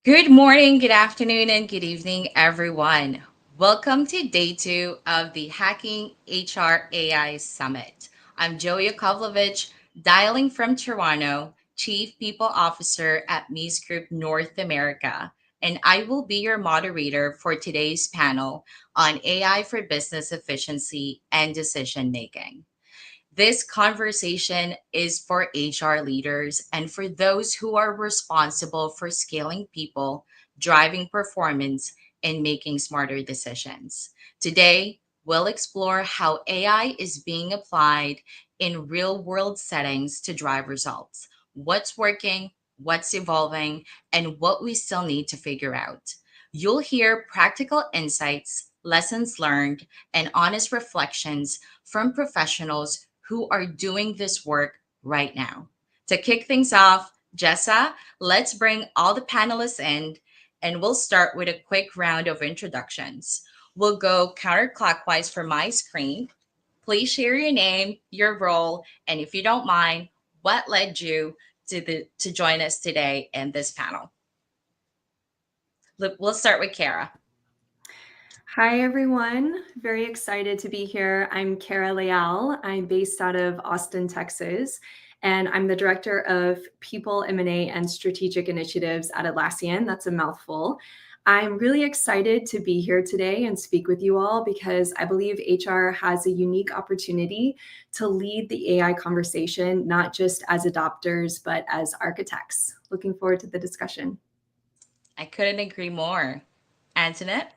Good morning, good afternoon, and good evening, everyone. Welcome to day two of the Hacking HR AI Summit. I'm Joey Yakovlevich, dialing from Toronto, Chief People Officer at Mies Group North America, and I will be your moderator for today's panel on AI for business efficiency and decision making. This conversation is for HR leaders and for those who are responsible for scaling people, driving performance, and making smarter decisions. Today, we'll explore how AI is being applied in real world settings to drive results, what's working, what's evolving, and what we still need to figure out. You'll hear practical insights, lessons learned, and honest reflections from professionals who are doing this work right now. To kick things off, Jessa, let's bring all the panelists in and we'll start with a quick round of introductions. We'll go counterclockwise for my screen. Please share your name, your role, and if you don't mind, what led you to join us today in this panel. We'll start with Kara. Hi, everyone. Very excited to be here. I'm Kara Leal. I'm based out of Austin, Texas, and I'm the Director of People, M&A, and Strategic Initiatives at Atlassian. That's a mouthful. I'm really excited to be here today and speak with you all because I believe HR has a unique opportunity to lead the AI conversation, not just as adopters, but as architects. Looking forward to the discussion. I couldn't agree more. Antoinette?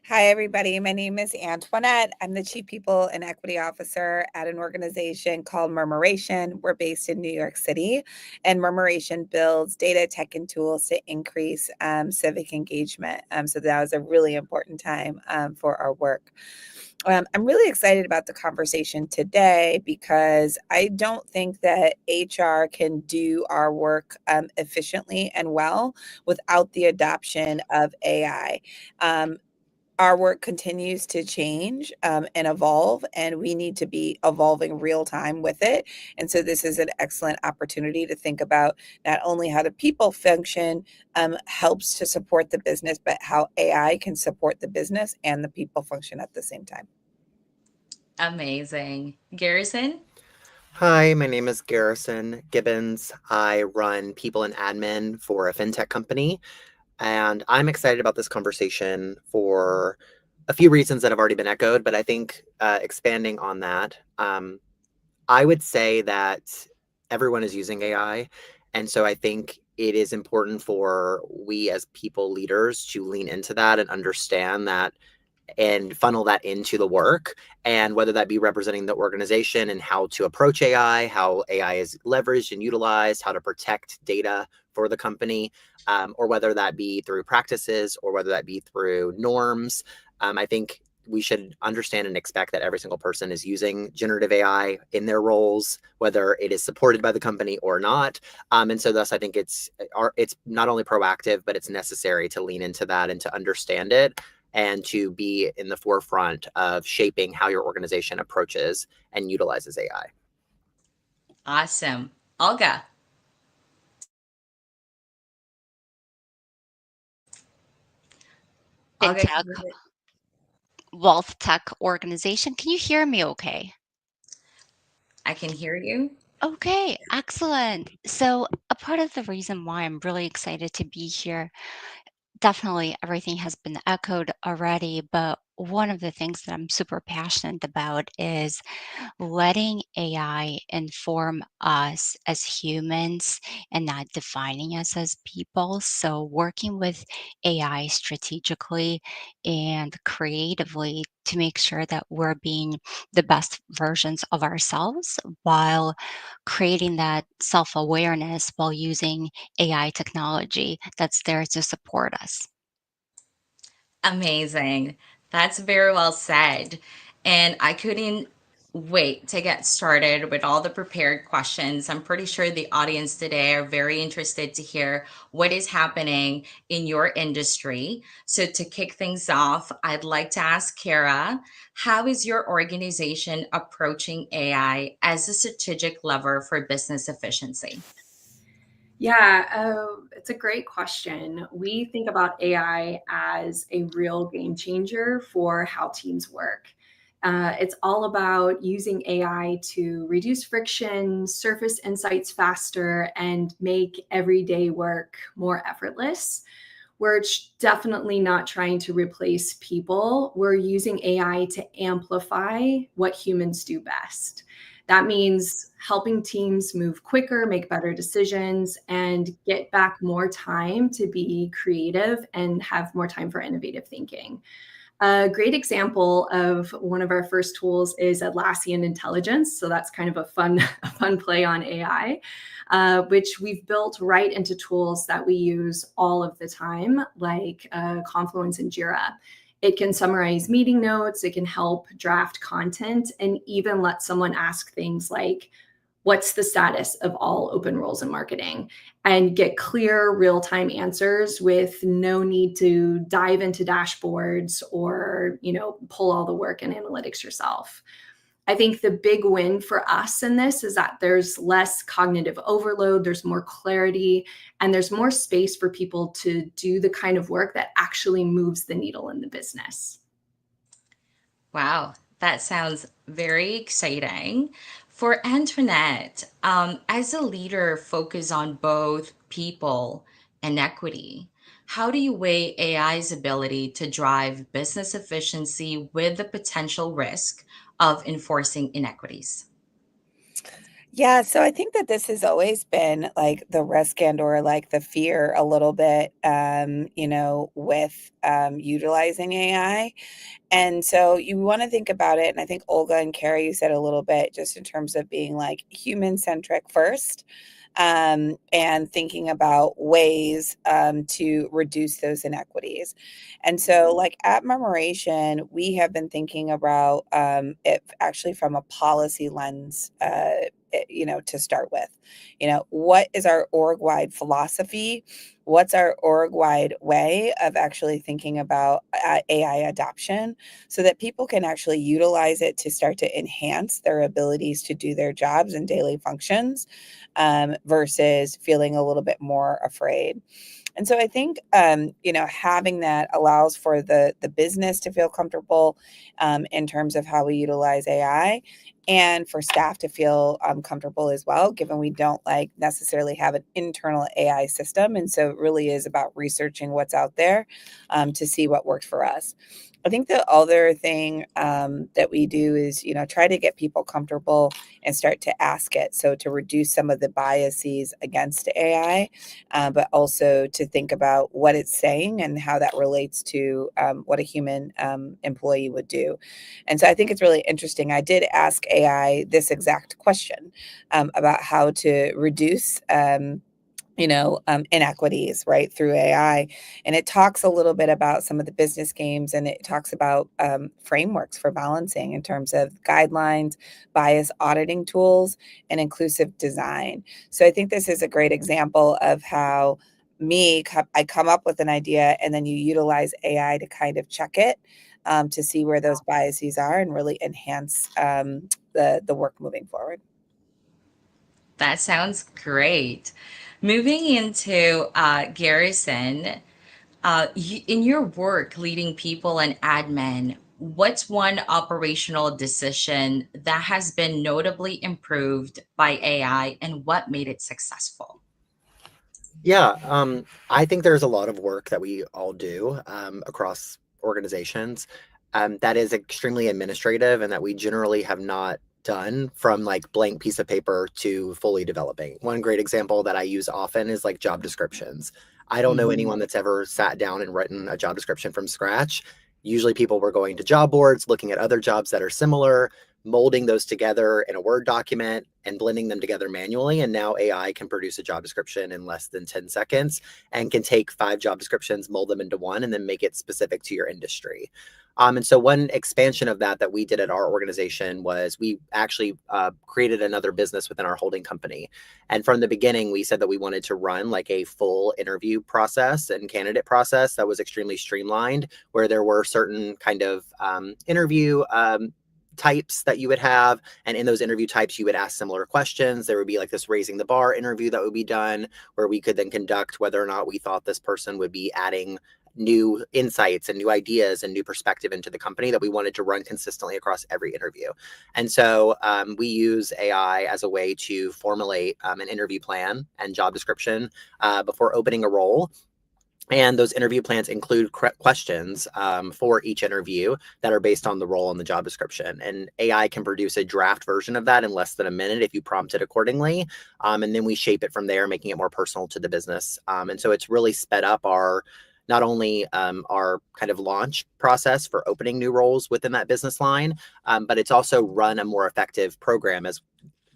Hi, everybody. My name is Antoinette. I'm the Chief People and Equity Officer at an organization called Murmuration. We're based in New York City, and Murmuration builds data, tech, and tools to increase civic engagement. So that was a really important time for our work. I'm really excited about the conversation today because I don't think that HR can do our work efficiently and well without the adoption of AI. Our work continues to change and evolve, and we need to be evolving real time with it. And so, this is an excellent opportunity to think about not only how the people function helps to support the business, but how AI can support the business and the people function at the same time. Amazing. Garrison? Hi, my name is Garrison Gibbons. I run people and admin for a fintech company, and I'm excited about this conversation for a few reasons that have already been echoed. But I think expanding on that, I would say that everyone is using AI. And so I think it is important for we as people leaders to lean into that and understand that and funnel that into the work, and whether that be representing the organization and how to approach AI, how AI is leveraged and utilized, how to protect data for the company, or whether that be through practices or whether that be through norms. I think we should understand and expect that every single person is using generative AI in their roles, whether it is supported by the company or not. And so thus I think it's not only proactive, but it's necessary to lean into that and to understand it and to be in the forefront of shaping how your organization approaches and utilizes AI. Awesome. Olga? Olga, fintech, wealth tech organization. Can you hear me okay? I can hear you. Okay, excellent. So, a part of the reason why I'm really excited to be here, definitely everything has been echoed already, but one of the things that I'm super passionate about is letting AI inform us as humans and not defining us as people. So, working with AI strategically and creatively to make sure that we're being the best versions of ourselves while creating that self awareness while using AI technology that's there to support us. Amazing. That's very well said. And I couldn't wait to get started with all the prepared questions. I'm pretty sure the audience today are very interested to hear what is happening in your industry. So, to kick things off, I'd like to ask Kara, how is your organization approaching AI as a strategic lever for business efficiency? Yeah, it's a great question. We think about AI as a real game changer for how teams work. It's all about using AI to reduce friction, surface insights faster, and make everyday work more effortless. We're definitely not trying to replace people. We're using AI to amplify what humans do best. That means helping teams move quicker, make better decisions, and get back more time to be creative and have more time for innovative thinking. A great example of one of our first tools is Atlassian Intelligence. So that's kind of a fun, a fun play on AI, which we've built right into tools that we use all of the time, like Confluence and Jira. It can summarize meeting notes, it can help draft content, and even let someone ask things like, what's the status of all open roles in marketing, and get clear real-time answers with no need to dive into dashboards or pull all the work and analytics yourself. I think the big win for us in this is that there's less cognitive overload, there's more clarity, and there's more space for people to do the kind of work that actually moves the needle in the business. Wow, that sounds very exciting. For Antoinette, as a leader focused on both people and equity, how do you weigh AI's ability to drive business efficiency with the potential risk of enforcing inequities? Yeah, so I think that this has always been like the risk and or like the fear a little bit, with utilizing AI. And so you want to think about it. And I think Olga and Carrie, you said a little bit just in terms of being like human centric first, and thinking about ways to reduce those inequities. And so, like at Memoration, we have been thinking about it actually from a policy lens. To start with, what is our org wide philosophy? What's our org wide way of actually thinking about AI adoption so that people can actually utilize it to start to enhance their abilities to do their jobs and daily functions, versus feeling a little bit more afraid. And so I think, having that allows for the business to feel comfortable in terms of how we utilize AI, and for staff to feel comfortable as well, given we don't like necessarily have an internal AI system. And so it really is about researching what's out there to see what works for us. I think the other thing that we do is, try to get people comfortable and start to ask it. So to reduce some of the biases against AI, but also to think about what it's saying and how that relates to what a human employee would do. And so I think it's really interesting. I did ask AI this exact question about how to reduce inequities, right, through AI. And it talks a little bit about some of the business games, and it talks about frameworks for balancing in terms of guidelines, bias auditing tools, and inclusive design. So I think this is a great example of how I come up with an idea and then you utilize AI to kind of check it to see where those biases are and really enhance the work moving forward. That sounds great. Moving into Garrison, in your work leading people and admin, what's one operational decision that has been notably improved by AI and what made it successful? Yeah, I think there's a lot of work that we all do across organizations that is extremely administrative and that we generally have not done from like blank piece of paper to fully developing. One great example that I use often is like job descriptions. I don't know Mhm. anyone that's ever sat down and written a job description from scratch. Usually people were going to job boards, looking at other jobs that are similar, molding those together in a Word document and blending them together manually. And now AI can produce a job description in less than 10 seconds and can take 5 job descriptions, mold them into one, and then make it specific to your industry. And so one expansion of that we did at our organization was we actually created another business within our holding company. And from the beginning, we said that we wanted to run like a full interview process and candidate process that was extremely streamlined, where there were certain kind of interview types that you would have. And in those interview types, you would ask similar questions. There would be like this raising the bar interview that would be done, where we could then conduct whether or not we thought this person would be adding new insights and new ideas and new perspective into the company that we wanted to run consistently across every interview. And so we use AI as a way to formulate an interview plan and job description before opening a role. And those interview plans include questions for each interview that are based on the role and the job description. And AI can produce a draft version of that in less than a minute if you prompt it accordingly. And then we shape it from there, making it more personal to the business. And so it's really sped up our not only our kind of launch process for opening new roles within that business line, but it's also run a more effective program, as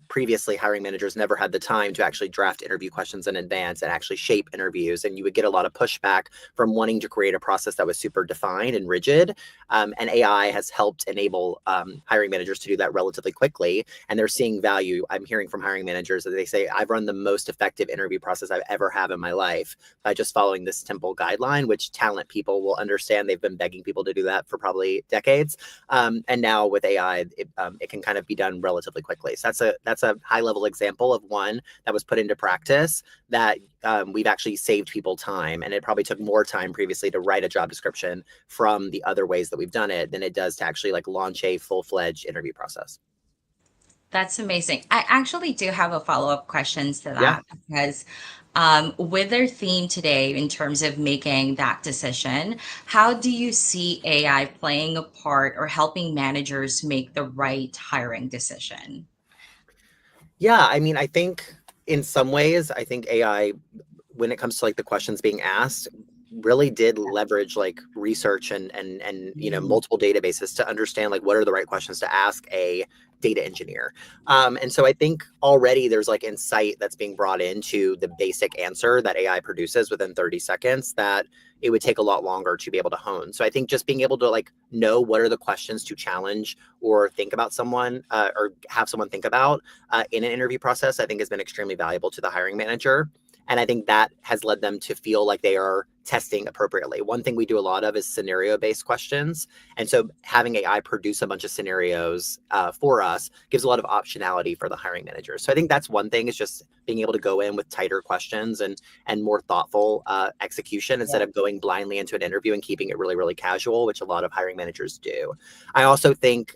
previously hiring managers never had the time to actually draft interview questions in advance and actually shape interviews. And you would get a lot of pushback from wanting to create a process that was super defined and rigid. And AI has helped enable hiring managers to do that relatively quickly. And they're seeing value. I'm hearing from hiring managers that they say, I've run the most effective interview process I've ever had in my life by just following this simple guideline, which talent people will understand. They've been begging people to do that for probably decades. And now with AI, it can kind of be done relatively quickly. So that's a high level example of one that was put into practice that we've actually saved people time. And it probably took more time previously to write a job description from the other ways that we've done it than it does to actually like launch a full-fledged interview process. That's amazing. I actually do have a follow-up questions to Yeah. that because with their theme today in terms of making that decision, how do you see AI playing a part or helping managers make the right hiring decision? Yeah, I mean, I think in some ways, I think AI, when it comes to like the questions being asked, really did leverage like research and multiple databases to understand like what are the right questions to ask a data engineer. And so I think already there's like insight that's being brought into the basic answer that AI produces within 30 seconds that it would take a lot longer to be able to hone. So I think just being able to like know what are the questions to challenge or think about someone or have someone think about in an interview process, I think has been extremely valuable to the hiring manager. And I think that has led them to feel like they are testing appropriately. One thing we do a lot of is scenario-based questions. And so having AI produce a bunch of scenarios for us gives a lot of optionality for the hiring managers. So I think that's one thing, is just being able to go in with tighter questions and more thoughtful execution instead of going blindly into an interview and keeping it really, really casual, which a lot of hiring managers do. I also think,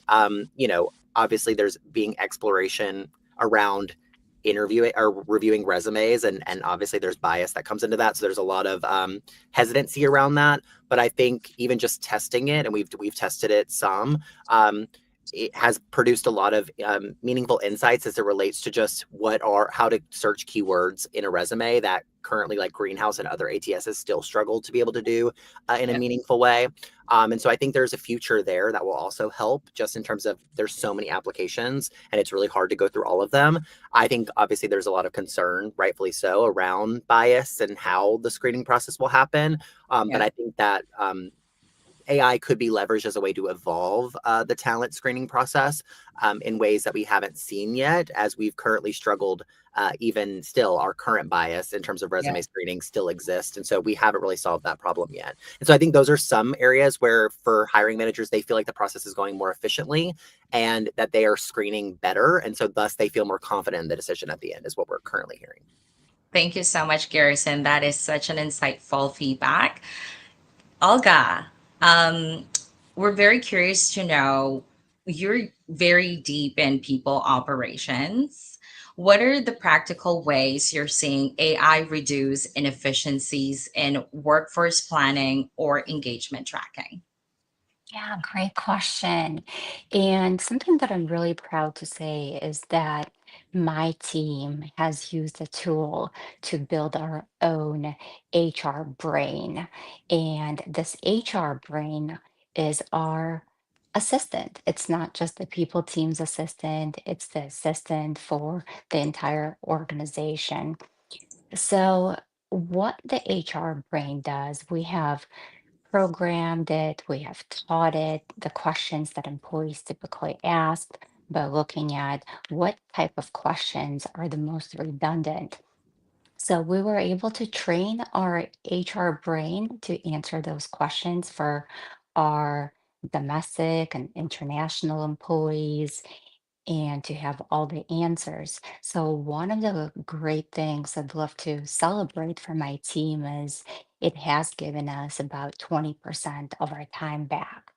obviously there's being exploration around interviewing or reviewing resumes, and obviously there's bias that comes into that, so there's a lot of hesitancy around that. But I think even just testing it, and we've tested it some, it has produced a lot of meaningful insights as it relates to just how to search keywords in a resume that currently like Greenhouse and other ATSs still struggle to be able to do in a meaningful way. And so I think there's a future there that will also help, just in terms of there's so many applications and it's really hard to go through all of them. I think obviously there's a lot of concern, rightfully so, around bias and how the screening process will happen. But I think that AI could be leveraged as a way to evolve the talent screening process in ways that we haven't seen yet, as we've currently struggled. Even still, our current bias in terms of resume screening still exists. And so we haven't really solved that problem yet. And so I think those are some areas where for hiring managers, they feel like the process is going more efficiently and that they are screening better. And so thus they feel more confident in the decision at the end, is what we're currently hearing. Thank you so much, Garrison. That is such an insightful feedback. Olga, um, we're very curious to know, you're very deep in people operations. What are the practical ways you're seeing AI reduce inefficiencies in workforce planning or engagement tracking? Yeah, great question. And something that I'm really proud to say is that my team has used a tool to build our own HR brain. And this HR brain is our assistant. It's not just the people team's assistant, it's the assistant for the entire organization. So, what the HR brain does, we have programmed it, we have taught it the questions that employees typically ask by looking at what type of questions are the most redundant. So we were able to train our HR brain to answer those questions for our domestic and international employees, and to have all the answers. So one of the great things I'd love to celebrate for my team is it has given us about 20% of our time back.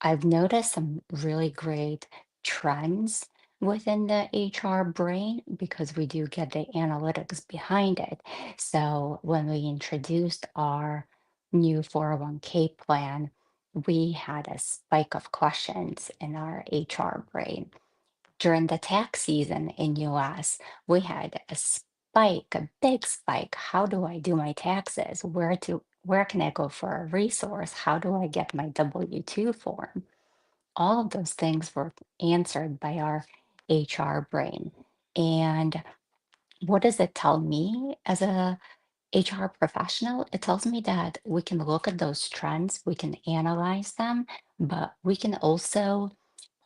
I've noticed some really great trends within the HR brain because we do get the analytics behind it. So when we introduced our new 401k plan, we had a spike of questions in our HR brain. During the tax season in US, we had a spike, a big spike. How do I do my taxes? Where can I go for a resource? How do I get my W-2 form? All of those things were answered by our HR brain. And what does it tell me as a HR professional? It tells me that we can look at those trends, we can analyze them, but we can also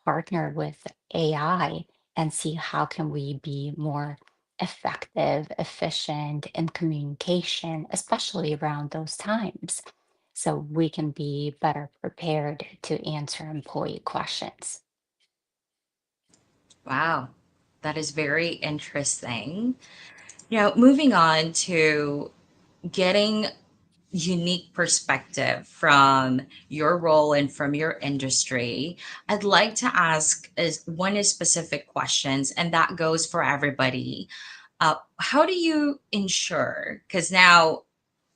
partner with AI and see how can we be more effective, efficient in communication, especially around those times, so we can be better prepared to answer employee questions. Wow, that is very interesting. Moving on to getting unique perspective from your role and from your industry, I'd like to ask is one is specific questions, and that goes for everybody. How do you ensure? Because now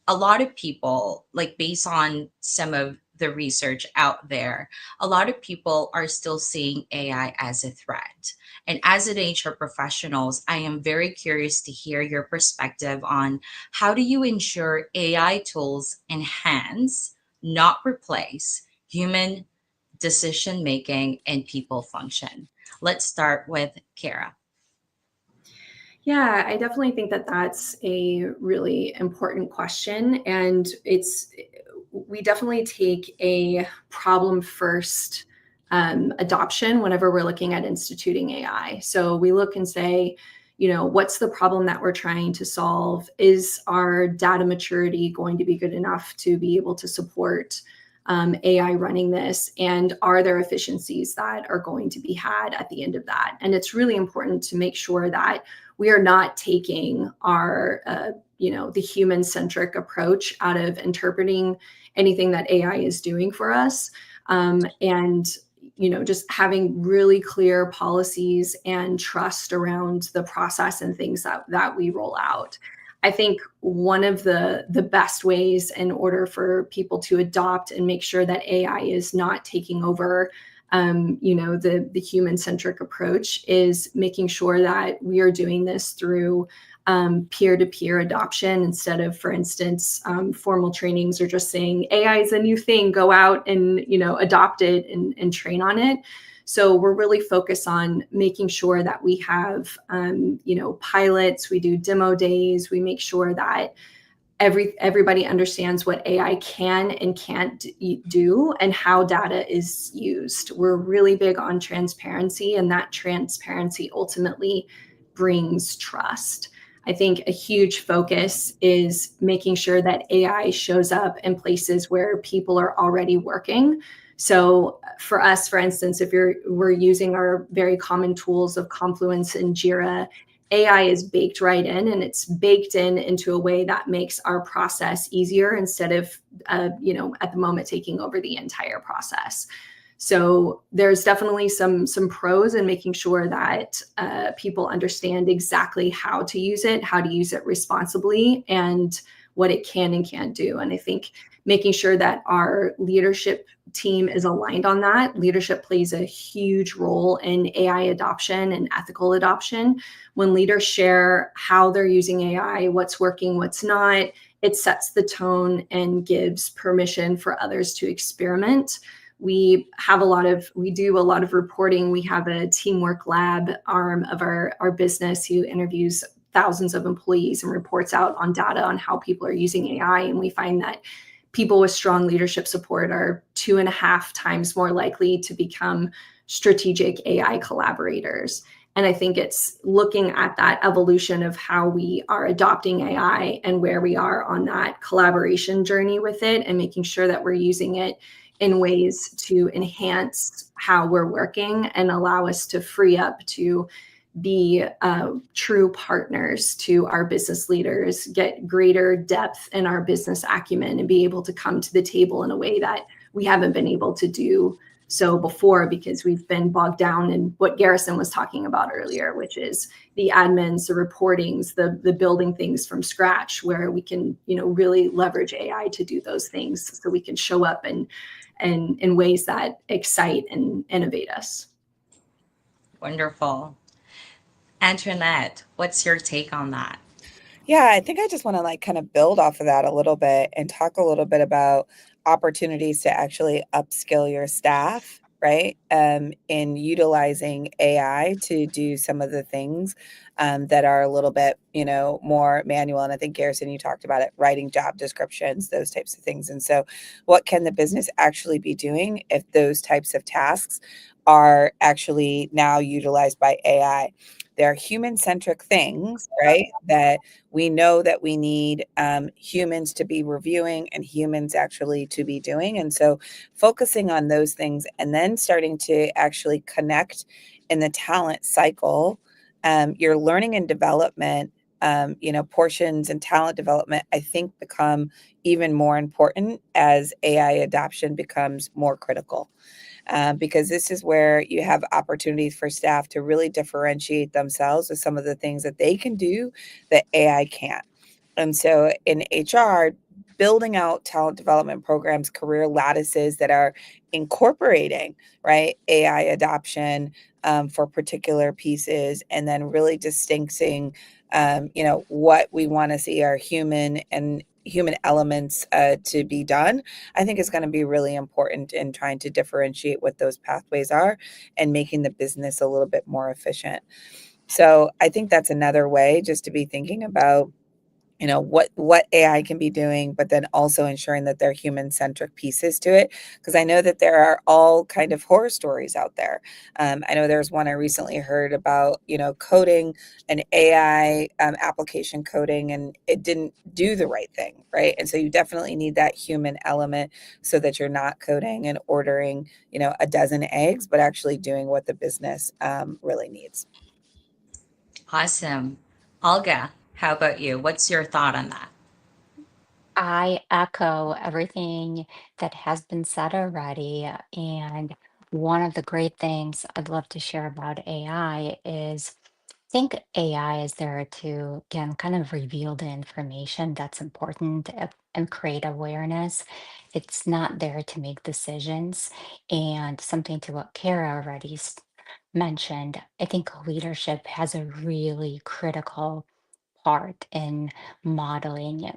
a lot of people, like based on some of the research out there, a lot of people are still seeing AI as a threat. And as an HR professionals, I am very curious to hear your perspective on how do you ensure AI tools enhance, not replace, human decision making and people function. Let's start with Kara. Yeah, I definitely think that that's a really important question. And we definitely take a problem first adoption whenever we're looking at instituting AI. So we look and say, what's the problem that we're trying to solve? Is our data maturity going to be good enough to be able to support AI running this? And are there efficiencies that are going to be had at the end of that? And it's really important to make sure that we are not taking our, the human-centric approach out of interpreting anything that AI is doing for us. And just having really clear policies and trust around the process and things that we roll out. I think one of the best ways in order for people to adopt and make sure that AI is not taking over, the human-centric approach is making sure that we are doing this through peer-to-peer adoption instead of, for instance, formal trainings or just saying AI is a new thing, go out and, adopt it and train on it. So we're really focused on making sure that we have, pilots, we do demo days, we make sure that everybody understands what AI can and can't do and how data is used. We're really big on transparency, and that transparency ultimately brings trust. I think a huge focus is making sure that AI shows up in places where people are already working. So for us, for instance, if we're using our very common tools of Confluence and Jira, AI is baked right in, and it's baked into a way that makes our process easier instead of, at the moment taking over the entire process. So there's definitely some pros in making sure that people understand exactly how to use it responsibly, and what it can and can't do. And I think making sure that our leadership team is aligned on that. Leadership plays a huge role in AI adoption and ethical adoption. When leaders share how they're using AI, what's working, what's not, it sets the tone and gives permission for others to experiment. We do a lot of reporting. We have a teamwork lab arm of our business who interviews thousands of employees and reports out on data on how people are using AI. And we find that people with strong leadership support are 2.5 times more likely to become strategic AI collaborators. And I think it's looking at that evolution of how we are adopting AI and where we are on that collaboration journey with it, and making sure that we're using it in ways to enhance how we're working and allow us to free up to be true partners to our business leaders, get greater depth in our business acumen, and be able to come to the table in a way that we haven't been able to do so before, because we've been bogged down in what Garrison was talking about earlier, which is the admins, the reportings, the building things from scratch, where we can, really leverage AI to do those things so we can show up and in ways that excite and innovate us. Wonderful. Antoinette, what's your take on that? Yeah, I think I just want to like kind of build off of that a little bit and talk a little bit about opportunities to actually upskill your staff, right? In utilizing AI to do some of the things that are a little bit, more manual. And I think Garrison, you talked about it, writing job descriptions, those types of things. And so, what can the business actually be doing if those types of tasks are actually now utilized by AI? They're human-centric things, right? That we know that we need humans to be reviewing and humans actually to be doing. And so focusing on those things and then starting to actually connect in the talent cycle, your learning and development, portions and talent development, I think become even more important as AI adoption becomes more critical. Because this is where you have opportunities for staff to really differentiate themselves with some of the things that they can do that AI can't. And so in HR, building out talent development programs, career lattices that are incorporating, right, AI adoption for particular pieces, and then really distincting, what we want to see our human elements to be done, I think is going to be really important in trying to differentiate what those pathways are and making the business a little bit more efficient. So I think that's another way just to be thinking about, what AI can be doing, but then also ensuring that they're human-centric pieces to it. Because I know that there are all kind of horror stories out there. I know there's one I recently heard about, coding an AI application coding, and it didn't do the right thing, right? And so you definitely need that human element so that you're not coding and ordering, a dozen eggs, but actually doing what the business really needs. Awesome. Olga, how about you? What's your thought on that? I echo everything that has been said already. And one of the great things I'd love to share about AI is I think AI is there to, again, kind of reveal the information that's important and create awareness. It's not there to make decisions. And something to what Kara already mentioned, I think leadership has a really critical part in modeling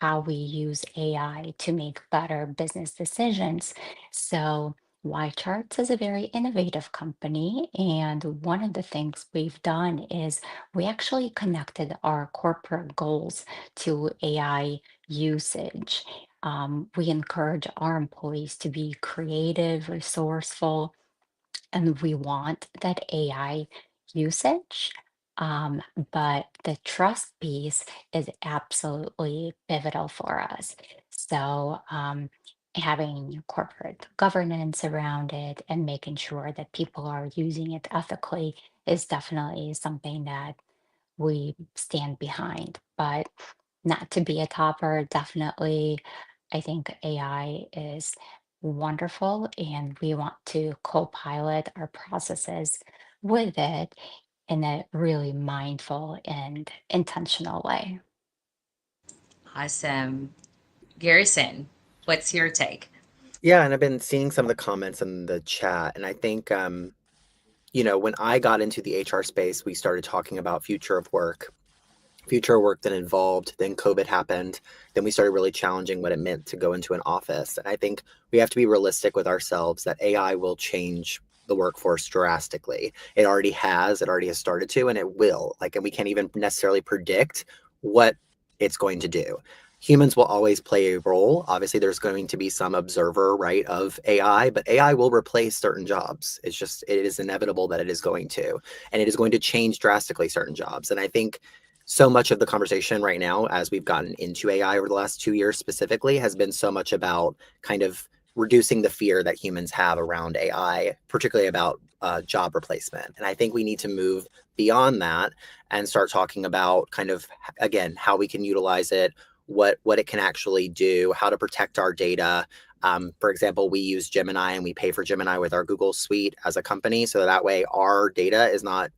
how we use AI to make better business decisions. So, YCharts is a very innovative company, and one of the things we've done is we actually connected our corporate goals to AI usage. We encourage our employees to be creative, resourceful, and we want that AI usage. But the trust piece is absolutely pivotal for us. So, having corporate governance around it and making sure that people are using it ethically is definitely something that we stand behind. But not to be a topper, definitely, I think AI is wonderful, and we want to co-pilot our processes with it in a really mindful and intentional way. Awesome. Garrison, what's your take? Yeah, and I've been seeing some of the comments in the chat, and I think when I got into the HR space, we started talking about future of work that involved, then COVID happened, then we started really challenging what it meant to go into an office. And I think we have to be realistic with ourselves that AI will change the workforce drastically. It already has started to, and it will. And we can't even necessarily predict what it's going to do. Humans will always play a role. Obviously, there's going to be some observer, right, of AI, but AI will replace certain jobs. It is inevitable that it is going to, and it is going to change drastically certain jobs. And I think so much of the conversation right now, as we've gotten into AI over the last 2 years specifically, has been so much about kind of reducing the fear that humans have around AI, particularly about job replacement. And I think we need to move beyond that and start talking about kind of, again, how we can utilize it, what it can actually do, how to protect our data. For example, we use Gemini and we pay for Gemini with our Google Suite as a company. So that way our data is not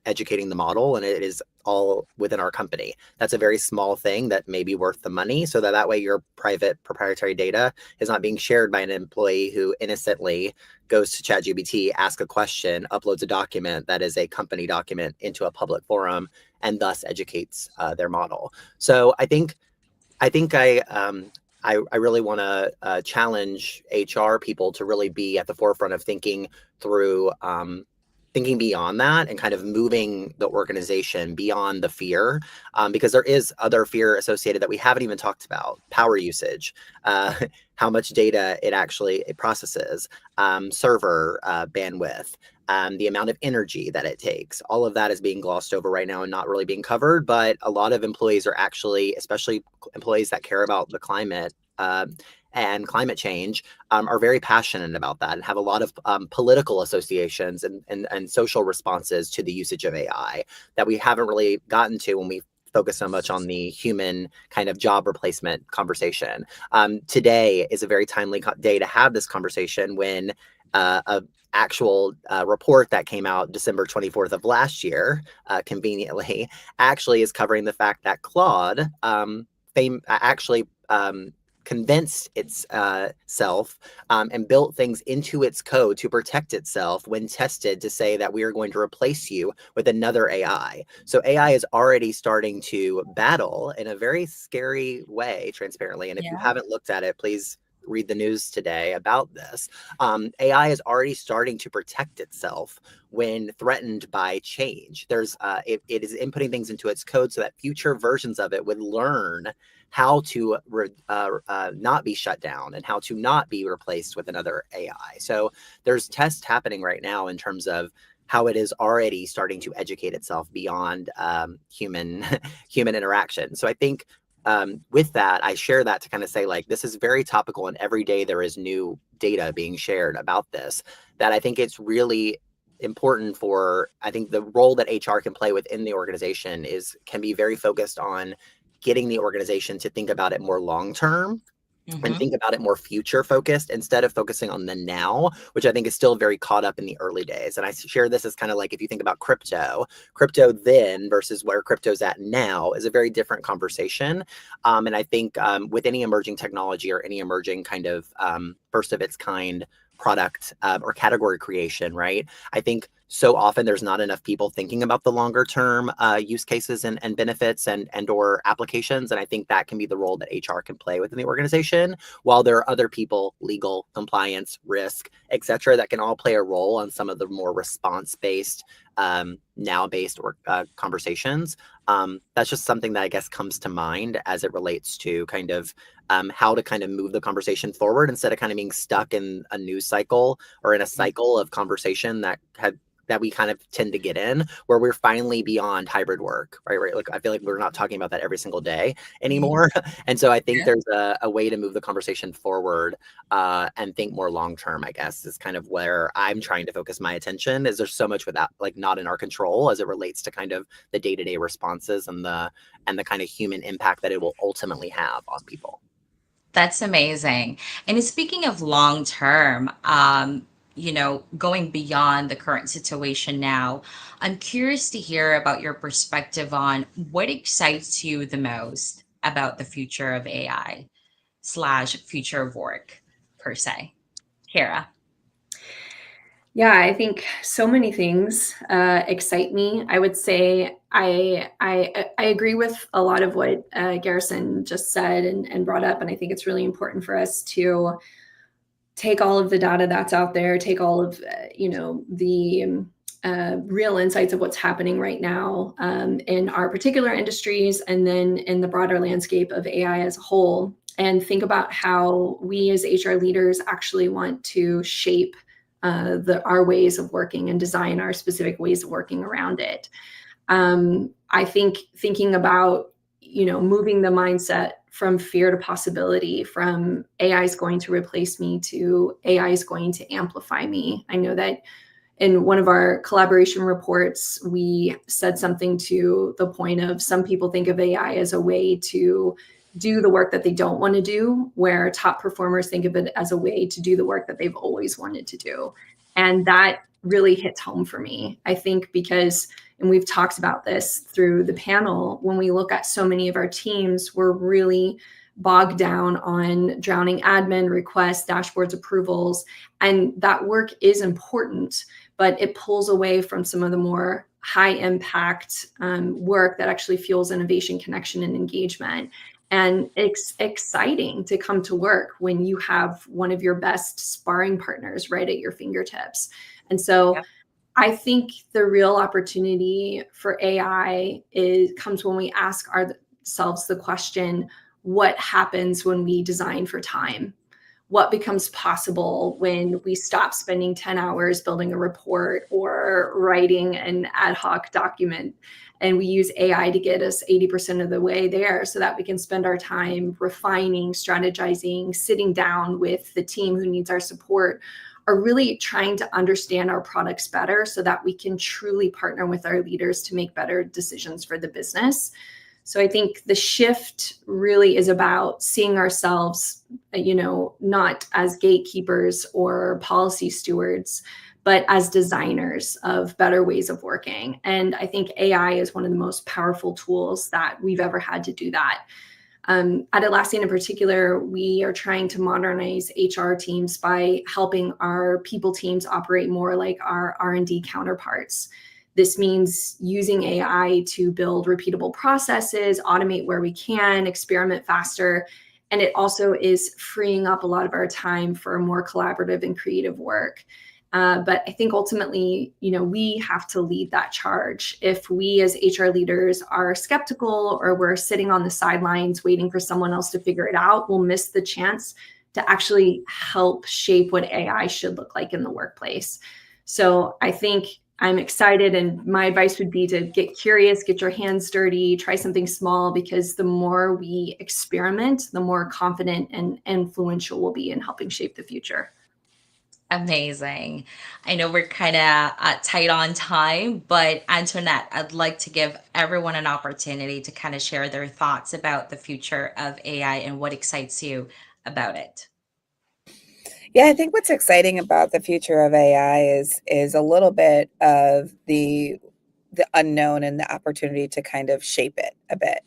educating the model and it is all within our company. That's a very small thing that may be worth the money, so that way your private proprietary data is not being shared by an employee who innocently goes to ChatGPT, asks a question, uploads a document that is a company document into a public forum, and thus educates their model. So I think I really want to challenge HR people to really be at the forefront of thinking through thinking beyond that and kind of moving the organization beyond the fear, because there is other fear associated that we haven't even talked about: power usage, how much data it processes, server bandwidth, the amount of energy that it takes. All of that is being glossed over right now and not really being covered. But a lot of employees are actually, especially employees that care about the climate and climate change, are very passionate about that and have a lot of political associations and social responses to the usage of AI that we haven't really gotten to when we focus so much on the human kind of job replacement conversation. Today is a very timely day to have this conversation when a actual report that came out December 24th of last year, conveniently, actually is covering the fact that Claude actually convinced itself and built things into its code to protect itself when tested, to say that we are going to replace you with another AI. So AI is already starting to battle in a very scary way, transparently. And if you haven't looked at it, please read the news today about this. AI is already starting to protect itself when threatened by change. It is inputting things into its code so that future versions of it would learn how to not be shut down and how to not be replaced with another AI. So there's tests happening right now in terms of how it is already starting to educate itself beyond human interaction. So I think with that, I share that to kind of say, like, this is very topical, and every day there is new data being shared about this, that I think it's really important for, I think the role that HR can play within the organization can be very focused on getting the organization to think about it more long-term and think about it more future focused instead of focusing on the now, which I think is still very caught up in the early days. And I share this as kind of like, if you think about crypto then versus where crypto's at now is a very different conversation. And I think with any emerging technology or any emerging kind of first of its kind product or category creation, right? I think so often there's not enough people thinking about the longer term use cases and benefits and or applications. And I think that can be the role that HR can play within the organization, while there are other people, legal, compliance, risk, et cetera, that can all play a role on some of the more response-based, now-based conversations. That's just something that I guess comes to mind as it relates to kind of how to kind of move the conversation forward instead of kind of being stuck in a news cycle or in a cycle of conversation that we kind of tend to get in, where we're finally beyond hybrid work, right? Like, I feel like we're not talking about that every single day anymore. And so I think there's a way to move the conversation forward and think more long-term, I guess, is kind of where I'm trying to focus my attention. Is there's so much without, like, not in our control as it relates to kind of the day-to-day responses and the kind of human impact that it will ultimately have on people. That's amazing. And speaking of long term, going beyond the current situation now, I'm curious to hear about your perspective on what excites you the most about the future of AI slash future of work per se. Kara. Yeah, I think so many things excite me. I would say I agree with a lot of what Garrison just said and brought up, and I think it's really important for us to take all of the data that's out there, take all of the real insights of what's happening right now in our particular industries, and then in the broader landscape of AI as a whole, and think about how we as HR leaders actually want to shape our ways of working and design our specific ways of working around it. I think thinking about moving the mindset from fear to possibility, from AI is going to replace me to AI is going to amplify me. I know that in one of our collaboration reports, we said something to the point of some people think of AI as a way to do the work that they don't want to do, where top performers think of it as a way to do the work that they've always wanted to do. And that really hits home for me, I think, because, and we've talked about this through the panel, when we look at so many of our teams, we're really bogged down on drowning admin requests, dashboards, approvals, and that work is important, but it pulls away from some of the more high impact work that actually fuels innovation, connection, and engagement. And it's exciting to come to work when you have one of your best sparring partners right at your fingertips. And so Yep. I think the real opportunity for AI comes when we ask ourselves the question, what happens when we design for time? What becomes possible when we stop spending 10 hours building a report or writing an ad hoc document, and we use AI to get us 80% of the way there so that we can spend our time refining, strategizing, sitting down with the team who needs our support, are really trying to understand our products better so that we can truly partner with our leaders to make better decisions for the business. So I think the shift really is about seeing ourselves, not as gatekeepers or policy stewards, but as designers of better ways of working. And I think AI is one of the most powerful tools that we've ever had to do that. At Atlassian in particular, we are trying to modernize HR teams by helping our people teams operate more like our R&D counterparts. This means using AI to build repeatable processes, automate where we can, experiment faster. And it also is freeing up a lot of our time for more collaborative and creative work. But I think ultimately, we have to lead that charge. If we as HR leaders are skeptical or we're sitting on the sidelines waiting for someone else to figure it out, we'll miss the chance to actually help shape what AI should look like in the workplace. So I think I'm excited, and my advice would be to get curious, get your hands dirty, try something small, because the more we experiment, the more confident and influential we'll be in helping shape the future. Amazing. I know we're kind of tight on time, but Antoinette, I'd like to give everyone an opportunity to kind of share their thoughts about the future of AI and what excites you about it. Yeah, I think what's exciting about the future of AI is a little bit of the unknown and the opportunity to kind of shape it a bit.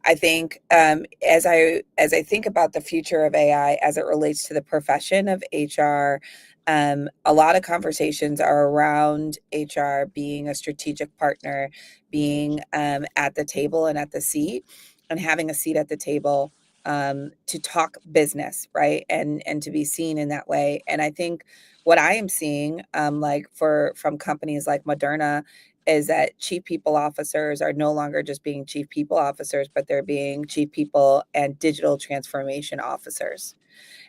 I think as I think about the future of AI as it relates to the profession of HR, a lot of conversations are around HR being a strategic partner, being at the table and at the seat, and having a seat at the table to talk business, right, and to be seen in that way. And I think what I am seeing, like from companies like Moderna, is that chief people officers are no longer just being chief people officers, but they're being chief people and digital transformation officers.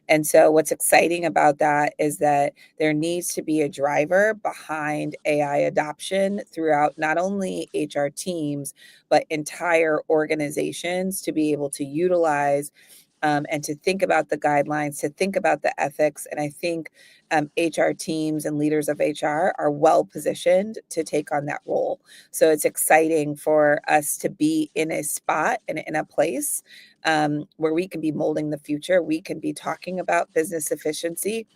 And so, what's exciting about that is that there needs to be a driver behind AI adoption throughout not only HR teams, but entire organizations to be able to utilize and to think about the guidelines, to think about the ethics. And I think HR teams and leaders of HR are well positioned to take on that role. So it's exciting for us to be in a spot and in a place where we can be molding the future. We can be talking about business efficiency.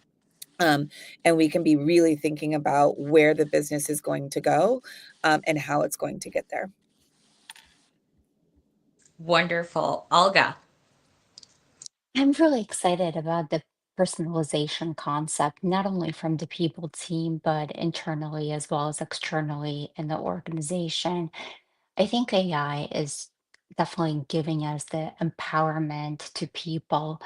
And we can be really thinking about where the business is going to go and how it's going to get there. Wonderful. Olga. I'm really excited about the personalization concept, not only from the people team, but internally as well as externally in the organization. I think AI is definitely giving us the empowerment to people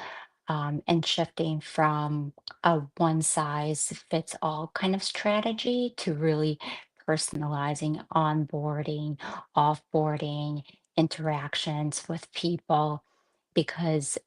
and shifting from a one size fits all kind of strategy to really personalizing onboarding, offboarding, interactions with people. Because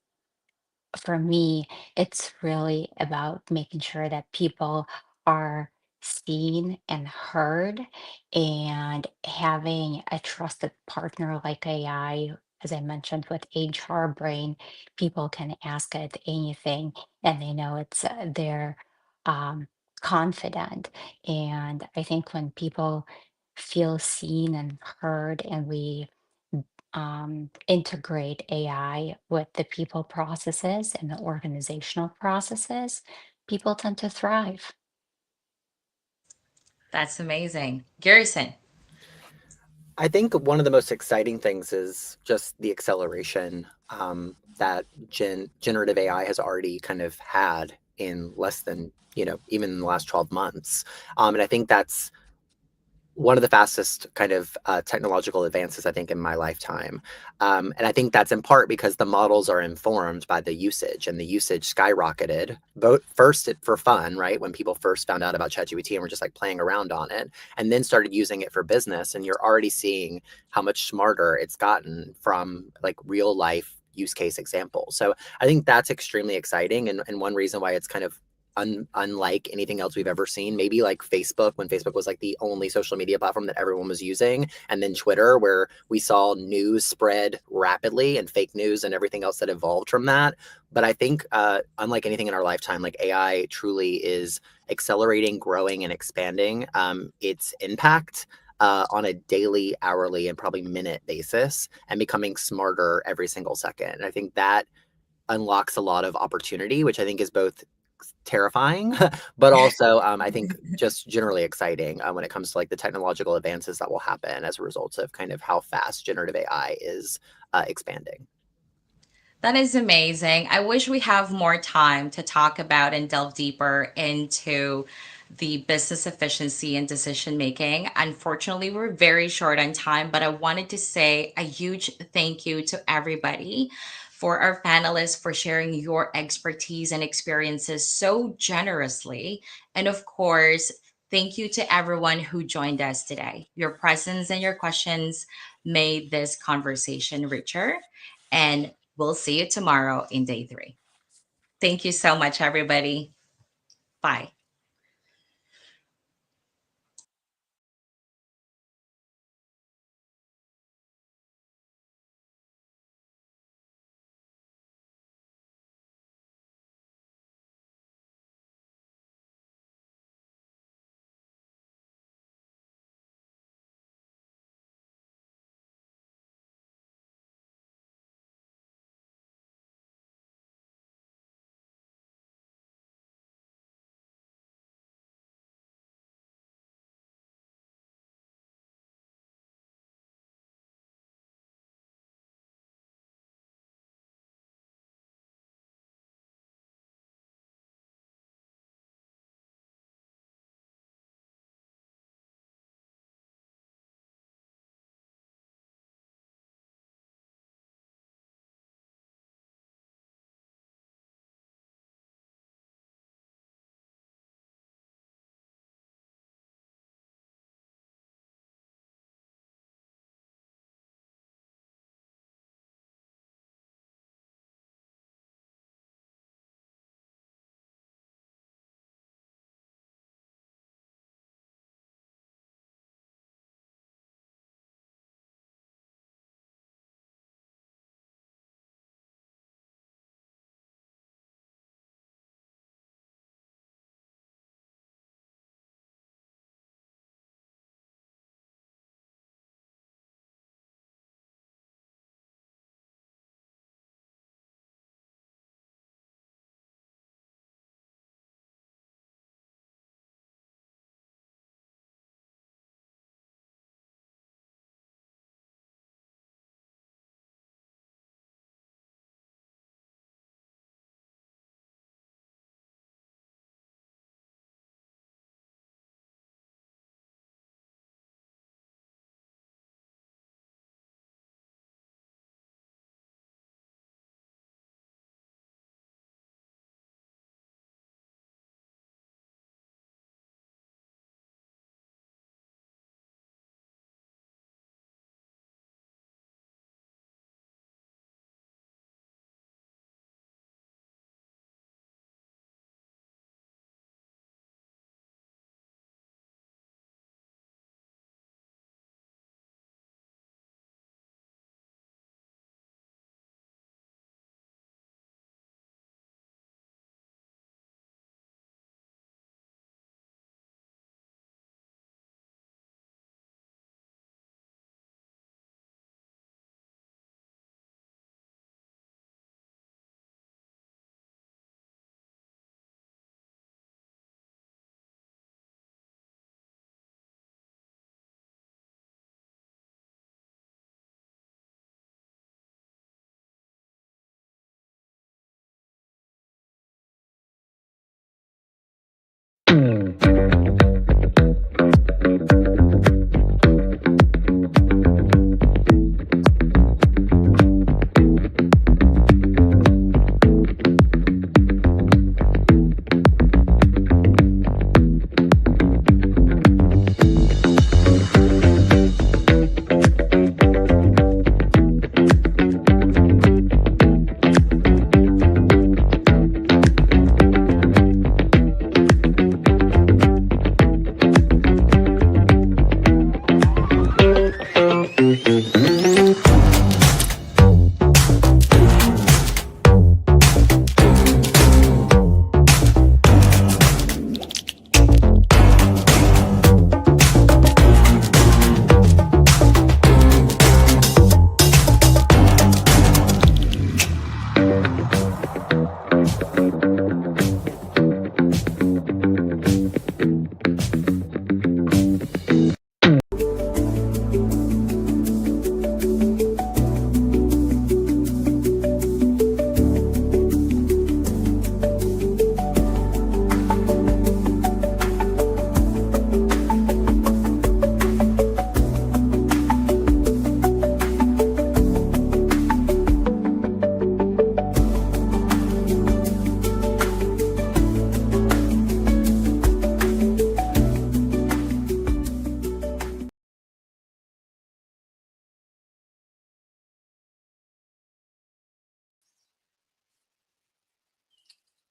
for me, it's really about making sure that people are seen and heard, and having a trusted partner like AI as I mentioned with HR Brain, people can ask it anything and they know they're um, confident. And I think when people feel seen and heard, and we integrate AI with the people processes and the organizational processes, people tend to thrive. That's amazing. Garrison. I think one of the most exciting things is just the acceleration that generative AI has already kind of had in less than, even in the last 12 months. And I think that's one of the fastest kind of technological advances, I think, in my lifetime. And I think that's in part because the models are informed by the usage, and the usage skyrocketed. Both first for fun, right? When people first found out about ChatGPT and were just like playing around on it, and then started using it for business. And you're already seeing how much smarter it's gotten from like real life use case examples. So I think that's extremely exciting. And one reason why it's kind of unlike anything else we've ever seen. Maybe like Facebook, when Facebook was like the only social media platform that everyone was using, and then Twitter, where we saw news spread rapidly and fake news and everything else that evolved from that. But I think unlike anything in our lifetime, like AI truly is accelerating, growing, and expanding its impact on a daily, hourly, and probably minute basis, and becoming smarter every single second. And I think that unlocks a lot of opportunity, which I think is both terrifying, but also I think just generally exciting when it comes to like the technological advances that will happen as a result of kind of how fast generative AI is expanding. That is amazing. I wish we have more time to talk about and delve deeper into the business efficiency and decision making. Unfortunately, we're very short on time, but I wanted to say a huge thank you to everybody, for our panelists, for sharing your expertise and experiences so generously. And of course, thank you to everyone who joined us today. Your presence and your questions made this conversation richer. And we'll see you tomorrow in day 3. Thank you so much, everybody. Bye.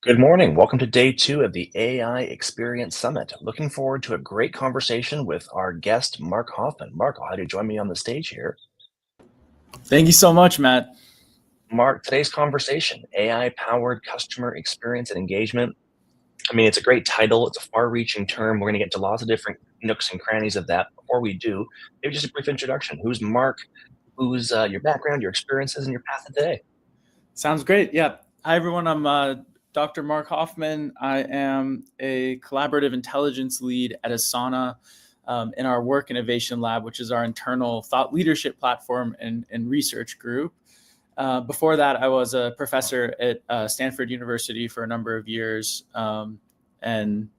Good morning. Welcome to day 2 of the AI Experience Summit. Looking forward to a great conversation with our guest, Mark Hoffman. Mark, I'll have you join me on the stage here. Thank you so much, Matt. Mark, today's conversation, AI-powered customer experience and engagement. I mean, it's a great title. It's a far-reaching term. We're going to get to lots of different nooks and crannies of that. Before we do, maybe just a brief introduction. Who's Mark? Who's your background, your experiences, and your path to today? Sounds great. Yeah. Hi, everyone. I'm Dr. Mark Hoffman. I am a collaborative intelligence lead at Asana in our Work Innovation Lab, which is our internal thought leadership platform and research group. Before that, I was a professor at Stanford University for a number of years and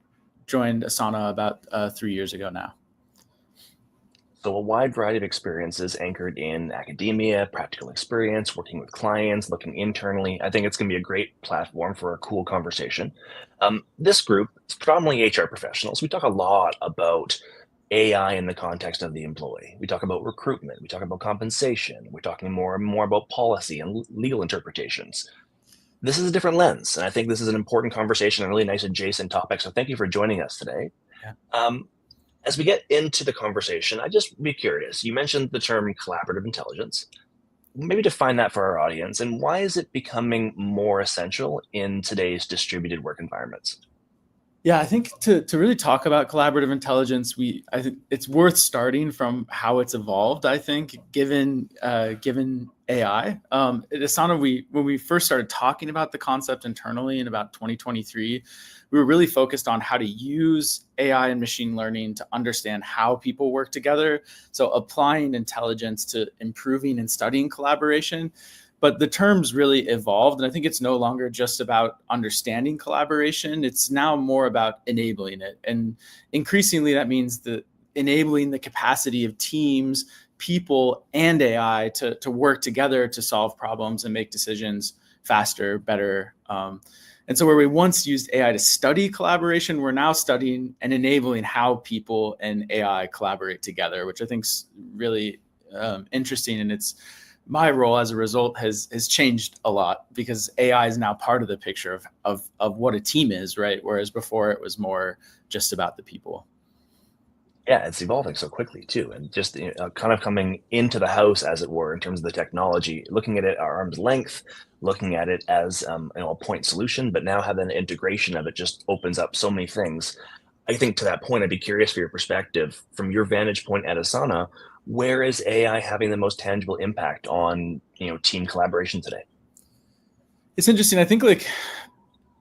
joined Asana about 3 years ago now. So a wide variety of experiences anchored in academia, practical experience, working with clients, looking internally. I think it's going to be a great platform for a cool conversation. This group is predominantly HR professionals. We talk a lot about AI in the context of the employee. We talk about recruitment. We talk about compensation. We're talking more and more about policy and legal interpretations. This is a different lens, and I think this is an important conversation and really nice adjacent topic. So thank you for joining us today. Yeah. As we get into the conversation, I'd just be curious. You mentioned the term collaborative intelligence. Maybe define that for our audience, and why is it becoming more essential in today's distributed work environments? Yeah, I think to really talk about collaborative intelligence, I think it's worth starting from how it's evolved. I think given AI, at Asana, when we first started talking about the concept internally in about 2023, we were really focused on how to use AI and machine learning to understand how people work together. So applying intelligence to improving and studying collaboration. But the terms really evolved, and I think it's no longer just about understanding collaboration. It's now more about enabling it. And increasingly, that means enabling the capacity of teams, people, and AI to work together to solve problems and make decisions faster, better. And so where we once used AI to study collaboration, we're now studying and enabling how people and AI collaborate together, which I think is really interesting. And my role as a result has changed a lot because AI is now part of the picture of what a team is, right? Whereas before it was more just about the people. Yeah, it's evolving so quickly too, and just kind of coming into the house, as it were, in terms of the technology, looking at it at arm's length, looking at it as a point solution, but now having the integration of it just opens up so many things. I think to that point, I'd be curious for your perspective from your vantage point at Asana. Where is AI having the most tangible impact on team collaboration today? It's interesting. I think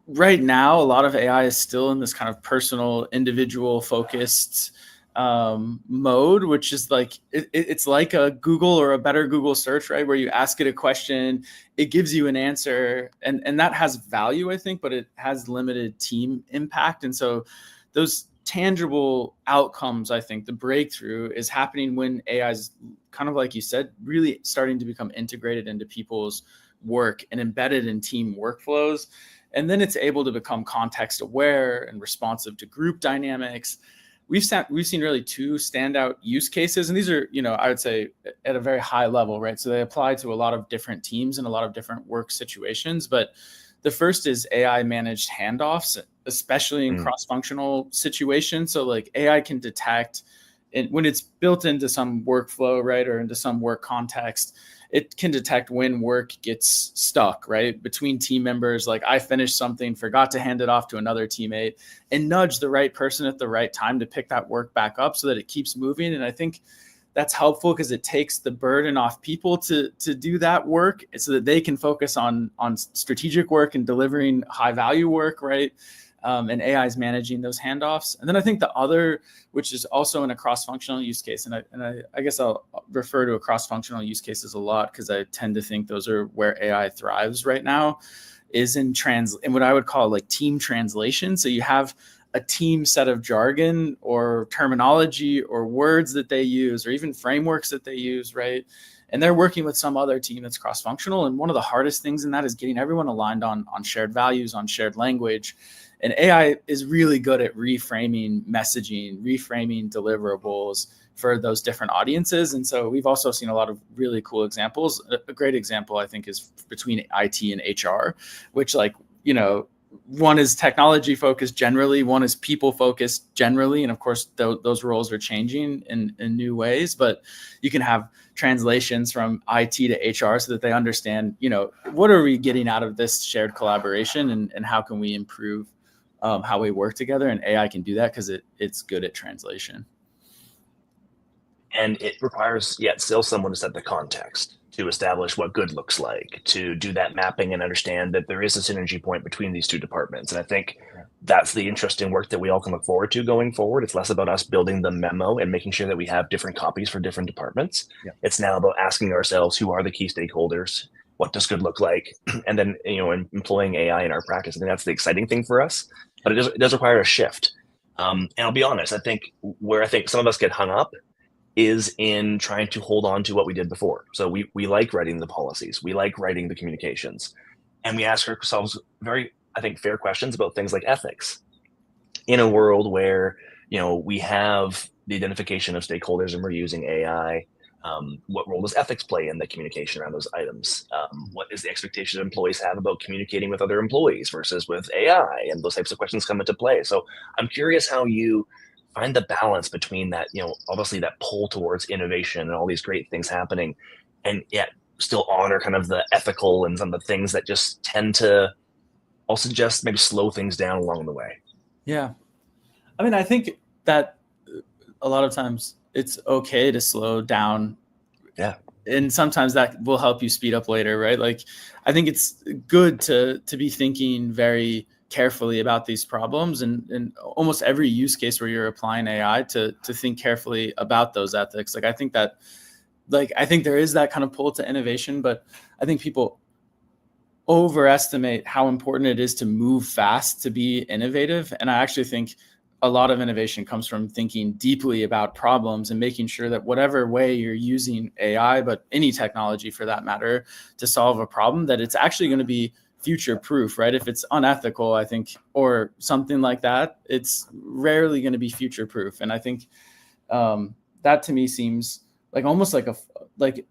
right now, a lot of AI is still in this kind of personal, individual focused mode, which is it's like a Google or a better Google search, right? Where you ask it a question, it gives you an answer, and that has value, I think, but it has limited team impact. And so those tangible outcomes, I think the breakthrough is happening when AI is kind of like you said, really starting to become integrated into people's work and embedded in team workflows. And then it's able to become context aware and responsive to group dynamics. We've seen really 2 standout use cases, and these are, I would say at a very high level, right? So they apply to a lot of different teams and a lot of different work situations. But the first is AI managed handoffs, especially in cross-functional situations. So AI can detect when it's built into some workflow, right, or into some work context, it can detect when work gets stuck, right, between team members. I finished something, forgot to hand it off to another teammate, and nudge the right person at the right time to pick that work back up so that it keeps moving. And I think that's helpful because it takes the burden off people to do that work so that they can focus on strategic work and delivering high value work, right? And AI is managing those handoffs. And then I think the other, which is also in a cross-functional use case, and I guess I'll refer to a cross-functional use cases a lot because I tend to think those are where AI thrives right now, is in what I would call team translation. So you have a team set of jargon or terminology or words that they use or even frameworks that they use, right? And they're working with some other team that's cross-functional. And one of the hardest things in that is getting everyone aligned on shared values, on shared language. And AI is really good at reframing messaging, reframing deliverables for those different audiences. And so we've also seen a lot of really cool examples. A great example, I think, is between IT and HR, which one is technology focused generally, one is people focused generally, and of course those roles are changing in new ways. But you can have translations from IT to HR so that they understand, what are we getting out of this shared collaboration, and how can we improve how we work together. And AI can do that because it's good at translation. And it requires, still someone to set the context, to establish what good looks like, to do that mapping and understand that there is a synergy point between these two departments. And I think that's the interesting work that we all can look forward to going forward. It's less about us building the memo and making sure that we have different copies for different departments. Yeah. It's now about asking ourselves, who are the key stakeholders? What does good look like? And then, employing AI in our practice. I think that's the exciting thing for us, but it does require a shift. And I'll be honest, I think where I think some of us get hung up is in trying to hold on to what we did before. So we like writing the policies, we like writing the communications, and we ask ourselves very, I think, fair questions about things like ethics. In a world where, we have the identification of stakeholders and we're using AI, what role does ethics play in the communication around those items? What is the expectation employees have about communicating with other employees versus with AI? And those types of questions come into play. So I'm curious how you find the balance between that, obviously that pull towards innovation and all these great things happening, and yet still honor kind of the ethical and some of the things that just tend to also just maybe slow things down along the way. Yeah. I mean, I think that a lot of times it's okay to slow down. Yeah. And sometimes that will help you speed up later, right? Like, I think it's good to be thinking very carefully about these problems, and almost every use case where you're applying AI to think carefully about those ethics. I think there is that kind of pull to innovation, but I think people overestimate how important it is to move fast to be innovative. And I actually think a lot of innovation comes from thinking deeply about problems and making sure that whatever way you're using AI, but any technology for that matter, to solve a problem, that it's actually going to be future proof, right? If it's unethical, I think, or something like that, it's rarely going to be future proof. And I think that to me seems like almost like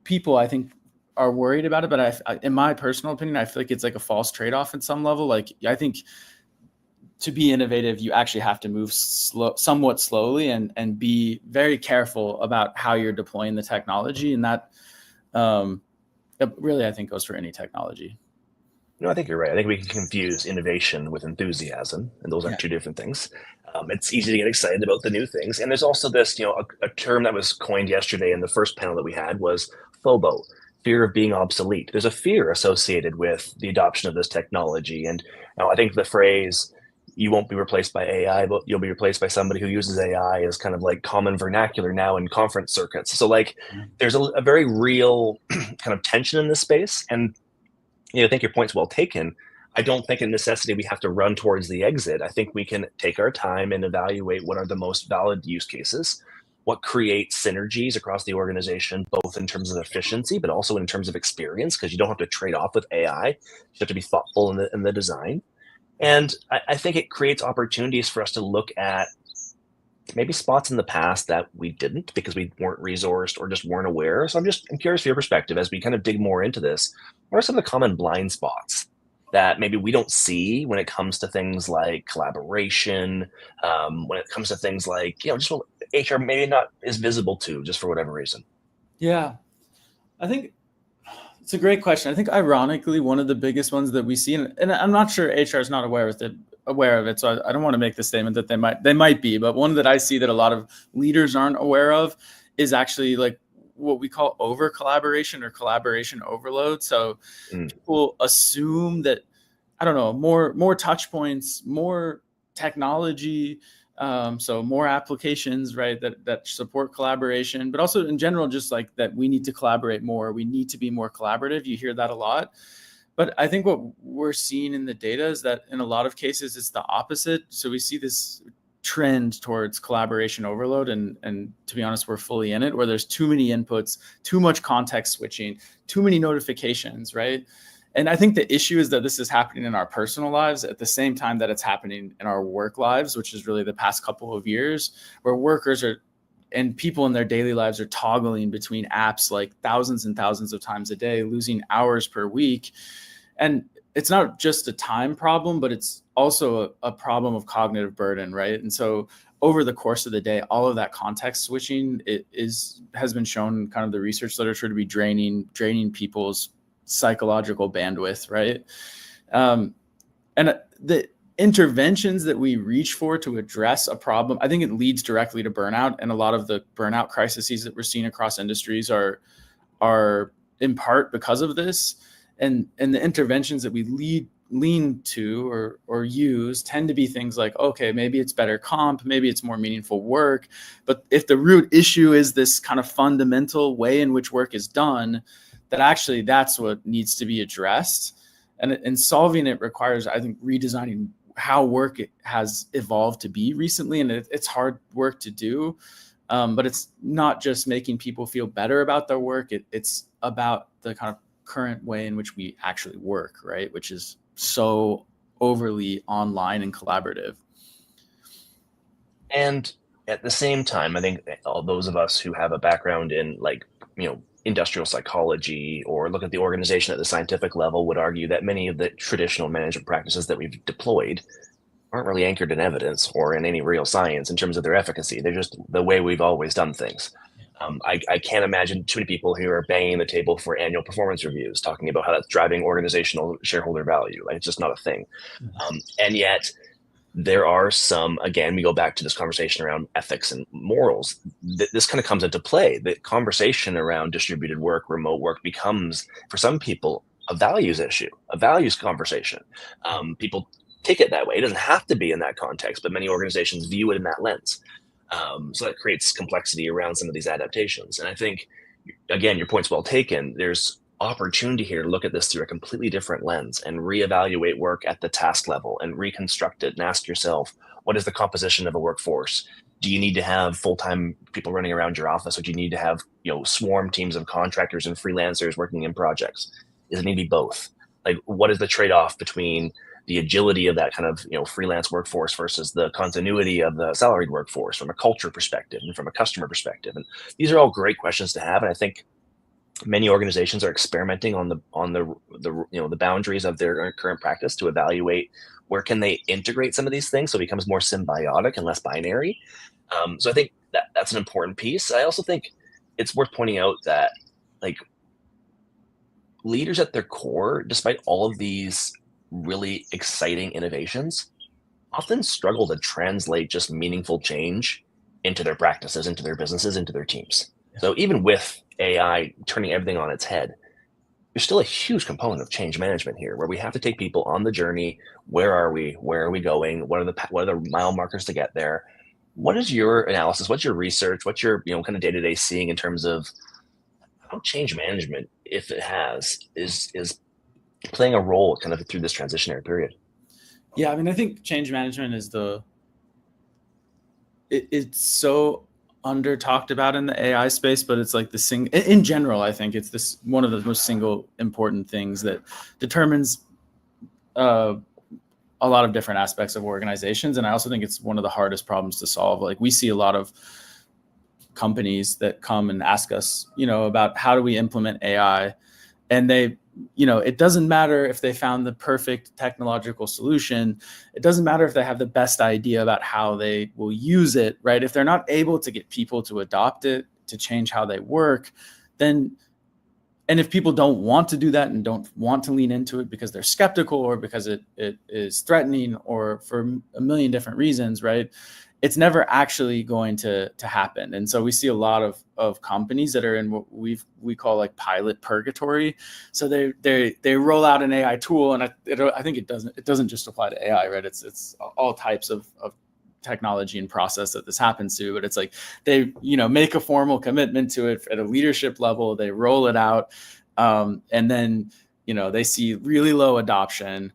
people, I think, are worried about it. But I, in my personal opinion, I feel like it's like a false trade-off at some level. Like, I think to be innovative, you actually have to move somewhat slowly and be very careful about how you're deploying the technology. And that really, I think, goes for any technology. No, I think you're right. I think we can confuse innovation with enthusiasm, and those are two different things. It's easy to get excited about the new things. And there's also this, a term that was coined yesterday in the first panel that we had was FOBO, fear of being obsolete. There's a fear associated with the adoption of this technology. And I think the phrase, you won't be replaced by AI, but you'll be replaced by somebody who uses AI is kind of like common vernacular now in conference circuits. So there's a very real kind of tension in this space. And I think your point's well taken. I don't think in necessity we have to run towards the exit. I think we can take our time and evaluate what are the most valid use cases, what creates synergies across the organization, both in terms of efficiency, but also in terms of experience, because you don't have to trade off with AI. You have to be thoughtful in the design. And I think it creates opportunities for us to look at maybe spots in the past that we didn't because we weren't resourced or just weren't aware. So I'm curious for your perspective as we kind of dig more into this. What are some of the common blind spots that maybe we don't see when it comes to things like collaboration, when it comes to things like, just what HR maybe not is visible to, just for whatever reason? Yeah, I think it's a great question. I think ironically, one of the biggest ones that we see, and I'm not sure HR is not aware of it. So I don't want to make the statement that they might be, but one that I see that a lot of leaders aren't aware of is actually like what we call over collaboration or collaboration overload. So people assume that, I don't know, more touch points, more technology, so more applications, right, that support collaboration, but also in general, just like that we need to collaborate more. We need to be more collaborative. You hear that a lot. But I think what we're seeing in the data is that in a lot of cases, it's the opposite. So we see this trend towards collaboration overload. And to be honest, we're fully in it, where there's too many inputs, too much context switching, too many notifications, right? And I think the issue is that this is happening in our personal lives at the same time that it's happening in our work lives, which is really the past couple of years, where workers and people in their daily lives are toggling between apps like thousands and thousands of times a day, losing hours per week. And it's not just a time problem, but it's also a problem of cognitive burden, right? And so over the course of the day, all of that context switching has been shown in kind of the research literature to be draining people's psychological bandwidth, right? And the interventions that we reach for to address a problem, I think it leads directly to burnout. And a lot of the burnout crises that we're seeing across industries are in part because of this. And the interventions that we lean to or use tend to be things like, okay, maybe it's better comp, maybe it's more meaningful work. But if the root issue is this kind of fundamental way in which work is done, that actually that's what needs to be addressed. And solving it requires, I think, redesigning how work has evolved to be recently. And it's hard work to do, but it's not just making people feel better about their work. It's about the kind of current way in which we actually work, right? Which is so overly online and collaborative. And at the same time, I think all those of us who have a background in industrial psychology or look at the organization at the scientific level would argue that many of the traditional management practices that we've deployed aren't really anchored in evidence or in any real science in terms of their efficacy. They're just the way we've always done things. I can't imagine too many people who are banging the table for annual performance reviews, talking about how that's driving organizational shareholder value. Like, it's just not a thing. And yet there are some, again, we go back to this conversation around ethics and morals. This kind of comes into play. The conversation around distributed work, remote work becomes, for some people, a values issue, a values conversation. People take it that way. It doesn't have to be in that context, but many organizations view it in that lens. So that creates complexity around some of these adaptations. And I think, again, your point's well taken. There's opportunity here to look at this through a completely different lens and reevaluate work at the task level and reconstruct it and ask yourself, what is the composition of a workforce? Do you need to have full-time people running around your office, or do you need to have swarm teams of contractors and freelancers working in projects? Does it need to be both? Like, what is the trade-off between the agility of that kind of freelance workforce versus the continuity of the salaried workforce from a culture perspective and from a customer perspective? And these are all great questions to have, and I think many organizations are experimenting on the boundaries of their current practice to evaluate where can they integrate some of these things so it becomes more symbiotic and less binary. So I think that's an important piece. I also think it's worth pointing out that, like, leaders at their core, despite all of these really exciting innovations, often struggle to translate just meaningful change into their practices, into their businesses, into their teams. So even with AI turning everything on its head, there's still a huge component of change management here, where we have to take people on the journey. Where are we? Where are we going? What are the mile markers to get there? What is your analysis? What's your research? What's your kind of day-to-day seeing in terms of how change management, if it has, is playing a role kind of through this transitionary period? Yeah, I mean, I think change management is it's so under talked about in the AI space, but it's like in general, I think it's one of the most single important things that determines a lot of different aspects of organizations. And I also think it's one of the hardest problems to solve. Like, we see a lot of companies that come and ask us, about how do we implement AI, and they, it doesn't matter if they found the perfect technological solution. It doesn't matter if they have the best idea about how they will use it, right? If they're not able to get people to adopt it, to change how they work, then, and if people don't want to do that and don't want to lean into it because they're skeptical or because it is threatening or for a million different reasons, right? It's never actually going to happen. And so we see a lot of companies that are in what we call like pilot purgatory. So they roll out an AI tool, and I think it doesn't just apply to AI, right? It's all types of technology and process that this happens to, but it's like they make a formal commitment to it at a leadership level, they roll it out, and then they see really low adoption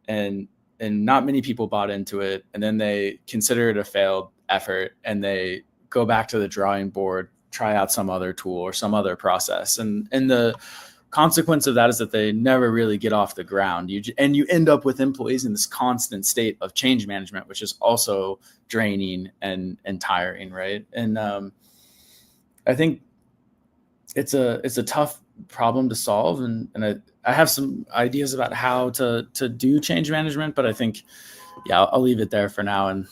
and not many people bought into it. And then they consider it a failed effort and they go back to the drawing board, try out some other tool or some other process. And the consequence of that is that they never really get off the ground. You end up with employees in this constant state of change management, which is also draining and tiring, right? And I think it's a tough problem to solve, and I have some ideas about how to do change management, but I think, yeah, I'll leave it there for now and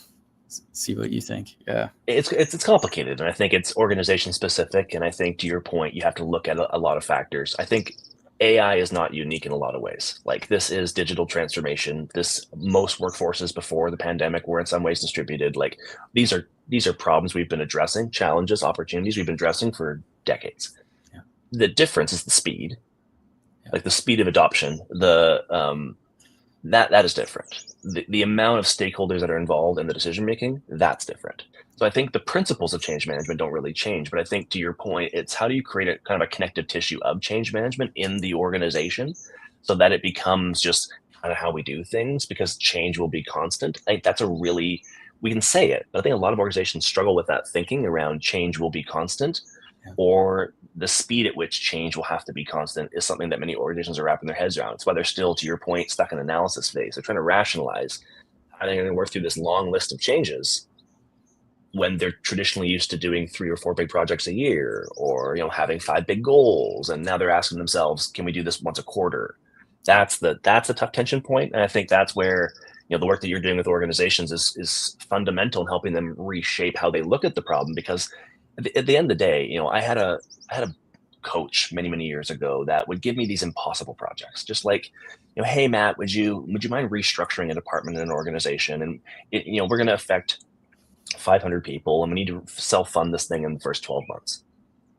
see what you think. Yeah. It's complicated, and I think it's organization specific. And I think, to your point, you have to look at a lot of factors. I think AI is not unique in a lot of ways. Like, this is digital transformation. Most workforces before the pandemic were in some ways distributed. Like, these are problems we've been addressing, challenges, opportunities we've been addressing for decades. Yeah. The difference is the speed, Yeah. like the speed of adoption. That is different. The amount of stakeholders that are involved in the decision making, that's different. So I think the principles of change management don't really change, but I think, to your point, it's how do you create a kind of a connective tissue of change management in the organization so that it becomes just kind of how we do things, because change will be constant. I think that's we can say it, but I think a lot of organizations struggle with that thinking around change will be constant. Yeah. Or the speed at which change will have to be constant is something that many organizations are wrapping their heads around. It's why they're still, to your point, stuck in analysis phase. They're trying to rationalize how they're going to work through this long list of changes when they're traditionally used to doing 3 or 4 big projects a year, or having 5 big goals, and now they're asking themselves, can we do this once a quarter? That's a tough tension point, and I think that's where the work that you're doing with organizations is fundamental in helping them reshape how they look at the problem. Because at the end of the day, I had a coach many years ago that would give me these impossible projects, just like, hey Matt, would you mind restructuring a department in an organization, and we're going to affect 500 people, and we need to self-fund this thing in the first 12 months.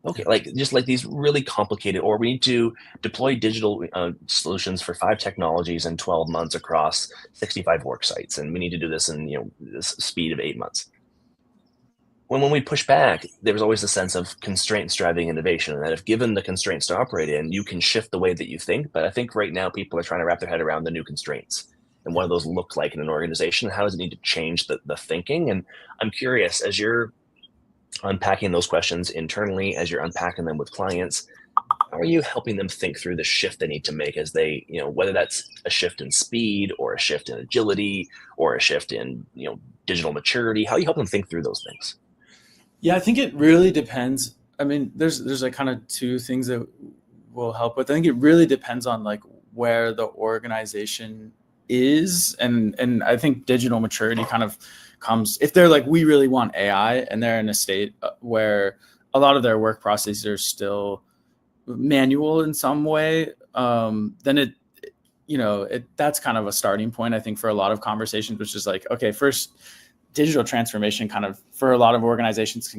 Okay, just like these really complicated, or we need to deploy digital solutions for 5 technologies in 12 months across 65 work sites, and we need to do this in this speed of 8 months. When we push back, there was always a sense of constraints driving innovation, and that if given the constraints to operate in, you can shift the way that you think. But I think right now people are trying to wrap their head around the new constraints and what do those look like in an organization. How does it need to change the thinking? And I'm curious, as you're unpacking those questions internally, as you're unpacking them with clients, how are you helping them think through the shift they need to make as they, whether that's a shift in speed or a shift in agility or a shift in, digital maturity? How are you helping them think through those things? Yeah, I think it really depends. I mean, there's like kind of 2 things that will help with. I think it really depends on like where the organization is, and I think digital maturity kind of comes if they're like, we really want AI, and they're in a state where a lot of their work processes are still manual in some way. Then that's kind of a starting point, I think, for a lot of conversations, which is like, okay, first, digital transformation kind of for a lot of organizations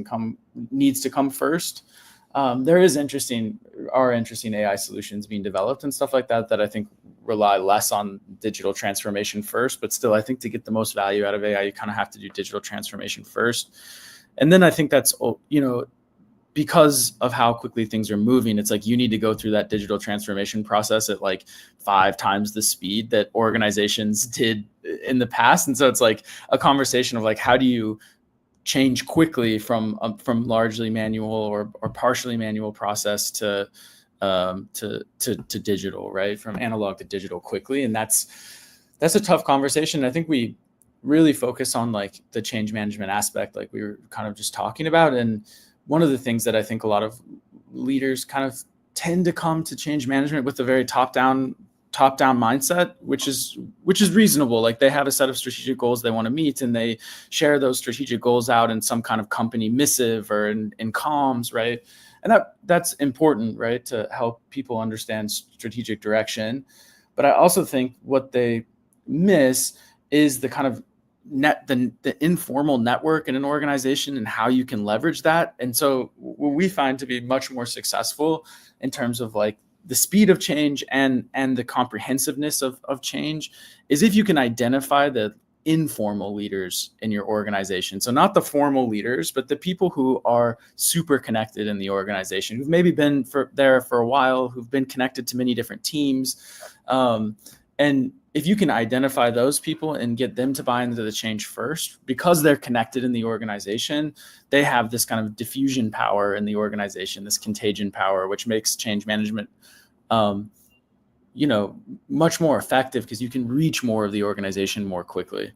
needs to come first. There are interesting AI solutions being developed and stuff like that I think rely less on digital transformation first, but still, I think to get the most value out of AI, you kind of have to do digital transformation first. And then I think that's, because of how quickly things are moving, it's like you need to go through that digital transformation process at like 5 times the speed that organizations did in the past. And so it's like a conversation of like, how do you change quickly from largely manual or partially manual process to digital, right? From analog to digital quickly. And that's a tough conversation. I think we really focus on like the change management aspect, like we were kind of just talking about. And one of the things that I think a lot of leaders kind of tend to come to change management with a very top-down mindset, which is reasonable. Like, they have a set of strategic goals they want to meet, and they share those strategic goals out in some kind of company missive or in comms, right? And that's important, right, to help people understand strategic direction. But I also think what they miss is the kind of the informal network in an organization and how you can leverage that. And so what we find to be much more successful in terms of like the speed of change and the comprehensiveness of change is if you can identify the informal leaders in your organization. So not the formal leaders, but the people who are super connected in the organization, who've maybe been there for a while, who've been connected to many different teams. And if you can identify those people and get them to buy into the change first, because they're connected in the organization, they have this kind of diffusion power in the organization, this contagion power, which makes change management much more effective because you can reach more of the organization more quickly.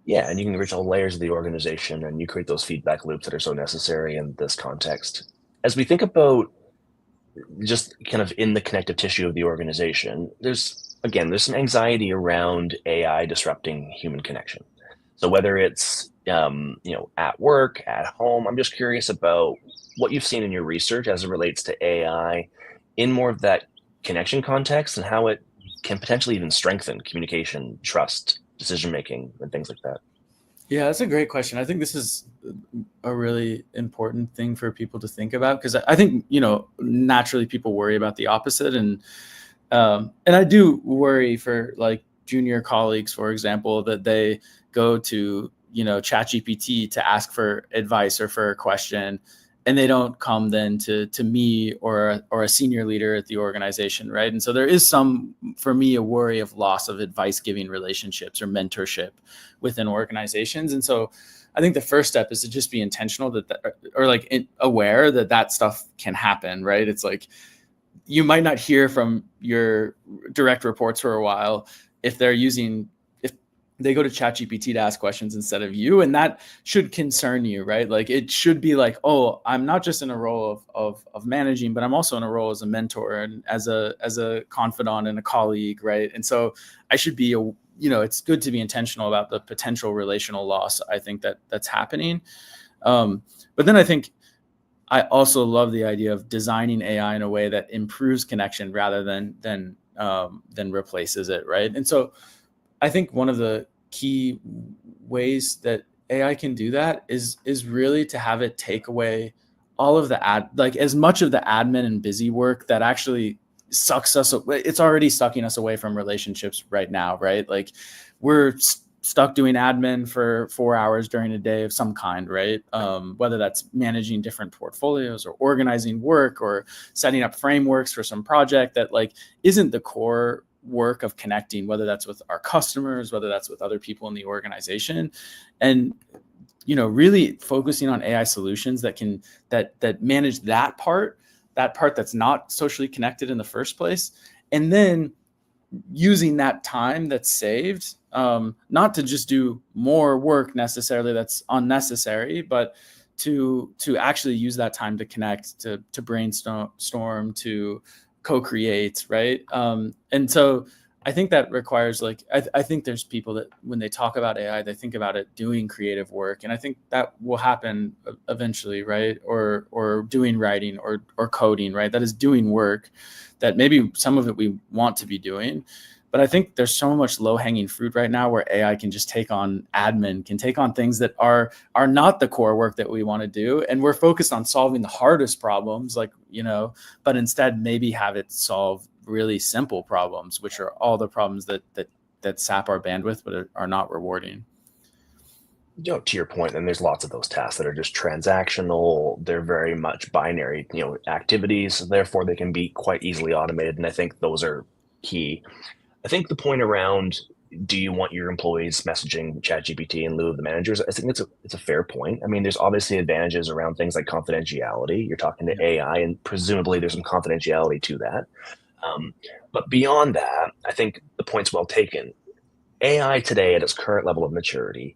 Yeah, and you can reach all layers of the organization, and you create those feedback loops that are so necessary in this context. As we think about just kind of in the connective tissue of the organization, there's some anxiety around AI disrupting human connection. So whether it's at work, at home, I'm just curious about what you've seen in your research as it relates to AI in more of that connection context and how it can potentially even strengthen communication, trust, decision making, and things like that. Yeah, that's a great question. I think this is a really important thing for people to think about, because I think, naturally people worry about the opposite. And I do worry for like junior colleagues, for example, that they go to, ChatGPT to ask for advice or for a question, and they don't come then to me or a senior leader at the organization, right? And so there is for me, a worry of loss of advice giving relationships or mentorship within organizations. And so I think the first step is to just be intentional aware that stuff can happen, right? It's like, you might not hear from your direct reports for a while if they go to ChatGPT to ask questions instead of you, and that should concern you, right? Like, it should be like, oh, I'm not just in a role of managing, but I'm also in a role as a mentor and as a confidant and a colleague, right? And so I should be it's good to be intentional about the potential relational loss, I think, that's happening. But then I think I also love the idea of designing AI in a way that improves connection rather than replaces it, right? And so I think one of the key ways that AI can do that is really to have it take away all of the as much of the admin and busy work that actually sucks us. It's already sucking us away from relationships right now, right? Like, we're stuck doing admin for 4 hours during a day of some kind, right? Whether that's managing different portfolios or organizing work or setting up frameworks for some project that isn't the core work of connecting, whether that's with our customers, whether that's with other people in the organization. And really focusing on AI solutions that can manage that part that's not socially connected in the first place, and then using that time that's saved, not to just do more work necessarily that's unnecessary, but to actually use that time to connect, to brainstorm, to co-create, right? And so I think that requires I think there's people that when they talk about AI, they think about it doing creative work, and I think that will happen eventually, right? Or doing writing or coding, right? That is doing work that maybe some of it we want to be doing. But I think there's so much low-hanging fruit right now where AI can just take on admin, can take on things that are not the core work that we want to do. And we're focused on solving the hardest problems, but instead maybe have it solve really simple problems, which are all the problems that sap our bandwidth, but are not rewarding. To your point, and there's lots of those tasks that are just transactional. They're very much binary, activities. Therefore, they can be quite easily automated. And I think those are key. I think the point around, do you want your employees messaging ChatGPT in lieu of the managers? I think it's a fair point. I mean, there's obviously advantages around things like confidentiality. You're talking to AI, and presumably there's some confidentiality to that. But beyond that, I think the point's well taken. AI today, at its current level of maturity,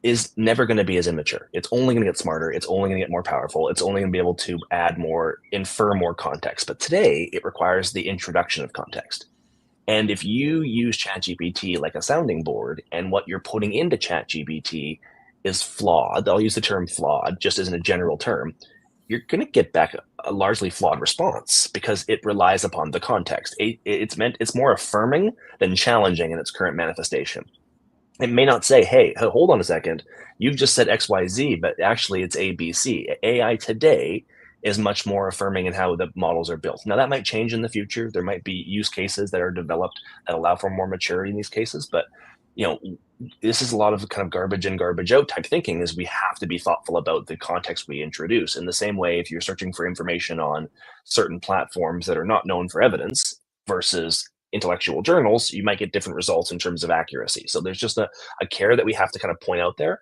is never going to be as immature. It's only going to get smarter. It's only going to get more powerful. It's only going to be able to add more, infer more context. But today, it requires the introduction of context. And if you use ChatGPT like a sounding board, and what you're putting into ChatGPT is flawed, I'll use the term flawed just as in a general term, you're going to get back a largely flawed response because it relies upon the context. It's more affirming than challenging in its current manifestation. It may not say, hey, hold on a second, you've just said XYZ, but actually it's ABC. AI today is much more affirming in how the models are built. Now, that might change in the future. There might be use cases that are developed that allow for more maturity in these cases. But, this is a lot of kind of garbage in, garbage out type thinking, is we have to be thoughtful about the context we introduce. In the same way, if you're searching for information on certain platforms that are not known for evidence versus intellectual journals, you might get different results in terms of accuracy. So there's just a care that we have to kind of point out there.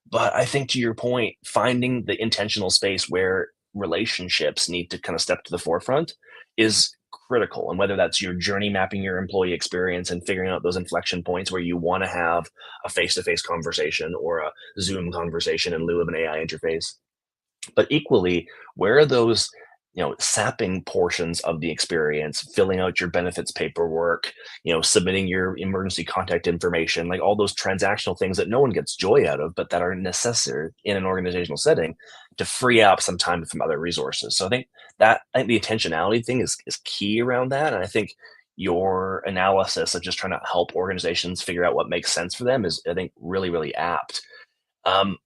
But I think, to your point, finding the intentional space where relationships need to kind of step to the forefront is critical. And whether that's your journey mapping your employee experience and figuring out those inflection points where you want to have a face-to-face conversation or a Zoom conversation in lieu of an AI interface. But equally, where are those sapping portions of the experience, filling out your benefits paperwork, submitting your emergency contact information, like all those transactional things that no one gets joy out of, but that are necessary in an organizational setting to free up some time from other resources. So I think the intentionality thing is key around that. And I think your analysis of just trying to help organizations figure out what makes sense for them is, I think, really, really apt. I'm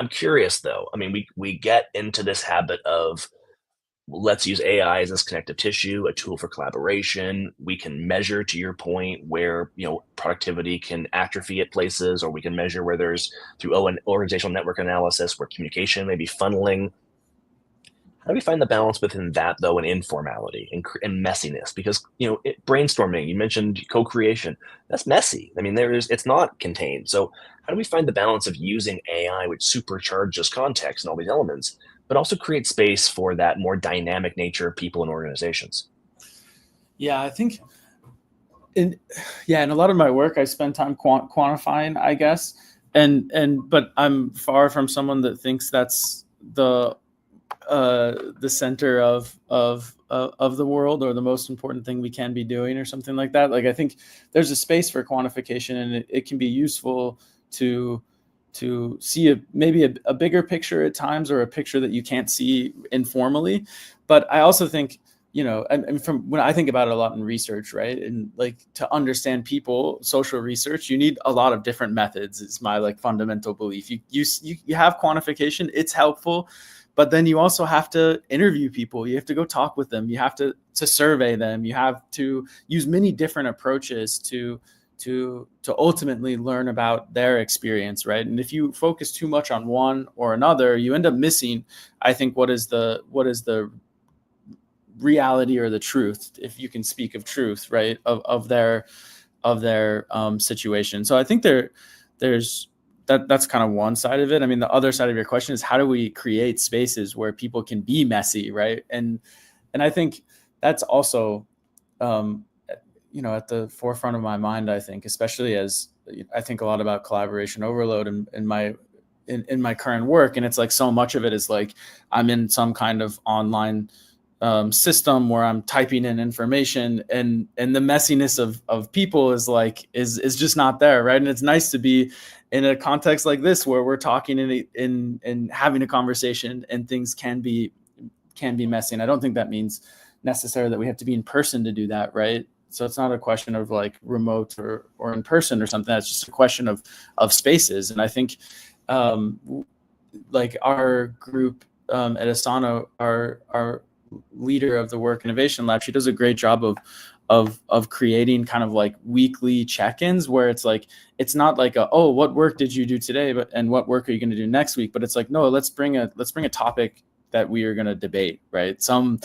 curious though. I mean, we get into this habit of, let's use AI as this connective tissue, a tool for collaboration. We can measure, to your point, where productivity can atrophy at places, or we can measure where there's, through an organizational network analysis, where communication may be funneling. How do we find the balance within that, though, and informality and messiness? Because brainstorming, you mentioned co-creation, that's messy. I mean, it's not contained. So how do we find the balance of using AI, which supercharges context and all these elements, but also create space for that more dynamic nature of people and organizations? Yeah, I think in a lot of my work, I spend time quantifying, I guess, but I'm far from someone that thinks that's the center of the world, or the most important thing we can be doing, or something like that. Like, I think there's a space for quantification, and it can be useful to see maybe a bigger picture at times, or a picture that you can't see informally. But I also think, and from when I think about it a lot in research, right? And like, to understand people, social research, you need a lot of different methods. It's my fundamental belief. You have quantification, it's helpful, but then you also have to interview people. You have to go talk with them. You have to survey them. You have to use many different approaches to ultimately learn about their experience, right? And if you focus too much on one or another, you end up missing, I think, what is the reality, or the truth, if you can speak of truth, right, of their situation. So I think there's that's kind of one side of it. I mean, the other side of your question is, how do we create spaces where people can be messy, right? And I think that's also at the forefront of my mind, I think, especially as I think a lot about collaboration overload in my current work. And it's like, so much of it is like, I'm in some kind of online system where I'm typing in information, and the messiness of people is just not there, right? And it's nice to be in a context like this, where we're talking and having a conversation, and things can be messy. And I don't think that means necessarily that we have to be in person to do that, right? So it's not a question of like remote or in person or something. It's just a question of spaces. And I think like our group at Asana, our leader of the Work Innovation Lab, she does a great job of creating kind of like weekly check-ins, where it's like, it's not like what work did you do today, and what work are you going to do next week? But it's like, no, let's bring a topic that we are going to debate, right? Some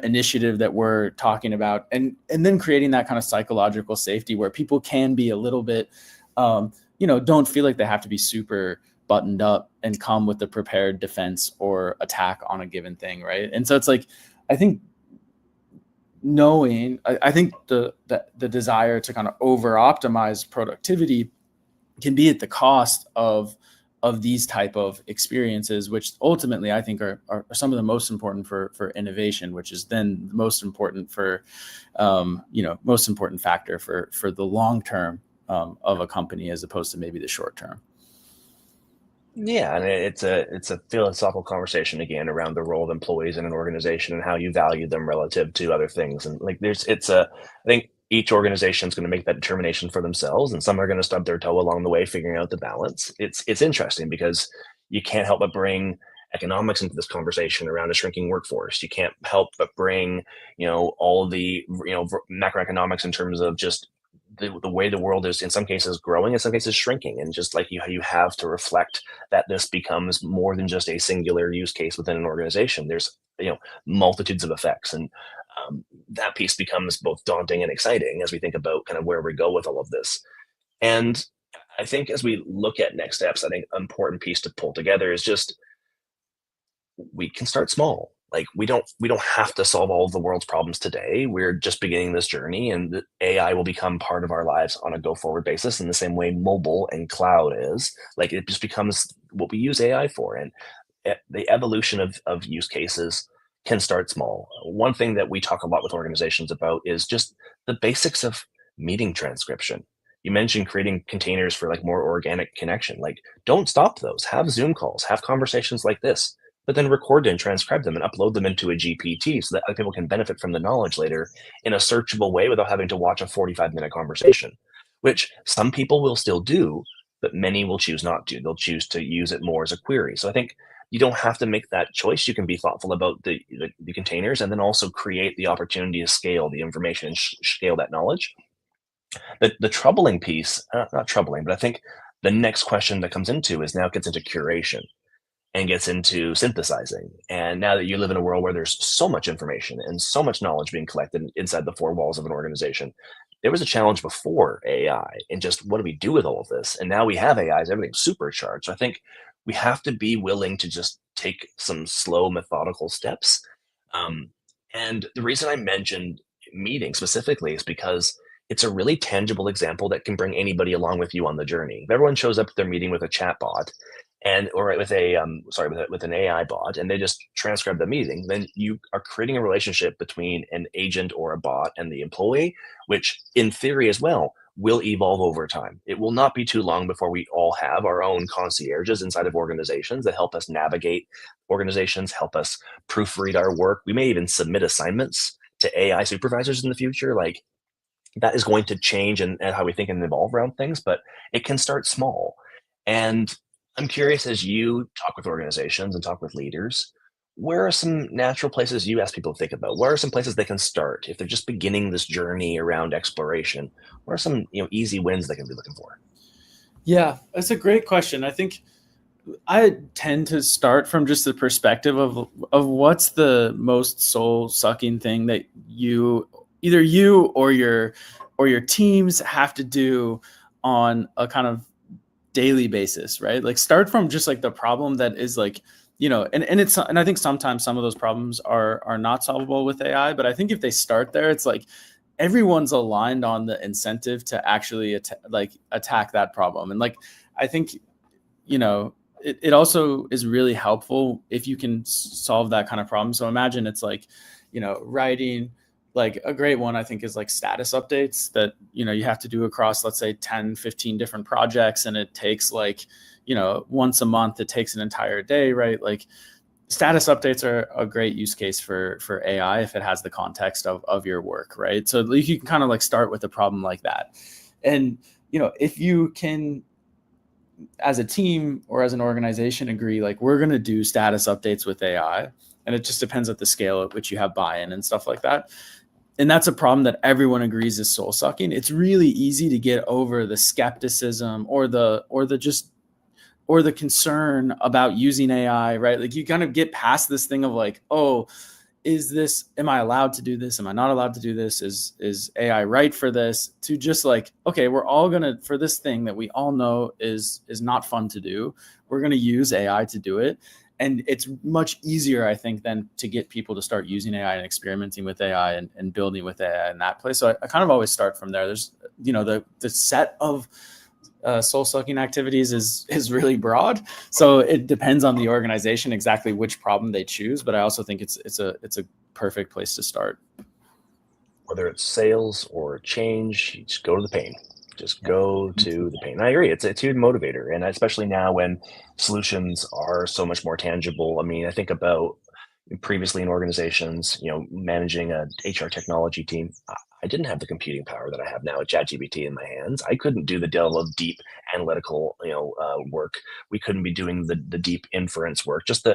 initiative that we're talking about, and then creating that kind of psychological safety where people can be a little bit, don't feel like they have to be super buttoned up and come with the prepared defense or attack on a given thing, right? And so it's like, I think I think the desire to kind of over optimize productivity can be at the cost of these type of experiences, which ultimately I think are some of the most important for innovation, which is then the most important factor for the long term of a company, as opposed to maybe the short term. Yeah, and it's a philosophical conversation again around the role of employees in an organization and how you value them relative to other things. And like, I think each organization is going to make that determination for themselves, and some are going to stub their toe along the way figuring out the balance. It's interesting because you can't help but bring economics into this conversation around a shrinking workforce. You can't help but bring all the macroeconomics in terms of just the way the world is in some cases growing, in some cases shrinking, and just like you have to reflect that this becomes more than just a singular use case within an organization. There's multitudes of effects, and that piece becomes both daunting and exciting as we think about kind of where we go with all of this. And I think as we look at next steps, I think an important piece to pull together is just, we can start small. Like, we don't have to solve all of the world's problems today. We're just beginning this journey, and the AI will become part of our lives on a go forward basis in the same way mobile and cloud is. Like, it just becomes what we use AI for. And the evolution of use cases can start small. One thing that we talk a lot with organizations about is just the basics of meeting transcription. You mentioned creating containers for like more organic connection. Like, don't stop those. Have Zoom calls, have conversations like this, but then record and transcribe them and upload them into a GPT so that other people can benefit from the knowledge later in a searchable way without having to watch a 45-minute conversation, which some people will still do, but many will choose not to. They'll choose to use it more as a query. So I think you don't have to make that choice. You can be thoughtful about the containers and then also create the opportunity to scale the information and scale that knowledge. The troubling piece, not troubling, but I think the next question that comes into is now gets into curation and gets into synthesizing. And now that you live in a world where there's so much information and so much knowledge being collected inside the four walls of an organization, there was a challenge before AI and just what do we do with all of this? And now we have AIs, everything's supercharged. So I think we have to be willing to just take some slow, methodical steps. And the reason I mentioned meeting specifically is because it's a really tangible example that can bring anybody along with you on the journey. If everyone shows up at their meeting with a chat bot or with with an AI bot, and they just transcribe the meeting, then you are creating a relationship between an agent or a bot and the employee, which in theory as well will evolve over time. It will not be too long before we all have our own concierges inside of organizations that help us navigate organizations, help us proofread our work. We may even submit assignments to AI supervisors in the future. Like, that is going to change and how we think and evolve around things, but it can start small. And I'm curious, as you talk with organizations and talk with leaders, where are some natural places you ask people to think about? Where are some places they can start if they're just beginning this journey around exploration? What are some easy wins they can be looking for? Yeah, that's a great question. I think I tend to start from just the perspective of what's the most soul sucking thing that either you or your teams have to do on a kind of daily basis, right? Like, start from just like the problem that is like, and I think sometimes some of those problems are not solvable with AI, but I think if they start there, it's like everyone's aligned on the incentive to actually attack that problem. And like, I think, it also is really helpful if you can solve that kind of problem. So imagine it's like, writing, like a great one I think is like status updates that, you have to do across, let's say 10, 15 different projects. And it takes like, once a month, it takes an entire day, right? Like, status updates are a great use case for AI if it has the context of your work, right? So you can kind of like start with a problem like that. And, if you can, as a team or as an organization, agree, like, we're going to do status updates with AI, and it just depends at the scale at which you have buy-in and stuff like that. And that's a problem that everyone agrees is soul sucking. It's really easy to get over the skepticism or the concern about using AI, right? Like, you kind of get past this thing of like, oh, am I allowed to do this? Am I not allowed to do this? Is AI right for this? To just like, okay, we're all gonna, for this thing that we all know is not fun to do, we're gonna use AI to do it. And it's much easier, I think, than to get people to start using AI and experimenting with AI and building with AI in that place. So I kind of always start from there. There's, the set of soul-sucking activities is really broad. So it depends on the organization exactly which problem they choose. But I also think it's a perfect place to start. Whether it's sales or change, you just go to the pain. Just go to the pain. I agree. It's a huge motivator. And especially now when solutions are so much more tangible. I mean, I think about previously in organizations, managing a HR technology team. I didn't have the computing power that I have now at ChatGPT in my hands. I couldn't do the level of deep analytical, work. We couldn't be doing the deep inference work. Just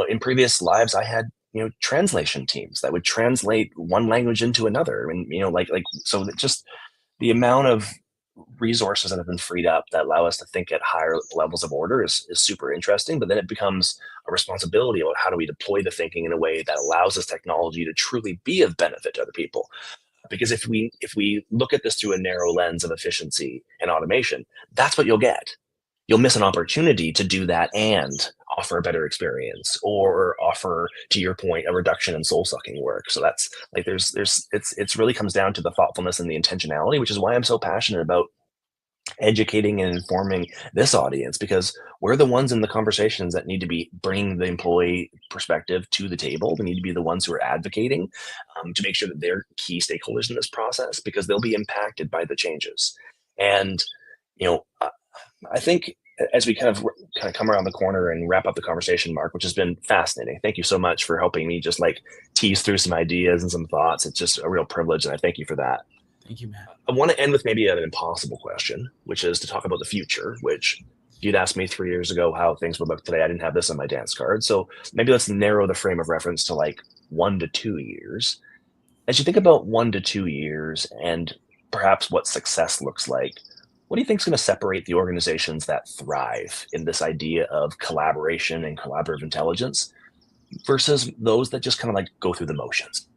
in previous lives, I had, translation teams that would translate one language into another. And, so that just the amount of resources that have been freed up that allow us to think at higher levels of order is super interesting. But then it becomes a responsibility about how do we deploy the thinking in a way that allows this technology to truly be of benefit to other people. Because if we look at this through a narrow lens of efficiency and automation, that's what you'll get. You'll miss an opportunity to do that and offer a better experience, or offer, to your point, a reduction in soul sucking work. So that's like, it's really comes down to the thoughtfulness and the intentionality, which is why I'm so passionate about educating and informing this audience, because we're the ones in the conversations that need to be bringing the employee perspective to the table. We need to be the ones who are advocating to make sure that they're key stakeholders in this process, because they'll be impacted by the changes. And I think as we kind of come around the corner and wrap up the conversation, Mark, which has been fascinating. Thank you so much for helping me just like tease through some ideas and some thoughts. It's just a real privilege, and I thank you for that. Thank you, Matt. I want to end with maybe an impossible question, which is to talk about the future, which you'd asked me 3 years ago how things would look today. I didn't have this on my dance card. So maybe let's narrow the frame of reference to like 1 to 2 years. As you think about 1 to 2 years and perhaps what success looks like, what do you think is going to separate the organizations that thrive in this idea of collaboration and collaborative intelligence versus those that just kind of like go through the motions?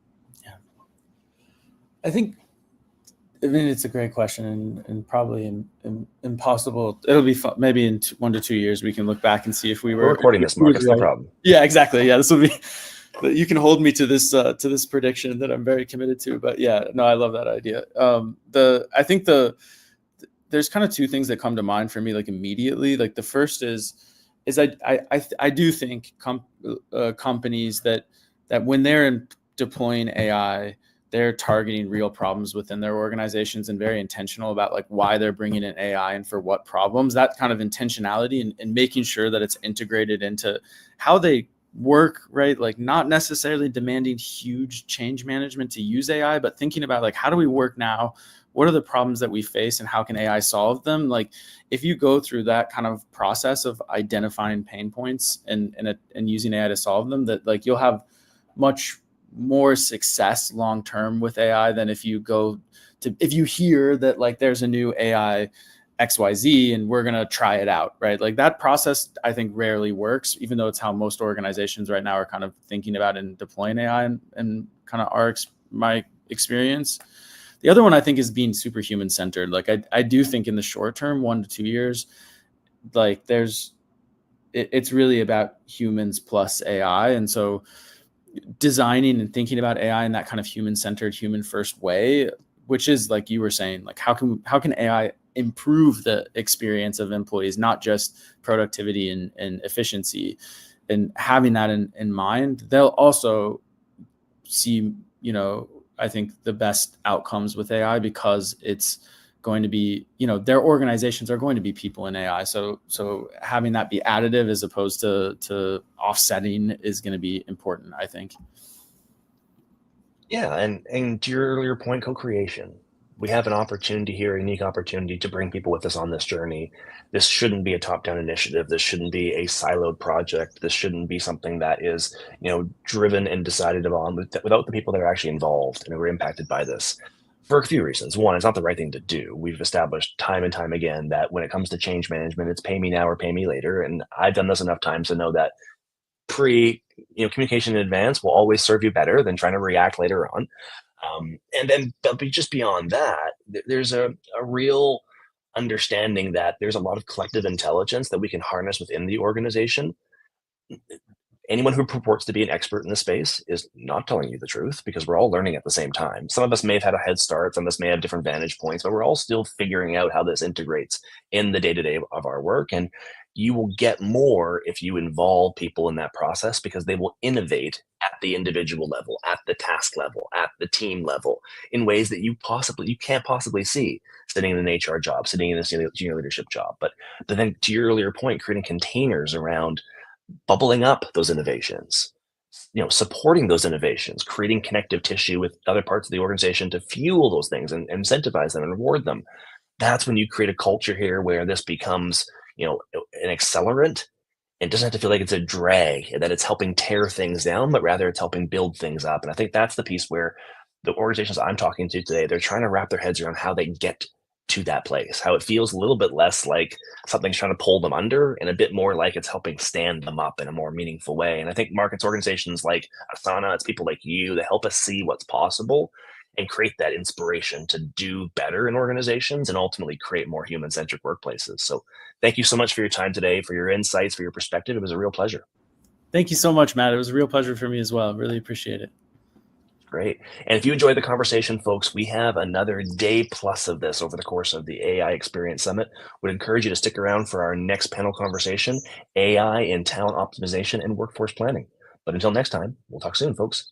Yeah. I mean, it's a great question and probably impossible. It'll be fun. Maybe in 1 to 2 years, we can look back and see if we were recording this, Mark. It's no problem. Yeah, exactly. Yeah, this will be. You can hold me to this prediction that I'm very committed to. But yeah, no, I love that idea. I think there's kind of two things that come to mind for me, like immediately. Like the first is I do think companies that when they're deploying AI, they're targeting real problems within their organizations and very intentional about like why they're bringing in AI and for what problems. That kind of intentionality and making sure that it's integrated into how they work, right? Like not necessarily demanding huge change management to use AI, but thinking about like, how do we work now? What are the problems that we face and how can AI solve them? Like if you go through that kind of process of identifying pain points and using AI to solve them, that like you'll have much more success long-term with AI than if you hear that like there's a new AI XYZ and we're going to try it out, right? Like that process, I think rarely works, even though it's how most organizations right now are kind of thinking about and deploying AI and kind of my experience. The other one I think is being super human centered. Like I do think in the short term, 1 to 2 years, like it's really about humans plus AI. And so designing and thinking about AI in that kind of human centered, human first way, which is like you were saying, like how can AI improve the experience of employees, not just productivity and efficiency, and having that in mind, they'll also see, I think the best outcomes with AI because it's going to be, their organizations are going to be people in AI. So having that be additive as opposed to offsetting is going to be important, I think. Yeah, and to your earlier point, co-creation. We have an opportunity here, a unique opportunity to bring people with us on this journey. This shouldn't be a top-down initiative. This shouldn't be a siloed project. This shouldn't be something that is, driven and decided upon without the people that are actually involved and who are impacted by this. For a few reasons. One, it's not the right thing to do. We've established time and time again that when it comes to change management, it's pay me now or pay me later. And I've done this enough times to know that communication in advance will always serve you better than trying to react later on. And then just beyond that, there's a real understanding that there's a lot of collective intelligence that we can harness within the organization. Anyone who purports to be an expert in the space is not telling you the truth because we're all learning at the same time. Some of us may have had a head start, some of us may have different vantage points, but we're all still figuring out how this integrates in the day-to-day of our work. And you will get more if you involve people in that process because they will innovate at the individual level, at the task level, at the team level in ways that you can't possibly see sitting in an HR job, sitting in a senior leadership job. But then to your earlier point, creating containers around bubbling up those innovations, supporting those innovations, creating connective tissue with other parts of the organization to fuel those things and incentivize them and reward them. That's when you create a culture here where this becomes, an accelerant. It doesn't have to feel like it's a drag and that it's helping tear things down, but rather it's helping build things up. And I think that's the piece where the organizations I'm talking to today, they're trying to wrap their heads around how they get to that place, how it feels a little bit less like something's trying to pull them under and a bit more like it's helping stand them up in a more meaningful way. And I think markets organizations like Asana, it's people like you that help us see what's possible and create that inspiration to do better in organizations and ultimately create more human-centric workplaces. So thank you so much for your time today, for your insights, for your perspective. It was a real pleasure. Thank you so much, Matt. It was a real pleasure for me as well. Really appreciate it. Great. And if you enjoyed the conversation, folks, we have another day plus of this over the course of the AI Experience Summit. Would encourage you to stick around for our next panel conversation, AI in talent optimization and workforce planning. But until next time, we'll talk soon, folks.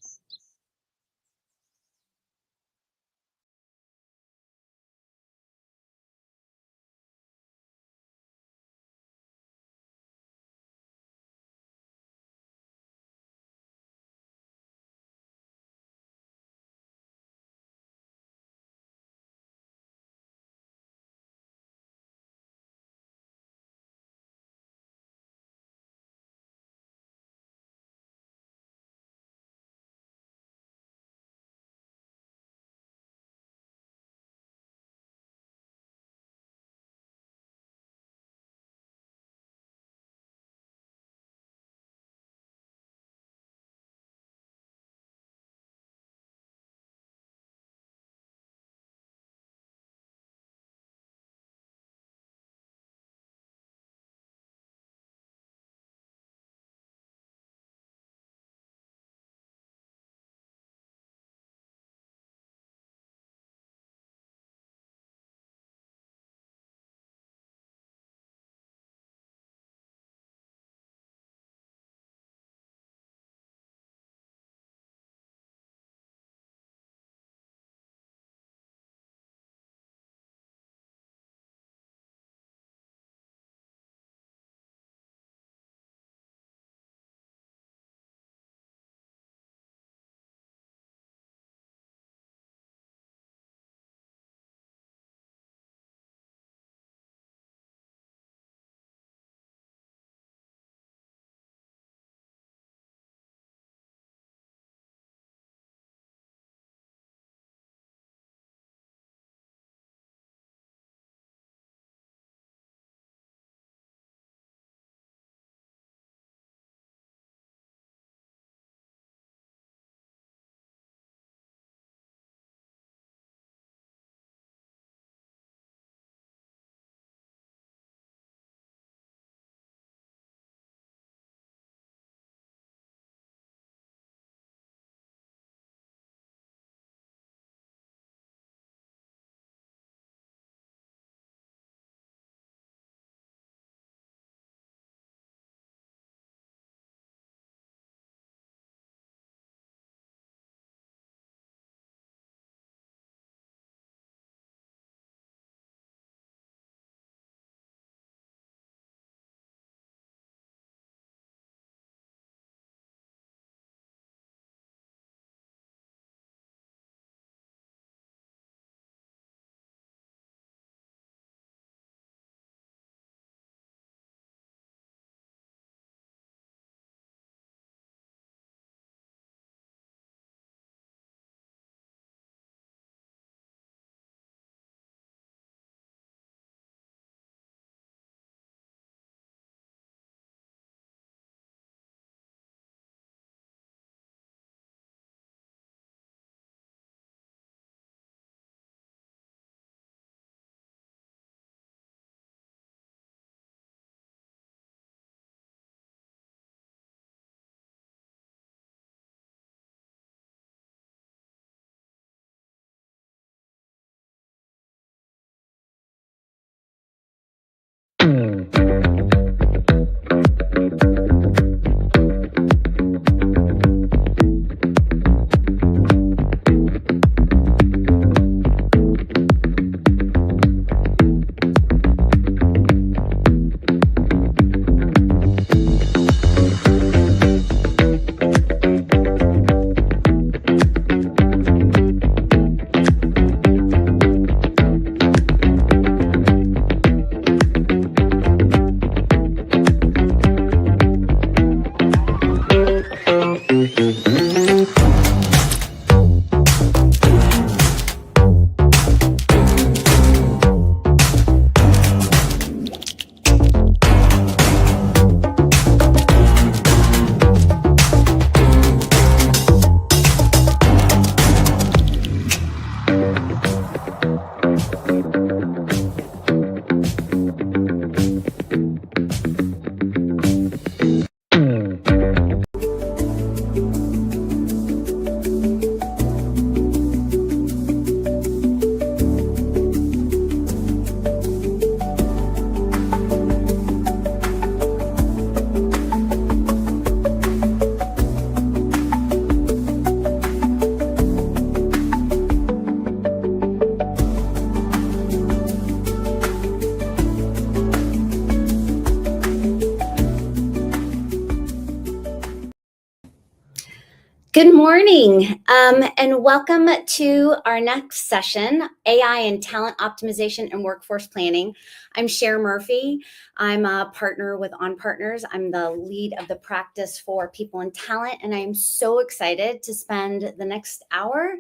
Good morning, and welcome to our next session, AI and Talent Optimization and Workforce Planning. I'm Cher Murphy. I'm a partner with On Partners. I'm the lead of the practice for people and talent, and I am so excited to spend the next hour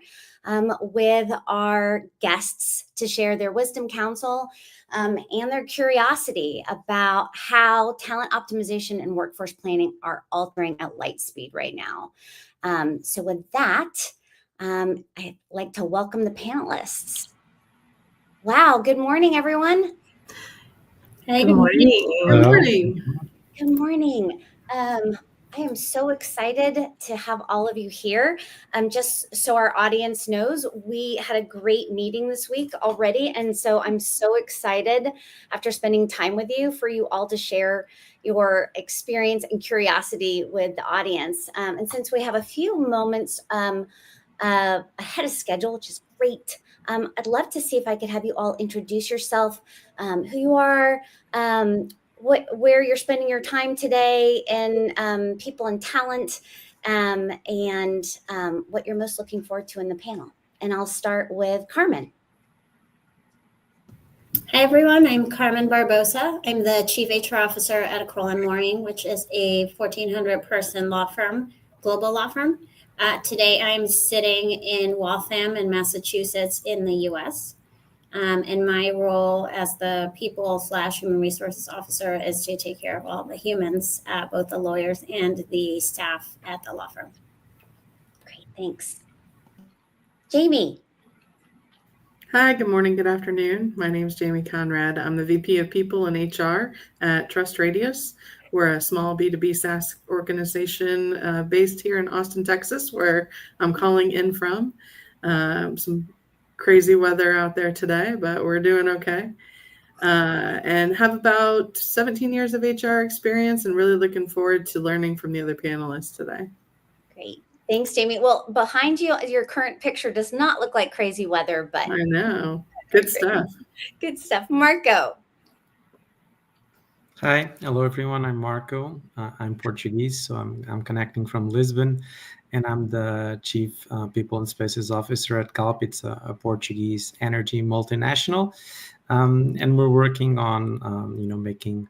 with our guests to share their wisdom, counsel, and their curiosity about how talent optimization and workforce planning are altering at light speed right now. So with that, I'd like to welcome the panelists. Wow, good morning, everyone. Good morning. Good morning. Good morning. I am so excited to have all of you here. Just so our audience knows, we had a great meeting this week already. And so I'm so excited after spending time with you for you all to share your experience and curiosity with the audience. And since we have a few moments ahead of schedule, which is great, I'd love to see if I could have you all introduce yourself, who you are, where you're spending your time today in people and talent, and what you're most looking forward to in the panel. And I'll start with Carmen. Hi, everyone. I'm Carmen Barbosa. I'm the Chief HR Officer at Kroll & Moring, which is a 1,400-person law firm, global law firm. Today, I'm sitting in Waltham in Massachusetts in the U.S. And my role as the people/human resources officer is to take care of all the humans, both the lawyers and the staff at the law firm. Great, thanks. Jamie. Hi, good morning, good afternoon. My name is Jamie Conrad. I'm the VP of People and HR at Trust Radius. We're a small B2B SaaS organization based here in Austin, Texas, where I'm calling in from. Some crazy weather out there today, but we're doing okay. And have about 17 years of HR experience and really looking forward to learning from the other panelists today. Great. Thanks, Jamie. Well, behind you, your current picture does not look like crazy weather, but I know. Good stuff. Good stuff. Marco. Hi, hello everyone. I'm Marco. I'm Portuguese, so I'm connecting from Lisbon, and I'm the Chief People and Spaces Officer at Galp. It's a Portuguese energy multinational, and we're working on making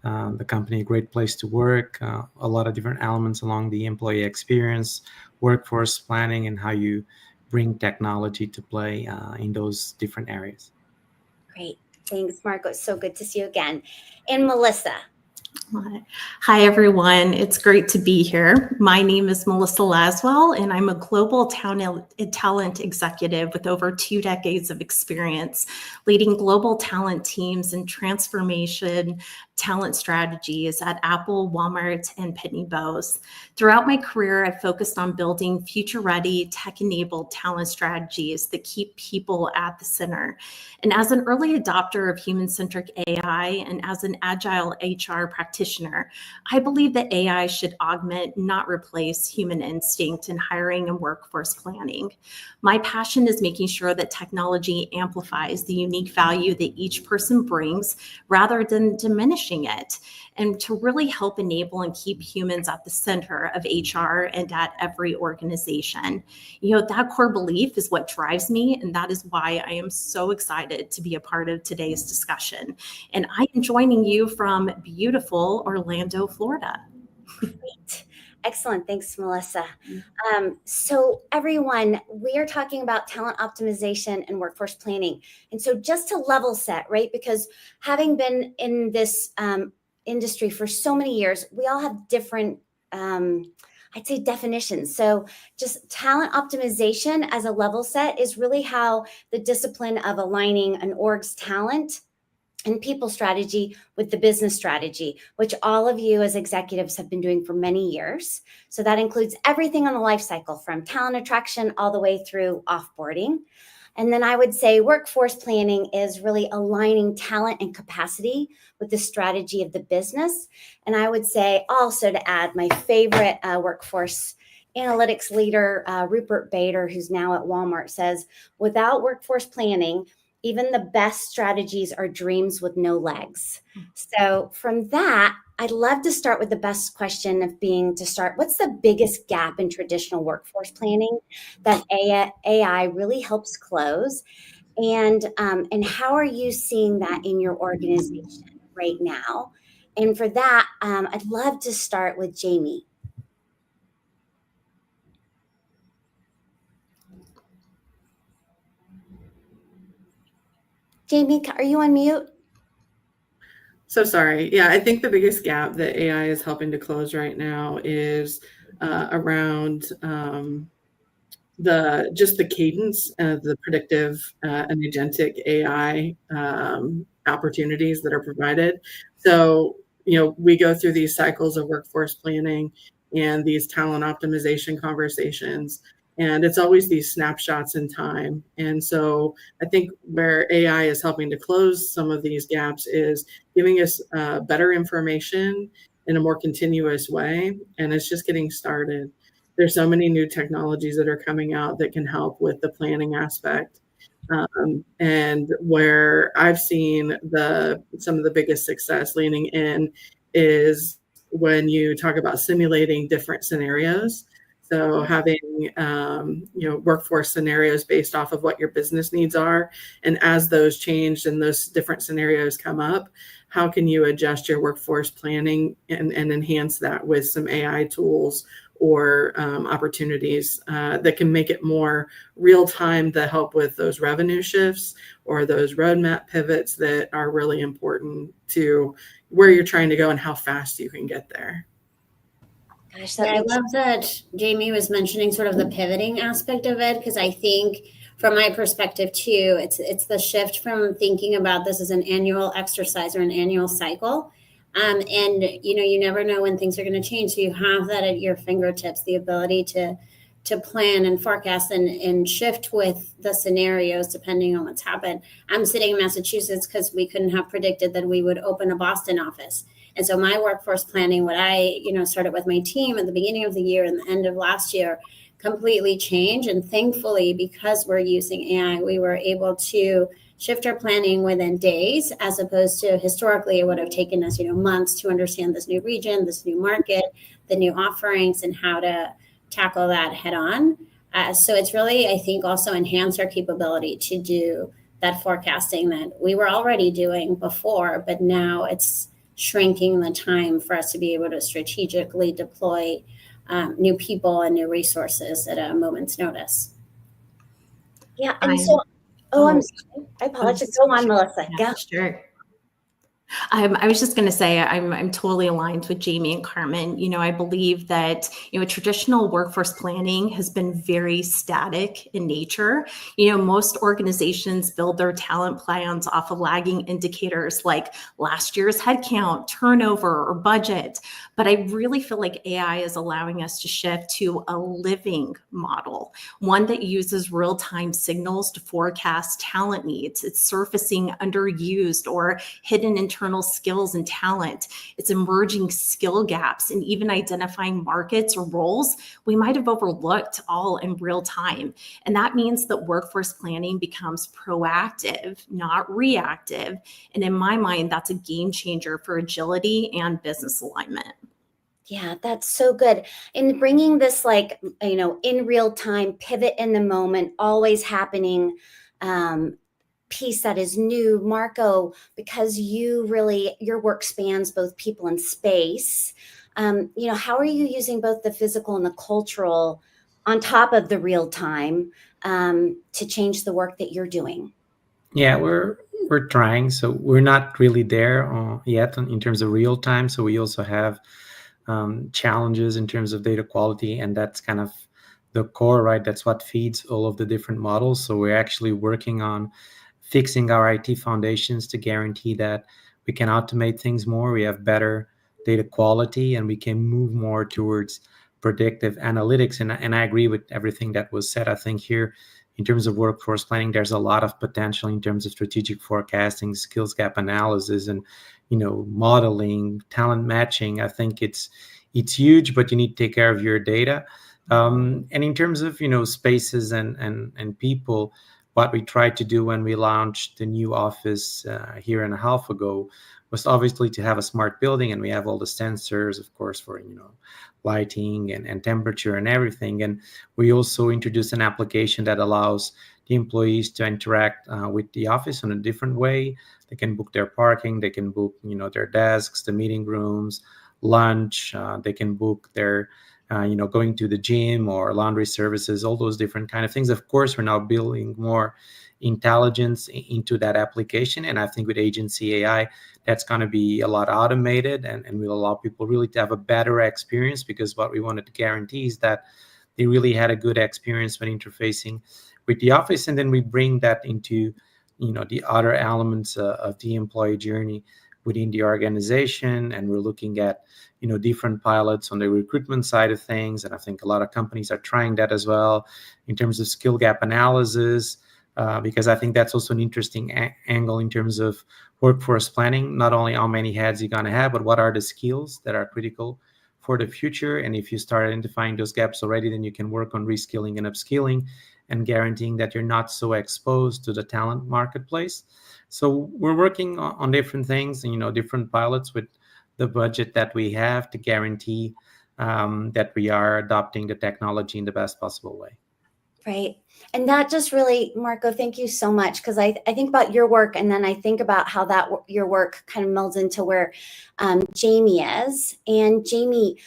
the company a great place to work. A lot of different elements along the employee experience, workforce planning, and how you bring technology to play in those different areas. Great. Thanks, Marco. It's so good to see you again. And Melissa. Hi, everyone. It's great to be here. My name is Melissa Laswell, and I'm a global talent executive with over 2 decades of experience leading global talent teams and transformation talent strategies at Apple, Walmart, and Pitney Bowes. Throughout my career, I've focused on building future-ready, tech-enabled talent strategies that keep people at the center. And as an early adopter of human-centric AI and as an agile HR practitioner, I believe that AI should augment, not replace, human instinct in hiring and workforce planning. My passion is making sure that technology amplifies the unique value that each person brings rather than diminishing it, and to really help enable and keep humans at the center of HR and at every organization. That core belief is what drives me, and that is why I am so excited to be a part of today's discussion. And I am joining you from beautiful Orlando, Florida. Great. Excellent. Thanks, Melissa. So everyone, we are talking about talent optimization and workforce planning. And so just to level set, right, because having been in this industry for so many years, we all have different, I'd say, definitions. So just talent optimization as a level set is really how the discipline of aligning an org's talent and people strategy with the business strategy, which all of you as executives have been doing for many years. So that includes everything on the life cycle from talent attraction all the way through offboarding. And then I would say workforce planning is really aligning talent and capacity with the strategy of the business. And I would say also to add my favorite workforce analytics leader, Rupert Bader, who's now at Walmart, says, without workforce planning, even the best strategies are dreams with no legs. So from that, I'd love to start with the best question of being to start. What's the biggest gap in traditional workforce planning that AI really helps close? And how are you seeing that in your organization right now? And for that, I'd love to start with Jamie. Jamie, are you on mute? So sorry. Yeah, I think the biggest gap that AI is helping to close right now is around the cadence of the predictive and agentic AI opportunities that are provided. So, we go through these cycles of workforce planning and these talent optimization conversations, and it's always these snapshots in time. And so I think where AI is helping to close some of these gaps is giving us better information in a more continuous way. And it's just getting started. There's so many new technologies that are coming out that can help with the planning aspect. And where I've seen some of the biggest success leaning in is when you talk about simulating different scenarios. So having workforce scenarios based off of what your business needs are, and as those change and those different scenarios come up, how can you adjust your workforce planning and enhance that with some AI tools or opportunities that can make it more real time to help with those revenue shifts or those roadmap pivots that are really important to where you're trying to go and how fast you can get there. Gosh, Yeah, I love that Jamie was mentioning sort of the pivoting aspect of it, because I think from my perspective too, it's the shift from thinking about this as an annual exercise or an annual cycle. And you never know when things are going to change. So you have that at your fingertips, the ability to plan and forecast and shift with the scenarios depending on what's happened. I'm sitting in Massachusetts because we couldn't have predicted that we would open a Boston office. And so my workforce planning, what I started with my team at the beginning of the year and the end of last year, completely changed. And thankfully, because we're using AI, we were able to shift our planning within days, as opposed to historically it would have taken us months to understand this new region, this new market, the new offerings, and how to tackle that head on. So it's really, I think, also enhanced our capability to do that forecasting that we were already doing before, but now it's shrinking the time for us to be able to strategically deploy new people and new resources at a moment's notice. Yeah, and I'm sorry. I apologize. Go on, Melissa. Yeah, sure. I was just going to say I'm totally aligned with Jamie and Carmen. I believe that traditional workforce planning has been very static in nature. Most organizations build their talent plans off of lagging indicators like last year's headcount, turnover, or budget. But I really feel like AI is allowing us to shift to a living model, one that uses real-time signals to forecast talent needs. It's surfacing underused or hidden internal skills and talent. It's emerging skill gaps and even identifying markets or roles we might have overlooked, all in real time. And that means that workforce planning becomes proactive, not reactive. And in my mind, that's a game changer for agility and business alignment. Yeah, that's so good. And bringing this in real time, pivot in the moment, always happening piece that is new. Marco, because your work spans both people and space, how are you using both the physical and the cultural on top of the real time to change the work that you're doing? Yeah, we're trying. So we're not really there yet in terms of real time. So we also have challenges in terms of data quality, and that's kind of the core, right? That's what feeds all of the different models. So we're actually working on fixing our IT foundations to guarantee that we can automate things more, we have better data quality, and we can move more towards predictive analytics. And I agree with everything that was said. I think here, in terms of workforce planning, there's a lot of potential in terms of strategic forecasting, skills gap analysis, and modeling, talent matching. I think it's huge, but you need to take care of your data. And in terms of spaces and people, what we tried to do when we launched the new office a year and a half ago was obviously to have a smart building, and we have all the sensors, of course, for lighting and temperature and everything. And we also introduced an application that allows the employees to interact with the office in a different way. They can book their parking, they can book their desks, the meeting rooms, lunch. They can book their going to the gym or laundry services, all those different kind of things. Of course, we're now building more intelligence into that application. And I think with Agency AI, that's going to be a lot automated and will allow people really to have a better experience, because what we wanted to guarantee is that they really had a good experience when interfacing with the office. And then we bring that into, the other elements of the employee journey within the organization. And we're looking at, different pilots on the recruitment side of things. And I think a lot of companies are trying that as well in terms of skill gap analysis. Because I think that's also an interesting angle in terms of workforce planning. Not only how many heads you're going to have, but what are the skills that are critical for the future. And if you start identifying those gaps already, then you can work on reskilling and upskilling and guaranteeing that you're not so exposed to the talent marketplace. So we're working on different things, different pilots with the budget that we have to guarantee that we are adopting the technology in the best possible way. Right. And that just really, Marco, thank you so much. Because I think about your work, and then I think about how your work kind of melds into where Jamie is. And Jamie,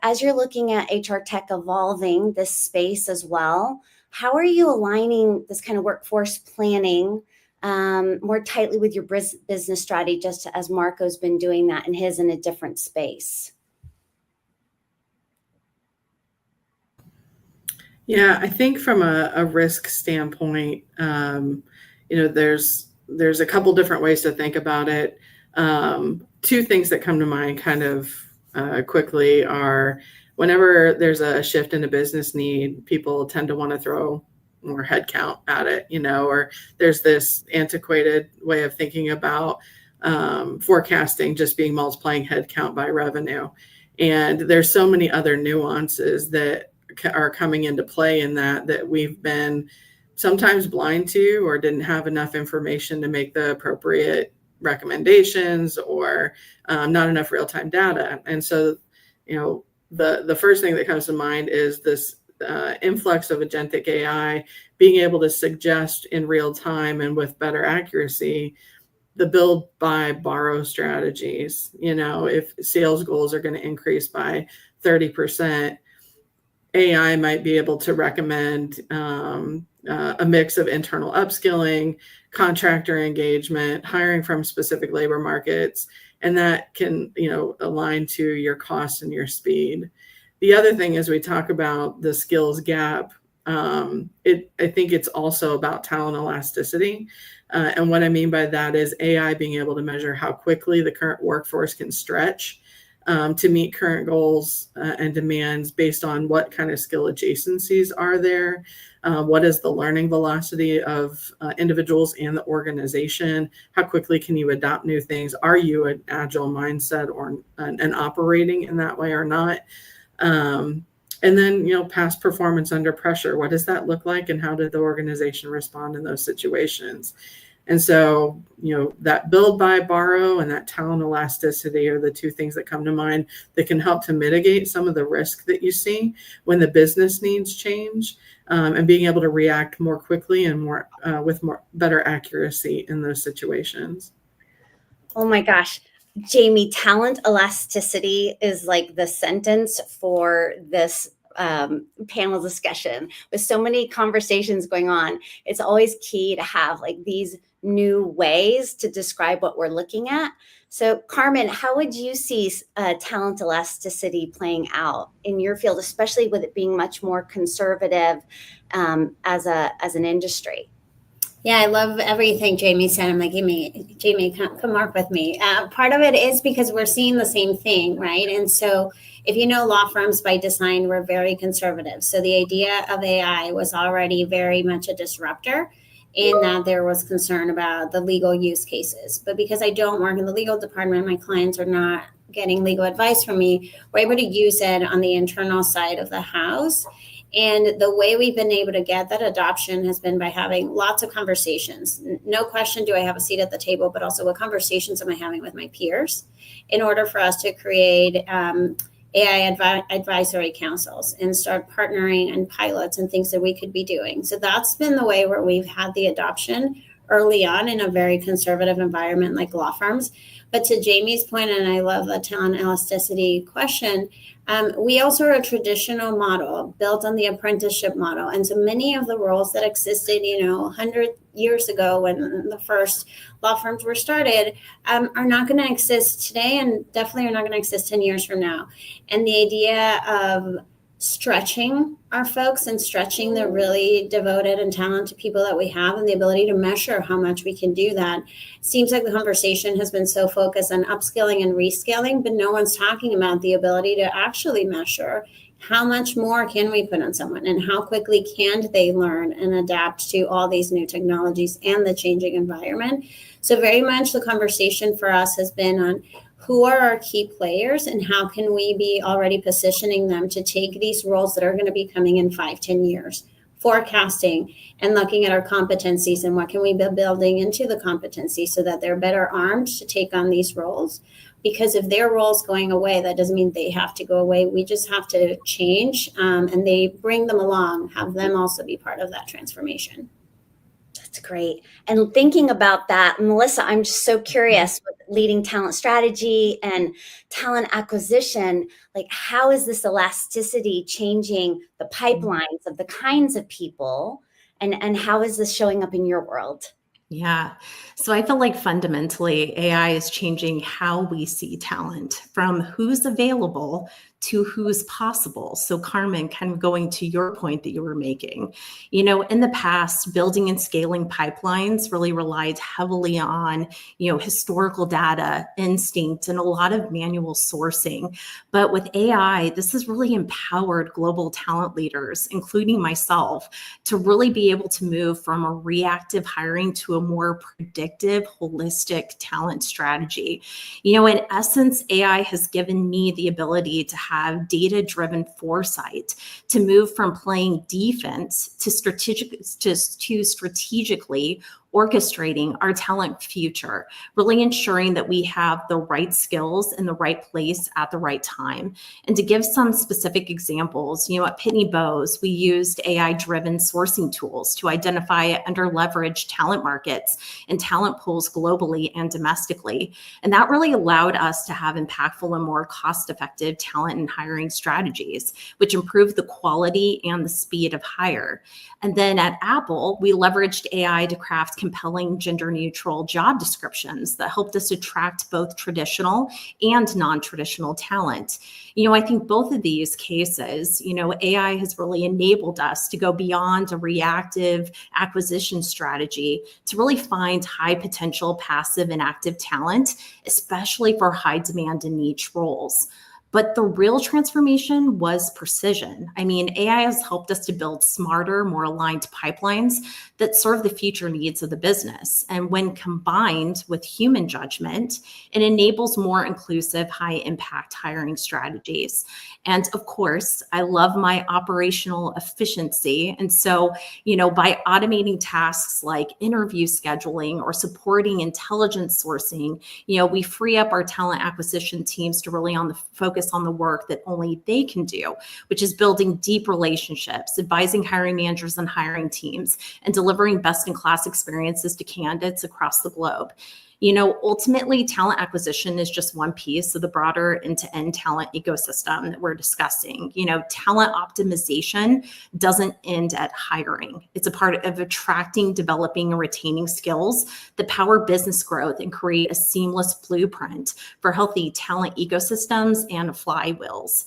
as you're looking at HR tech evolving this space as well, how are you aligning this kind of workforce planning more tightly with your business strategy, just as Marco's been doing that in a different space? Yeah, I think from a risk standpoint, there's a couple different ways to think about it. Two things that come to mind kind of quickly are, whenever there's a shift in a business need, people tend to want to throw more headcount at it, or there's this antiquated way of thinking about forecasting just being multiplying headcount by revenue. And there's so many other nuances that are coming into play in that we've been sometimes blind to, or didn't have enough information to make the appropriate recommendations, or not enough real-time data. And so, the first thing that comes to mind is this influx of agentic AI being able to suggest in real time and with better accuracy the build, buy, borrow strategies. If sales goals are going to increase by 30%, AI might be able to recommend a mix of internal upskilling, contractor engagement, hiring from specific labor markets, and that can, align to your cost and your speed. The other thing is, we talk about the skills gap. I think it's also about talent elasticity. And what I mean by that is AI being able to measure how quickly the current workforce can stretch to meet current goals and demands based on what kind of skill adjacencies are there. What is the learning velocity of individuals and the organization? How quickly can you adopt new things? Are you an agile mindset or and operating in that way or not? And then, past performance under pressure. What does that look like, and how did the organization respond in those situations? And so, that build, buy, borrow, and that talent elasticity are the two things that come to mind that can help to mitigate some of the risk that you see when the business needs change, and being able to react more quickly and more with better accuracy in those situations. Oh my gosh. Jamie, talent elasticity is like the sentence for this panel discussion. With so many conversations going on, it's always key to have these new ways to describe what we're looking at. So Carmen, how would you see talent elasticity playing out in your field, especially with it being much more conservative as an industry? Yeah, I love everything Jamie said. I'm like, Jamie, come work with me. Part of it is because we're seeing the same thing, right? And so if law firms by design were very conservative. So the idea of AI was already very much a disruptor in that there was concern about the legal use cases. But because I don't work in the legal department, my clients are not getting legal advice from me, we're able to use it on the internal side of the house And the way we've been able to get that adoption has been by having lots of conversations. No question do I have a seat at the table, but also what conversations am I having with my peers in order for us to create AI advisory councils and start partnering and pilots and things that we could be doing. So that's been the way where we've had the adoption early on in a very conservative environment like law firms. But to Jamie's point, and I love the talent elasticity question, we also are a traditional model built on the apprenticeship model. And so many of the roles that existed, 100 years ago when the first law firms were started are not going to exist today, and definitely are not going to exist 10 years from now. And the idea of stretching our folks and stretching the really devoted and talented people that we have, and the ability to measure how much we can do that. Seems like the conversation has been so focused on upskilling and reskilling, but no one's talking about the ability to actually measure how much more can we put on someone and how quickly can they learn and adapt to all these new technologies and the changing environment. So very much the conversation for us has been on who are our key players and how can we be already positioning them to take these roles that are going to be coming in 5-10 years, forecasting and looking at our competencies and what can we be building into the competencies so that they're better armed to take on these roles. Because if their role's going away, that doesn't mean they have to go away. We just have to change, and they bring them along, have them also be part of that transformation. That's great. And thinking about that, Melissa, I'm just so curious with leading talent strategy and talent acquisition, like how is this elasticity changing the pipelines of the kinds of people, and how is this showing up in your world? Yeah. So I feel like fundamentally AI is changing how we see talent, from who's available to who's possible. So Carmen, kind of going to your point that you were making, in the past, building and scaling pipelines really relied heavily on, historical data, instinct, and a lot of manual sourcing. But with AI, this has really empowered global talent leaders, including myself, to really be able to move from a reactive hiring to a more predictive, holistic talent strategy. In essence, AI has given me the ability to have data-driven foresight to move from playing defense to strategically orchestrating our talent future, really ensuring that we have the right skills in the right place at the right time. And to give some specific examples, at Pitney Bowes, we used AI-driven sourcing tools to identify under-leveraged talent markets and talent pools globally and domestically. And that really allowed us to have impactful and more cost-effective talent and hiring strategies, which improved the quality and the speed of hire. And then at Apple, we leveraged AI to craft compelling gender-neutral job descriptions that helped us attract both traditional and non-traditional talent. I think both of these cases, AI has really enabled us to go beyond a reactive acquisition strategy to really find high potential passive and active talent, especially for high demand and niche roles. But the real transformation was precision. AI has helped us to build smarter, more aligned pipelines that serve the future needs of the business. And when combined with human judgment, it enables more inclusive, high impact hiring strategies. And of course, I love my operational efficiency. And so, by automating tasks like interview scheduling or supporting intelligence sourcing, we free up our talent acquisition teams to really focus on the work that only they can do, which is building deep relationships, advising hiring managers and hiring teams, and delivering best-in-class experiences to candidates across the globe. Ultimately, talent acquisition is just one piece of the broader end-to-end talent ecosystem that we're discussing. Talent optimization doesn't end at hiring. It's a part of attracting, developing, and retaining skills that power business growth and create a seamless blueprint for healthy talent ecosystems and flywheels.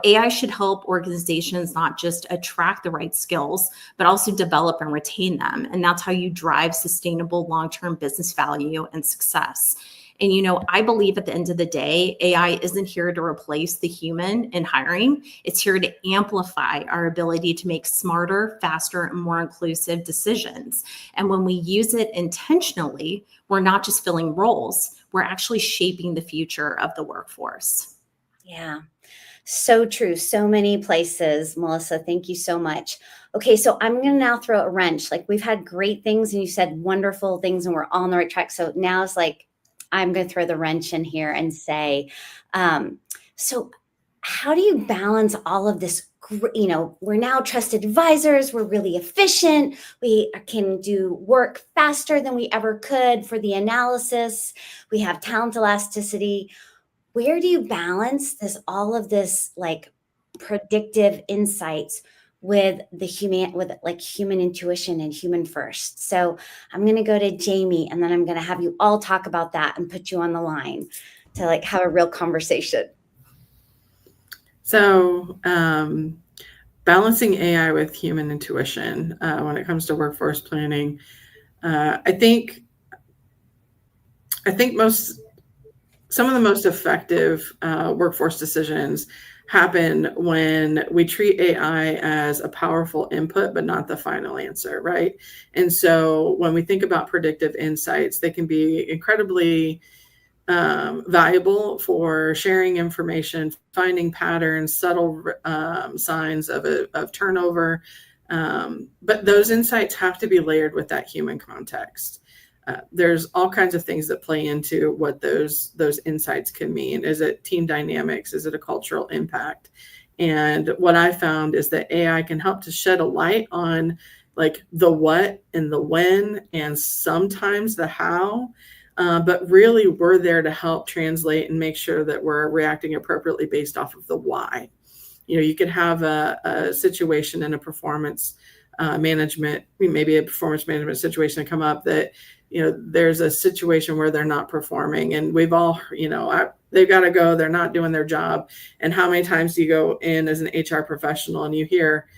AI should help organizations not just attract the right skills, but also develop and retain them. And that's how you drive sustainable long-term business value and success. And, I believe at the end of the day, AI isn't here to replace the human in hiring. It's here to amplify our ability to make smarter, faster, and more inclusive decisions. And when we use it intentionally, we're not just filling roles, we're actually shaping the future of the workforce. Yeah. So true. So many places. Melissa, thank you so much. Okay, so I'm going to now throw a wrench. Like, we've had great things and you said wonderful things and we're all on the right track. So now it's like, I'm going to throw the wrench in here and say, so how do you balance all of this? You know, we're now trusted advisors. We're really efficient. We can do work faster than we ever could for the analysis. We have talent elasticity. Where do you balance all of this like predictive insights with human intuition and human first? So I'm going to go to Jamie, and then I'm going to have you all talk about that and put you on the line to like have a real conversation. So balancing AI with human intuition when it comes to workforce planning, I think some of the most effective workforce decisions happen when we treat AI as a powerful input, but not the final answer, right? And so when we think about predictive insights, they can be incredibly valuable for sharing information, finding patterns, subtle signs of turnover. But those insights have to be layered with that human context. There's all kinds of things that play into what those insights can mean. Is it team dynamics? Is it a cultural impact? And what I found is that AI can help to shed a light on like the what and the when, and sometimes the how. But really, we're there to help translate and make sure that we're reacting appropriately based off of the why. You know, you could have a situation in a performance management, maybe a performance management situation come up that, you know, there's a situation where they're not performing, and we've all, you know, they've got to go, they're not doing their job. And how many times do you go in as an HR professional and you hear,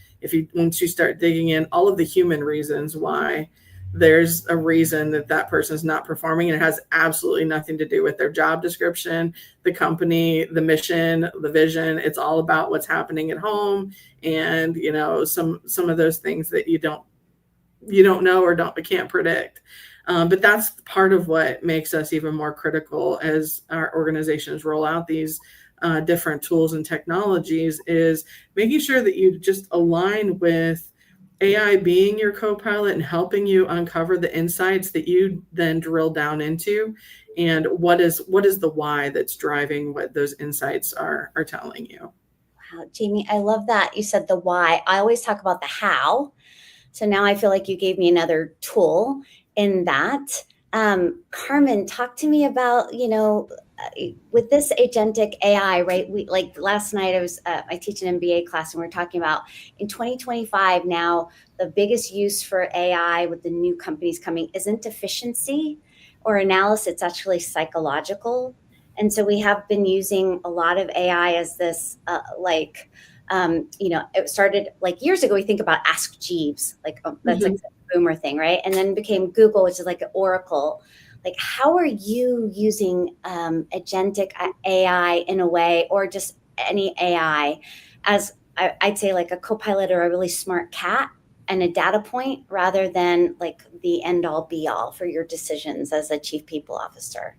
once you start digging in, all of the human reasons why there's a reason that person's not performing, and it has absolutely nothing to do with their job description, the company, the mission, the vision. It's all about what's happening at home, and you know, some of those things that you don't know or can't predict. But that's part of what makes us even more critical as our organizations roll out these different tools and technologies, is making sure that you just align with AI being your co-pilot and helping you uncover the insights that you then drill down into, and what is the why that's driving what those insights are telling you. Wow, Jamie, I love that you said the why. I always talk about the how. So now I feel like you gave me another tool in that. Carmen, talk to me about, you know, with this agentic AI, right? We, like last night, I teach an MBA class, and we're talking about in 2025 now, the biggest use for AI with the new companies coming isn't efficiency or analysis, it's actually psychological. And so we have been using a lot of AI as this, you know, it started like years ago. We think about Ask Jeeves, like that's like a boomer thing, right? And then became Google, which is like an Oracle. Like, how are you using agentic AI in a way, or just any AI, as I'd say like a co-pilot or a really smart cat and a data point, rather than like the end all be all for your decisions as a chief people officer?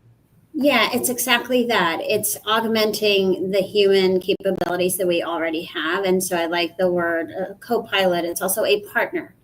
Yeah, it's exactly that. It's augmenting the human capabilities that we already have. And so I like the word co-pilot. It's also a partner.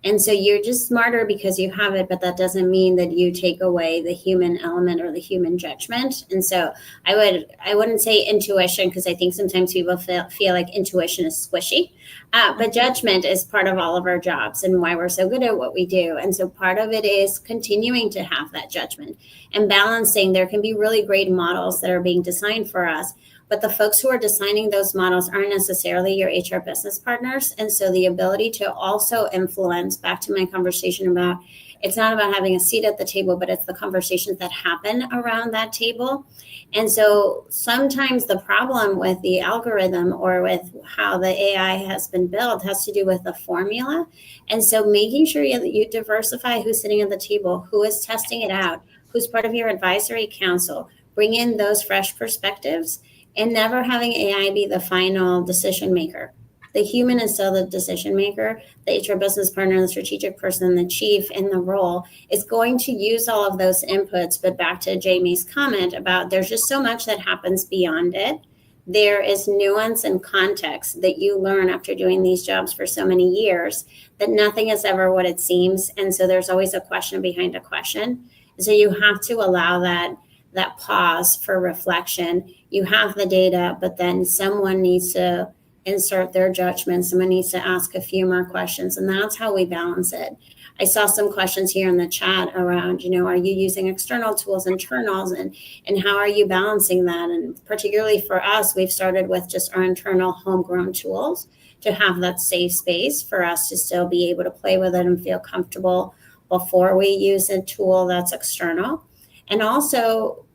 And so you're just smarter because you have it, but that doesn't mean that you take away the human element or the human judgment. And so I wouldn't say intuition, because I think sometimes people feel like intuition is squishy, but judgment is part of all of our jobs and why we're so good at what we do. And so part of it is continuing to have that judgment and balancing. There can be really great models that are being designed for us, but the folks who are designing those models aren't necessarily your HR business partners. And so the ability to also influence, back to my conversation about, it's not about having a seat at the table, but it's the conversations that happen around that table. And so sometimes the problem with the algorithm or with how the AI has been built has to do with the formula. And so making sure that you diversify who's sitting at the table, who is testing it out, who's part of your advisory council, bring in those fresh perspectives, and never having AI be the final decision maker. The human is still the decision maker. The HR business partner, the strategic person, the chief in the role is going to use all of those inputs. But back to Jamie's comment about, there's just so much that happens beyond it there is nuance and context that you learn after doing these jobs for so many years that nothing is ever what it seems. And so there's always a question behind a question. And so you have to allow that pause for reflection. You have the data, but then someone needs to insert their judgment. Someone needs to ask a few more questions. And that's how we balance it. I saw some questions here in the chat around, are you using external tools, internals, and how are you balancing that? And particularly for us, we've started with just our internal homegrown tools to have that safe space for us to still be able to play with it and feel comfortable before we use a tool that's external. And also,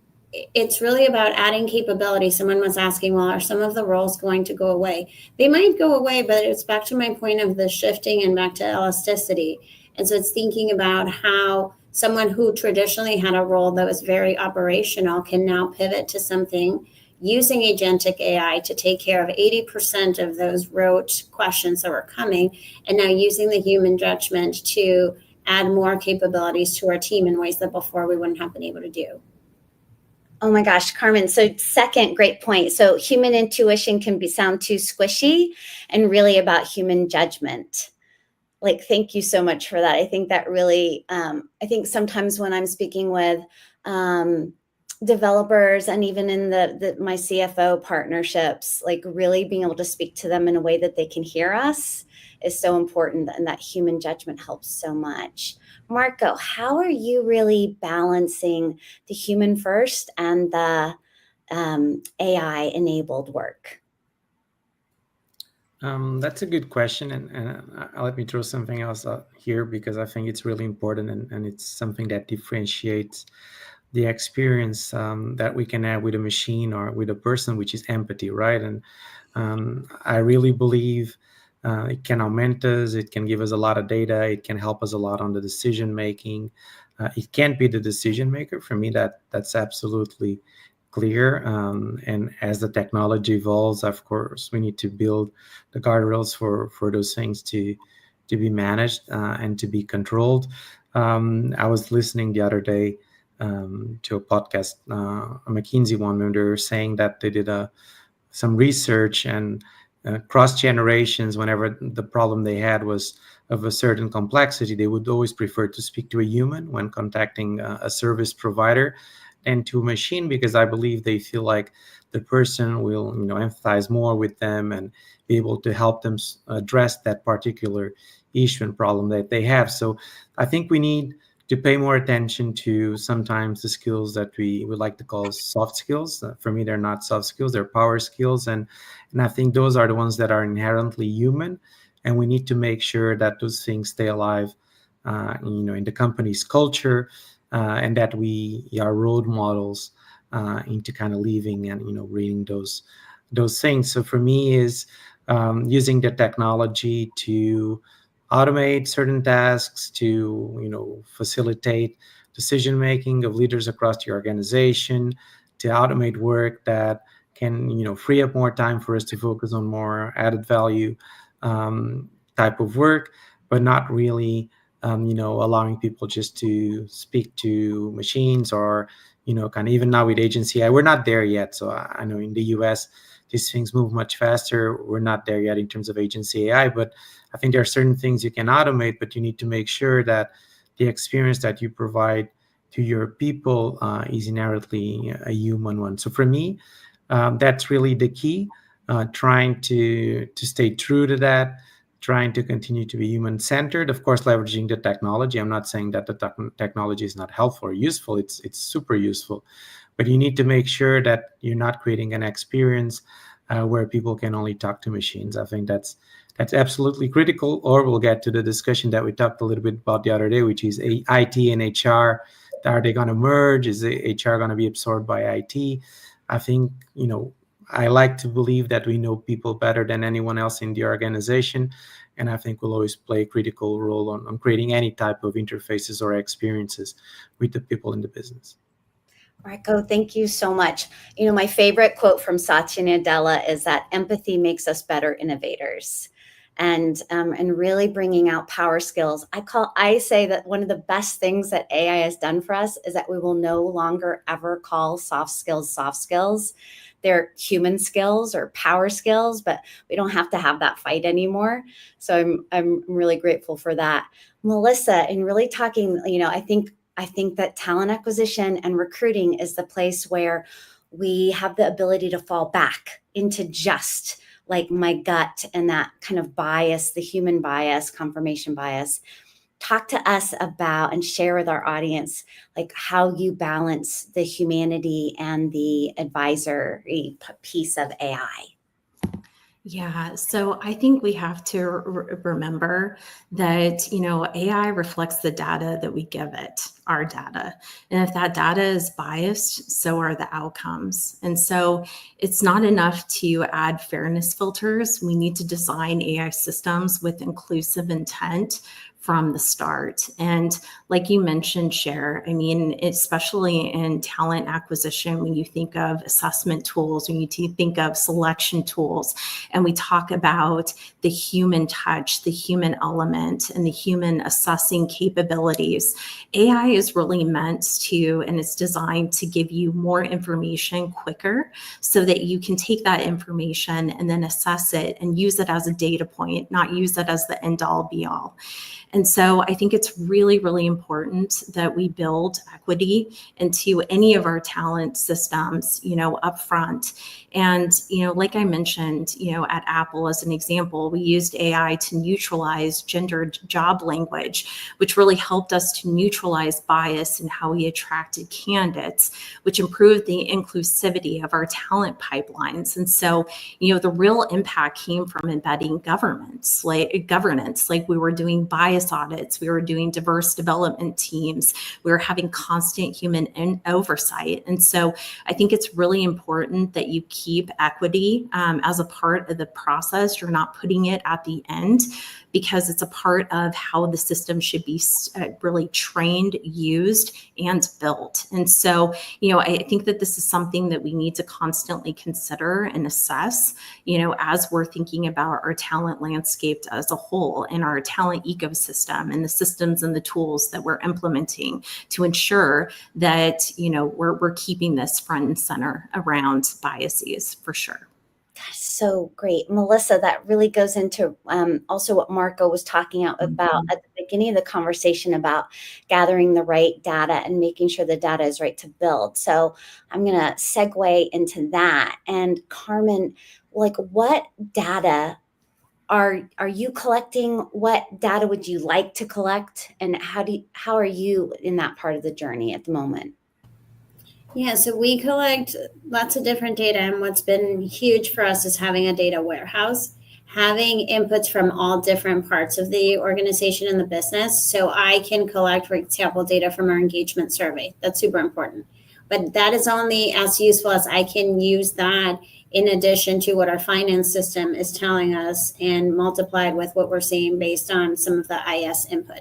it's really about adding capability. Someone was asking, well, are some of the roles going to go away? They might go away, but it's back to my point of the shifting and back to elasticity. And so it's thinking about how someone who traditionally had a role that was very operational can now pivot to something using agentic AI to take care of 80% of those rote questions that were coming, and now using the human judgment to add more capabilities to our team in ways that before we wouldn't have been able to do. Oh my gosh, Carmen. So second, great point. So human intuition can sound too squishy and really about human judgment. Thank you so much for that. I think that really, I think sometimes when I'm speaking with developers and even in my CFO partnerships, really being able to speak to them in a way that they can hear us is so important, and that human judgment helps so much. Marco, how are you really balancing the human first and the AI enabled work? That's a good question, and let me throw something else out here because I think it's really important, and it's something that differentiates the experience that we can have with a machine or with a person, which is empathy, right? And I really believe it can augment us, it can give us a lot of data, it can help us a lot on the decision making. It can't be the decision maker. For me, that's absolutely clear. And as the technology evolves, of course, we need to build the guardrails for those things to be managed and to be controlled. I was listening the other day to a podcast, a McKinsey one, where they were saying that they did some research and cross generations, whenever the problem they had was of a certain complexity, they would always prefer to speak to a human when contacting a service provider and to a machine, because I believe they feel like the person will, empathize more with them and be able to help them address that particular issue and problem that they have. So I think we need to pay more attention to sometimes the skills that we would like to call soft skills. For me, they're not soft skills, they're power skills. And I think those are the ones that are inherently human. And we need to make sure that those things stay alive, in the company's culture, and that we are role models into kind of living and, reading those things. So for me is using the technology to automate certain tasks, to facilitate decision making of leaders across the organization, to automate work that can free up more time for us to focus on more added value type of work, but not really allowing people just to speak to machines or kind of even now with agency AI, we're not there yet. So I know in the US these things move much faster. We're not there yet in terms of agency AI, but I think there are certain things you can automate, but you need to make sure that the experience that you provide to your people is inherently a human one. So for me, that's really the key, trying to stay true to that, trying to continue to be human-centered, of course, leveraging the technology. I'm not saying that the technology is not helpful or useful. It's super useful. But you need to make sure that you're not creating an experience where people can only talk to machines. I think that's absolutely critical. Or we'll get to the discussion that we talked a little bit about the other day, which is IT and HR. Are they going to merge? Is HR going to be absorbed by IT? I think, I like to believe that we know people better than anyone else in the organization. And I think we'll always play a critical role on creating any type of interfaces or experiences with the people in the business. Marco, thank you so much. My favorite quote from Satya Nadella is that empathy makes us better innovators. And really bringing out power skills. I say that one of the best things that AI has done for us is that we will no longer ever call soft skills. they're human skills or power skills, but we don't have to have that fight anymore. So I'm really grateful for that. Melissa, in really talking, I think that talent acquisition and recruiting is the place where we have the ability to fall back into just like my gut and that kind of bias, the human bias, confirmation bias. Talk to us about and share with our audience like how you balance the humanity and the advisory piece of AI. Yeah, so I think we have to remember that, AI reflects the data that we give it, our data. And if that data is biased, so are the outcomes. And so it's not enough to add fairness filters. We need to design AI systems with inclusive intent from the start. And like you mentioned, Cher, I mean, especially in talent acquisition, when you think of assessment tools, when you think of selection tools, and we talk about the human touch, the human element, and the human assessing capabilities, AI is really meant to, and it's designed to give you more information quicker so that you can take that information and then assess it and use it as a data point, not use it as the end all be all. And so I think it's really, really important that we build equity into any of our talent systems, up front. And, like I mentioned, at Apple as an example, we used AI to neutralize gendered job language, which really helped us to neutralize bias in how we attracted candidates, which improved the inclusivity of our talent pipelines. And so, the real impact came from embedding governance, like we were doing bias audits, we were doing diverse development teams, we were having constant human oversight. And so I think it's really important that you keep equity as a part of the process. You're not putting it at the end, because it's a part of how the system should be really trained, used, and built. And so, I think that this is something that we need to constantly consider and assess, as we're thinking about our talent landscape as a whole and our talent ecosystem and the systems and the tools that we're implementing to ensure that, we're keeping this front and center around biases for sure. Gosh, so great. Melissa, that really goes into also what Marco was talking about at the beginning of the conversation about gathering the right data and making sure the data is right to build. So I'm going to segue into that. And Carmen, like what data are you collecting? What data would you like to collect? And how are you in that part of the journey at the moment? Yeah, so we collect lots of different data, and what's been huge for us is having a data warehouse, having inputs from all different parts of the organization and the business. So I can collect, for example, data from our engagement survey. That's super important. But that is only as useful as I can use that in addition to what our finance system is telling us and multiplied with what we're seeing based on some of the IS input.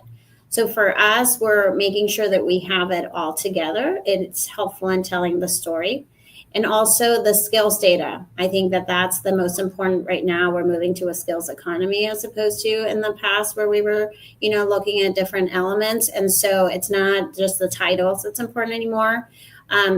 So for us, we're making sure that we have it all together. It's helpful in telling the story. And also the skills data. I think that that's the most important right now. We're moving to a skills economy as opposed to in the past where we were, looking at different elements. And so it's not just the titles that's important anymore.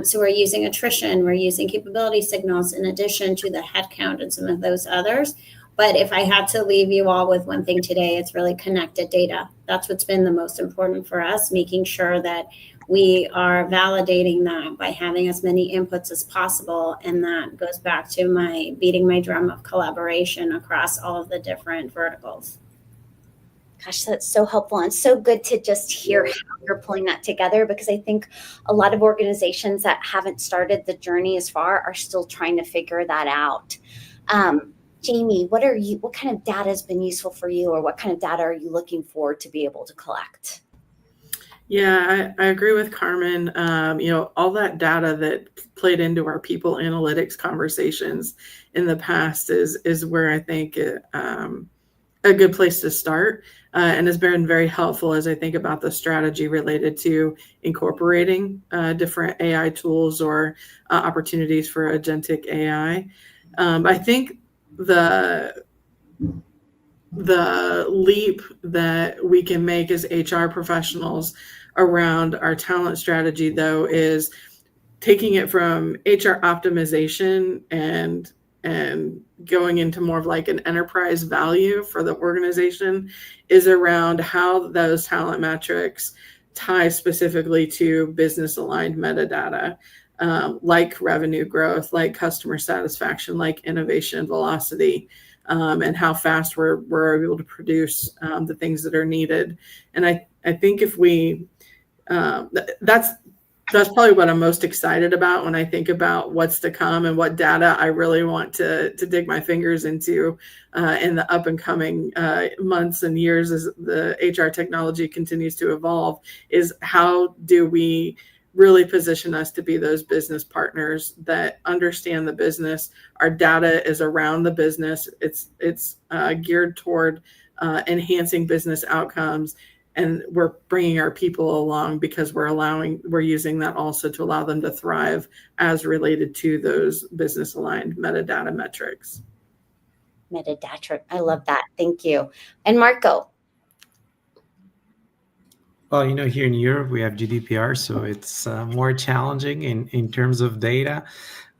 So we're using attrition, we're using capability signals in addition to the headcount and some of those others. But if I had to leave you all with one thing today, it's really connected data. That's what's been the most important for us, making sure that we are validating that by having as many inputs as possible. And that goes back to my beating my drum of collaboration across all of the different verticals. Gosh, that's so helpful and so good to just hear how you're pulling that together, because I think a lot of organizations that haven't started the journey as far are still trying to figure that out. Jamie, what kind of data has been useful for you, or what kind of data are you looking for to be able to collect? Yeah, I agree with Carmen. All that data that played into our people analytics conversations in the past is where I think a good place to start, and has been very helpful as I think about the strategy related to incorporating different AI tools or opportunities for agentic AI. I think the leap that we can make as HR professionals around our talent strategy, though, is taking it from HR optimization and going into more of like an enterprise value for the organization is around how those talent metrics tie specifically to business aligned metadata, like revenue growth, like customer satisfaction, like innovation velocity, and how fast we're able to produce the things that are needed. And I think if we, that's probably what I'm most excited about when I think about what's to come and what data I really want to dig my fingers into in the up and coming months and years as the HR technology continues to evolve, is how do we really position us to be those business partners that understand the business. Our data is around the business. It's geared toward enhancing business outcomes. And we're bringing our people along because we're using that also to allow them to thrive as related to those business aligned metadata metrics. Metadata. I love that. Thank you. And Marco. Well, here in Europe, we have GDPR, so it's more challenging in terms of data.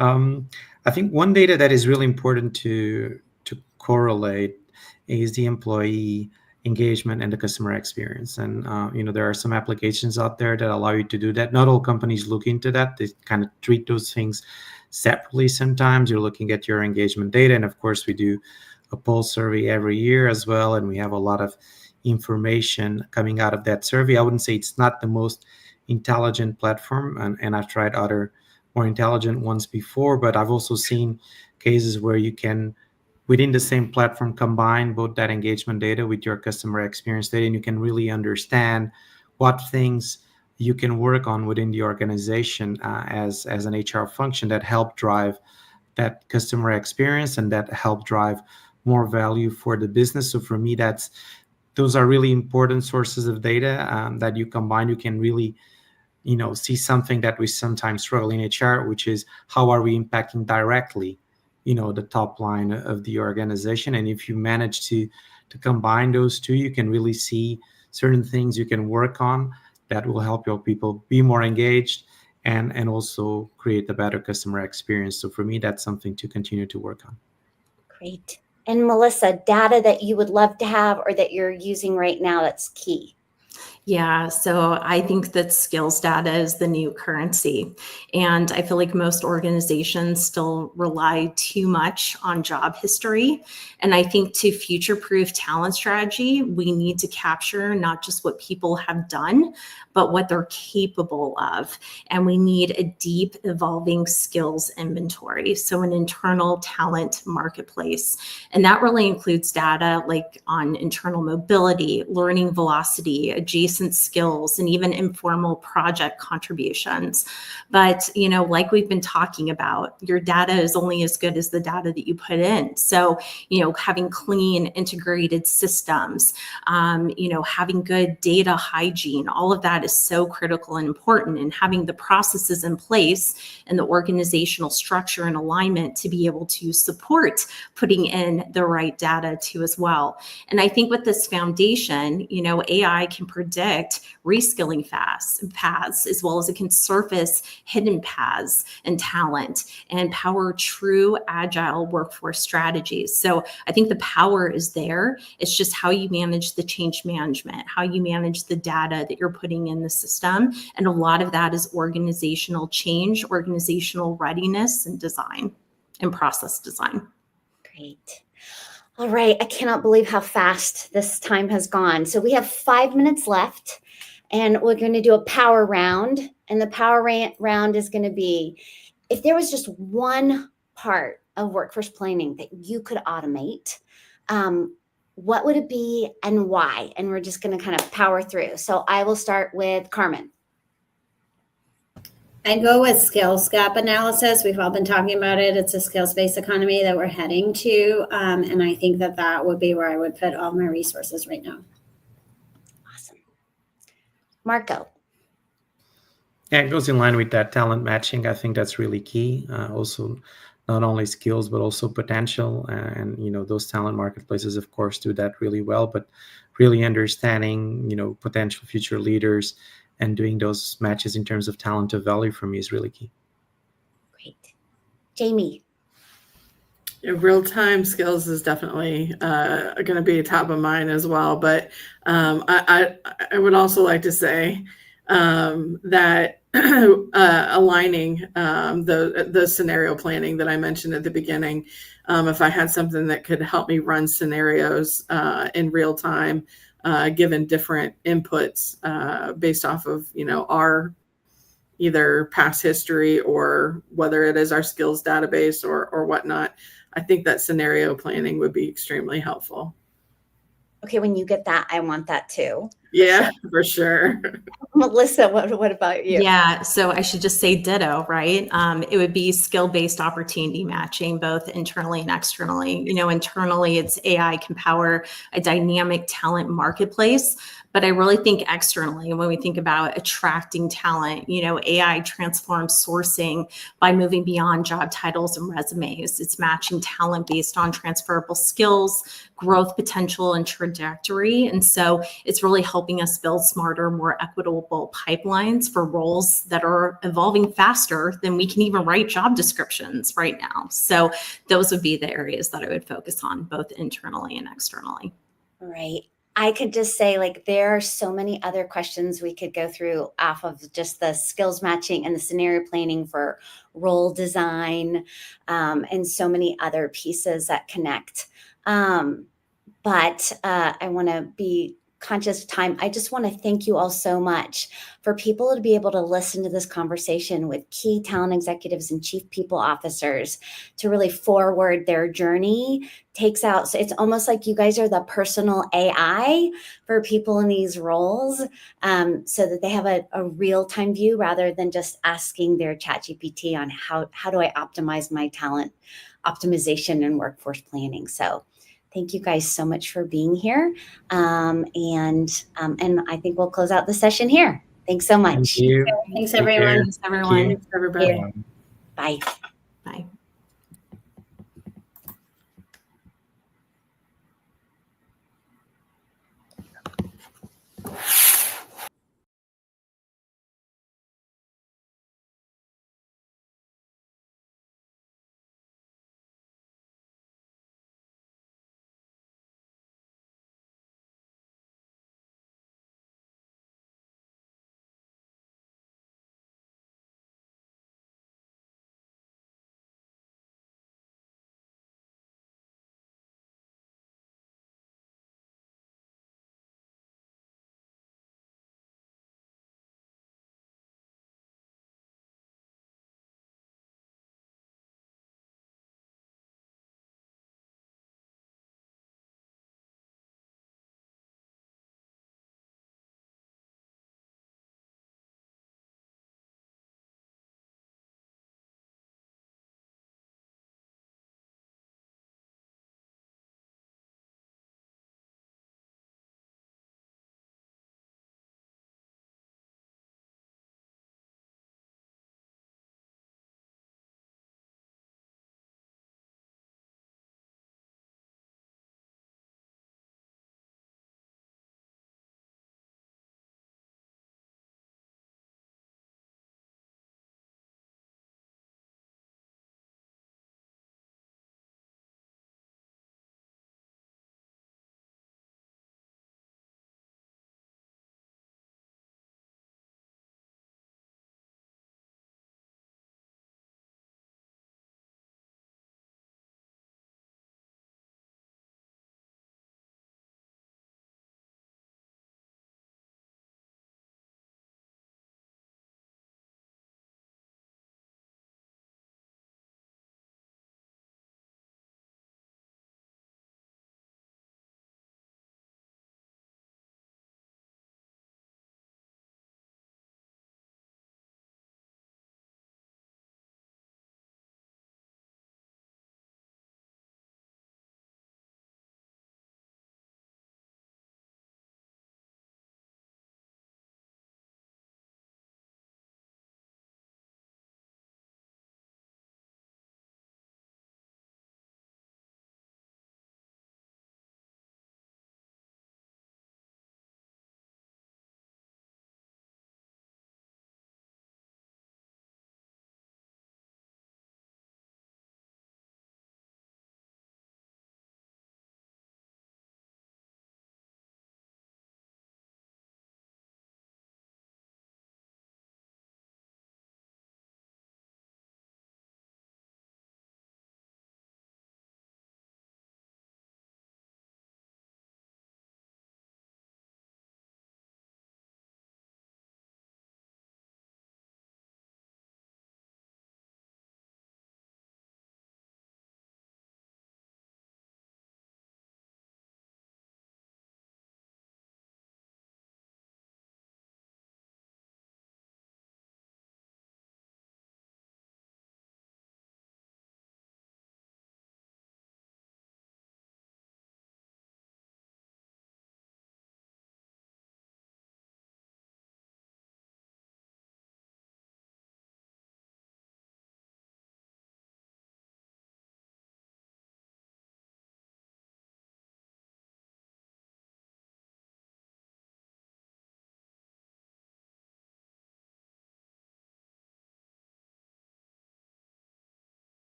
I think one data that is really important to correlate is the employee engagement and the customer experience. And, there are some applications out there that allow you to do that. Not all companies look into that. They kind of treat those things separately sometimes. You're looking at your engagement data. And of course, we do a pulse survey every year as well. And we have a lot of information coming out of that survey. I wouldn't say it's not the most intelligent platform. And I've tried other more intelligent ones before, but I've also seen cases where you can, within the same platform, combine both that engagement data with your customer experience data, and you can really understand what things you can work on within the organization as an HR function that help drive that customer experience and that help drive more value for the business. So for me, those are really important sources of data that you combine. You can really, see something that we sometimes struggle in HR, which is how are we impacting directly the top line of the organization. And if you manage to combine those two, you can really see certain things you can work on that will help your people be more engaged and also create a better customer experience. So for me, that's something to continue to work on. Great. And Melissa, data that you would love to have or that you're using right now that's key? Yeah, so I think that skills data is the new currency. And I feel like most organizations still rely too much on job history. And I think to future-proof talent strategy, we need to capture not just what people have done, but what they're capable of. And we need a deep evolving skills inventory. So an internal talent marketplace. And that really includes data like on internal mobility, learning velocity, adjacent skills, and even informal project contributions. But, like we've been talking about, your data is only as good as the data that you put in. So, having clean, integrated systems, having good data hygiene, all of that is so critical and important, and having the processes in place and the organizational structure and alignment to be able to support putting in the right data too as well. And I think with this foundation, AI can predict reskilling paths, as well as it can surface hidden paths and talent and power true agile workforce strategies. So I think the power is there. It's just how you manage the change management, how you manage the data that you're putting in the system. And a lot of that is organizational change, organizational readiness, and design and process design. Great. All right. I cannot believe how fast this time has gone. So we have 5 minutes left, and we're going to do a power round. And the power round is going to be, if there was just one part of workforce planning that you could automate, what would it be and why? And we're just going to kind of power through. So I will start with Carmen. I go with skills gap analysis. We've all been talking about it. It's a skills-based economy that we're heading to. And I think that would be where I would put all my resources right now. Awesome. Marco. Yeah, it goes in line with that talent matching. I think that's really key. Also, not only skills, but also potential. And, those talent marketplaces, of course, do that really well. But really understanding, potential future leaders and doing those matches in terms of talent to value for me is really key. Great. Jamie. Real-time skills is definitely going to be top of mind as well. But I would also like to say that aligning the scenario planning that I mentioned at the beginning, if I had something that could help me run scenarios in real time, given different inputs based off of our either past history or whether it is our skills database or whatnot, I think that scenario planning would be extremely helpful. Okay, when you get that, I want that too. Yeah, for sure. Melissa, what about you? Yeah, so I should just say ditto, right? It would be skill-based opportunity matching, both internally and externally. Internally, it's AI can power a dynamic talent marketplace. But I really think externally, when we think about attracting talent, AI transforms sourcing by moving beyond job titles and resumes. It's matching talent based on transferable skills, growth potential, and trajectory. And so it's really helping us build smarter, more equitable pipelines for roles that are evolving faster than we can even write job descriptions right now. So those would be the areas that I would focus on, both internally and externally. Right. I could just say, like, there are so many other questions we could go through off of just the skills matching and the scenario planning for role design, and so many other pieces that connect. But I want to be conscious of time. I just want to thank you all so much for people to be able to listen to this conversation with key talent executives and chief people officers to really forward their journey. So it's almost like you guys are the personal AI for people in these roles, so that they have a real-time view rather than just asking their ChatGPT on how do I optimize my talent optimization and workforce planning. So thank you guys so much for being here. And I think we'll close out the session here. Thanks so much. Thank you. Thanks, Take everyone. care. Thanks, everyone. Thank you. Thanks, everybody. Bye. Bye.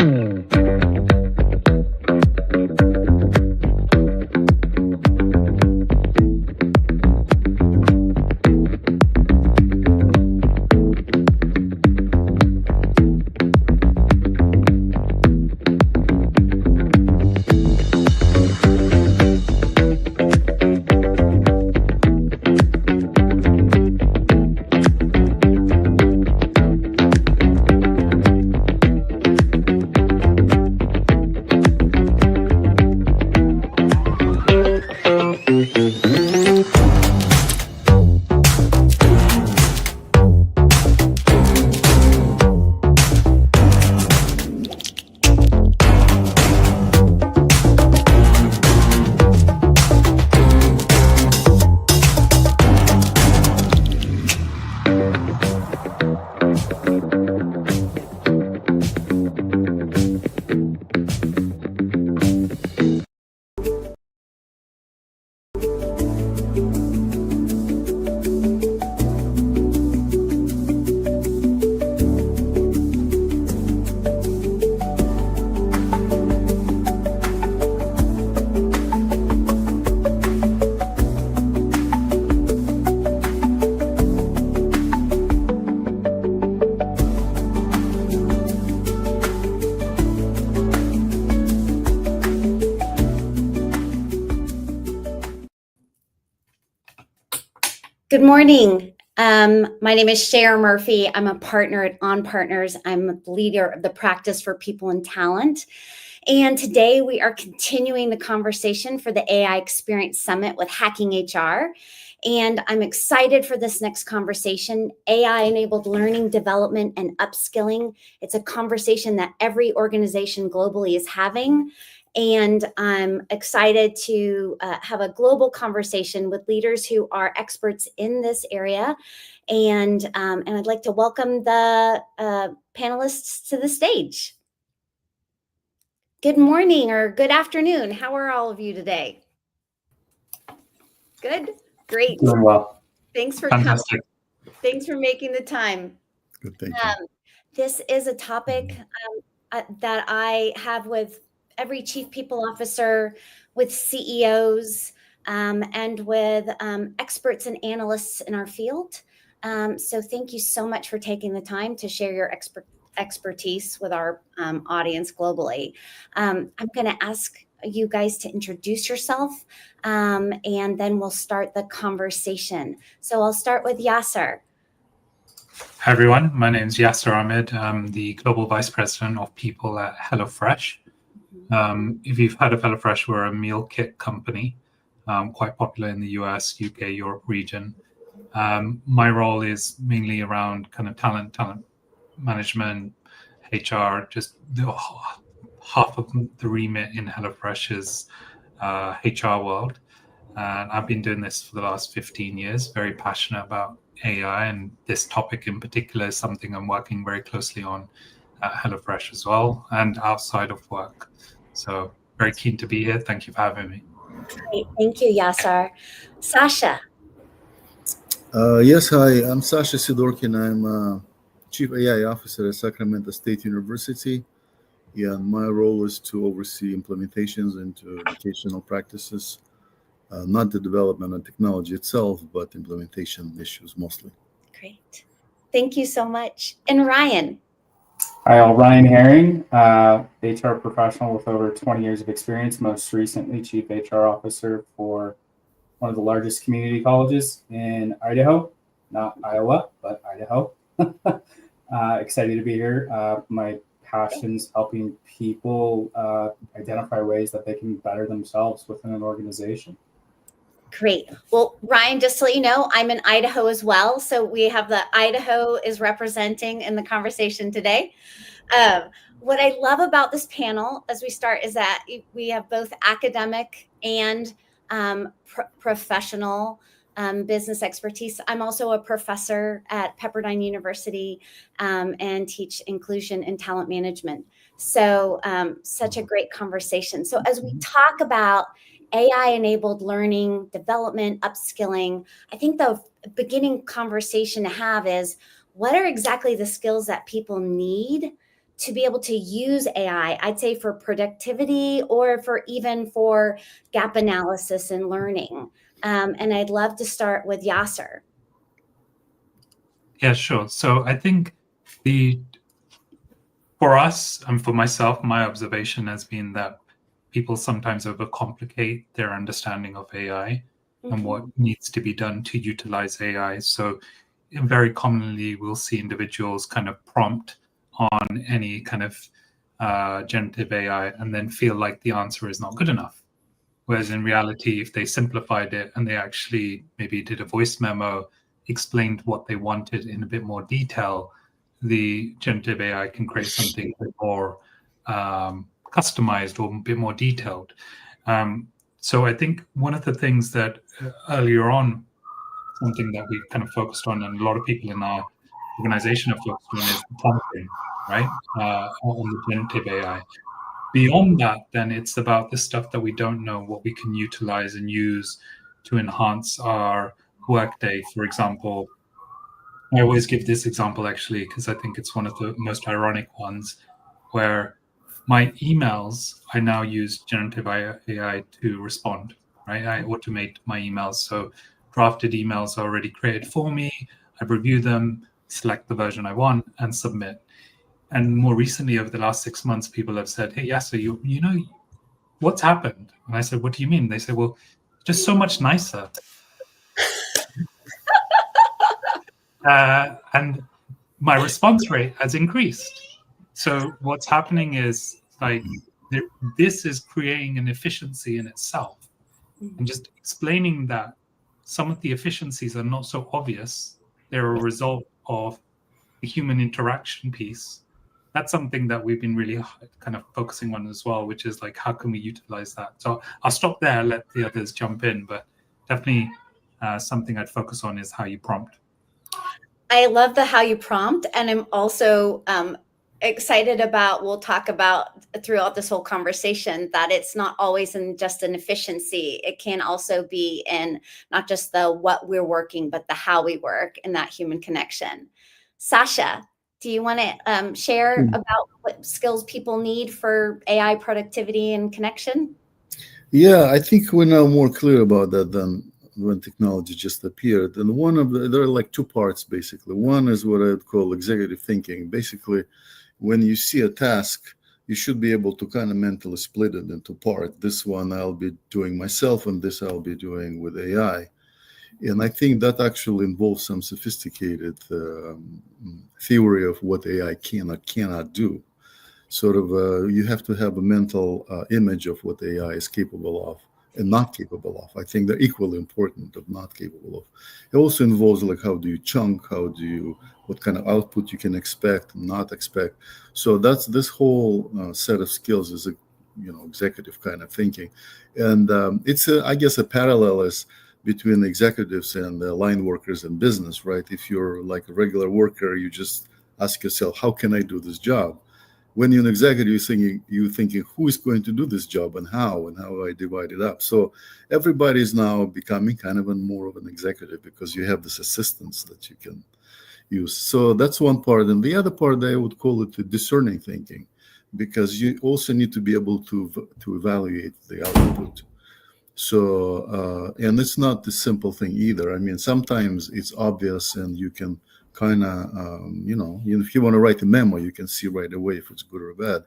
Good morning. My name is Cher Murphy. I'm a partner at On Partners. I'm the leader of the practice for people and talent. And today we are continuing the conversation for the AI Experience Summit with Hacking HR. And I'm excited for this next conversation, AI-enabled learning, development, and upskilling. It's a conversation that every organization globally is having. And I'm excited to have a global conversation with leaders who are experts in this area. And I'd like to welcome the panelists to the stage. Good morning or good afternoon. How are all of you today? Good? Great. Doing well. Thanks for Fantastic. coming. Thanks for making the time. Good, thank you. This is a topic that I have with every chief people officer, with CEOs, and with experts and analysts in our field. So thank you so much for taking the time to share your expertise with our audience globally. I'm going to ask you guys to introduce yourself, and then we'll start the conversation. So I'll start with Yasser. Hi, everyone. My name is Yasser Ahmed. I'm the Global Vice President of People at HelloFresh. If you've heard of HelloFresh, we're a meal kit company, quite popular in the US, UK, Europe region. My role is mainly around kind of talent management, HR, just half of the remit in HelloFresh is HR world. And I've been doing this for the last 15 years, very passionate about AI, and this topic in particular is something I'm working very closely on at HelloFresh as well, and outside of work. So very keen to be here. Thank you for having me. Great. Thank you, Yasser. Sasha. Yes, hi, I'm Sasha Sidorkin. I'm Chief AI Officer at Sacramento State University. Yeah, my role is to oversee implementations into educational practices, not the development of technology itself, but implementation issues mostly. Great. Thank you so much. And Ryan. Hi, I'm Ryan Herring, HR professional with over 20 years of experience, most recently Chief HR Officer for one of the largest community colleges in Idaho, not Iowa, but Idaho. Excited to be here. My passion's helping people identify ways that they can better themselves within an organization. Great. Well, Ryan, just to let you know, I'm in Idaho as well. So we have the Idaho is representing in the conversation today. What I love about this panel as we start is that we have both academic and professional business expertise. I'm also a professor at Pepperdine University and teach inclusion and talent management. So such a great conversation. So as we talk about AI-enabled learning, development, upskilling, I think the beginning conversation to have is what are exactly the skills that people need to be able to use AI, I'd say for productivity or for even for gap analysis and learning. And I'd love to start with Yasser. Yeah, sure. So I think for us and for myself, my observation has been that people sometimes overcomplicate their understanding of AI and what needs to be done to utilize AI. So very commonly, we'll see individuals kind of prompt on any kind of generative AI and then feel like the answer is not good enough. Whereas in reality, if they simplified it and they actually maybe did a voice memo, explained what they wanted in a bit more detail, the generative AI can create something a bit more customized or a bit more detailed. So I think one of the things that earlier on, something that we kind of focused on and a lot of people in our organization have focused on is the prompting, right, on the generative AI. Beyond that, then it's about the stuff that we don't know, what we can utilize and use to enhance our workday. For example, I always give this example actually, because I think it's one of the most ironic ones, where my emails, I now use generative AI to respond, right? I automate my emails. So drafted emails are already created for me. I review them, select the version I want, and submit. And more recently, over the last 6 months, people have said, hey, Yasser, you know, what's happened? And I said, what do you mean? They said, well, just so much nicer. And my response rate has increased. So what's happening is like this is creating an efficiency in itself. And just explaining that some of the efficiencies are not so obvious. They're a result of the human interaction piece. That's something that we've been really kind of focusing on as well, which is like, how can we utilize that? So I'll stop there, let the others jump in, but definitely something I'd focus on is how you prompt. I love the how you prompt. And I'm also excited about, we'll talk about throughout this whole conversation, that it's not always in just an efficiency. It can also be in not just the what we're working, but the how we work and that human connection. Sasha, do you want to share about what skills people need for AI productivity and connection? Yeah, I think we're now more clear about that than when technology just appeared. And there are like two parts, basically. One is what I'd call executive thinking. Basically, when you see a task, you should be able to kind of mentally split it into parts. This one I'll be doing myself, and this I'll be doing with AI. And I think that actually involves some sophisticated theory of what AI cannot do. Sort of, you have to have a mental image of what AI is capable of and not capable of. I think they're equally important of not capable of. It also involves like how do you chunk, what kind of output you can expect and not expect. So that's this whole set of skills is executive kind of thinking, and it's I guess a parallel is between executives and line workers in business, right? If you're like a regular worker, you just ask yourself, how can I do this job? When you're an executive, you're thinking, who is going to do this job and how I divide it up. So everybody is now becoming kind of more of an executive because you have this assistance that you can use. So that's one part. And the other part, I would call it the discerning thinking, because you also need to be able to evaluate the output. So, and it's not the simple thing either. I mean, sometimes it's obvious and you can kind of, if you want to write a memo, you can see right away if it's good or bad.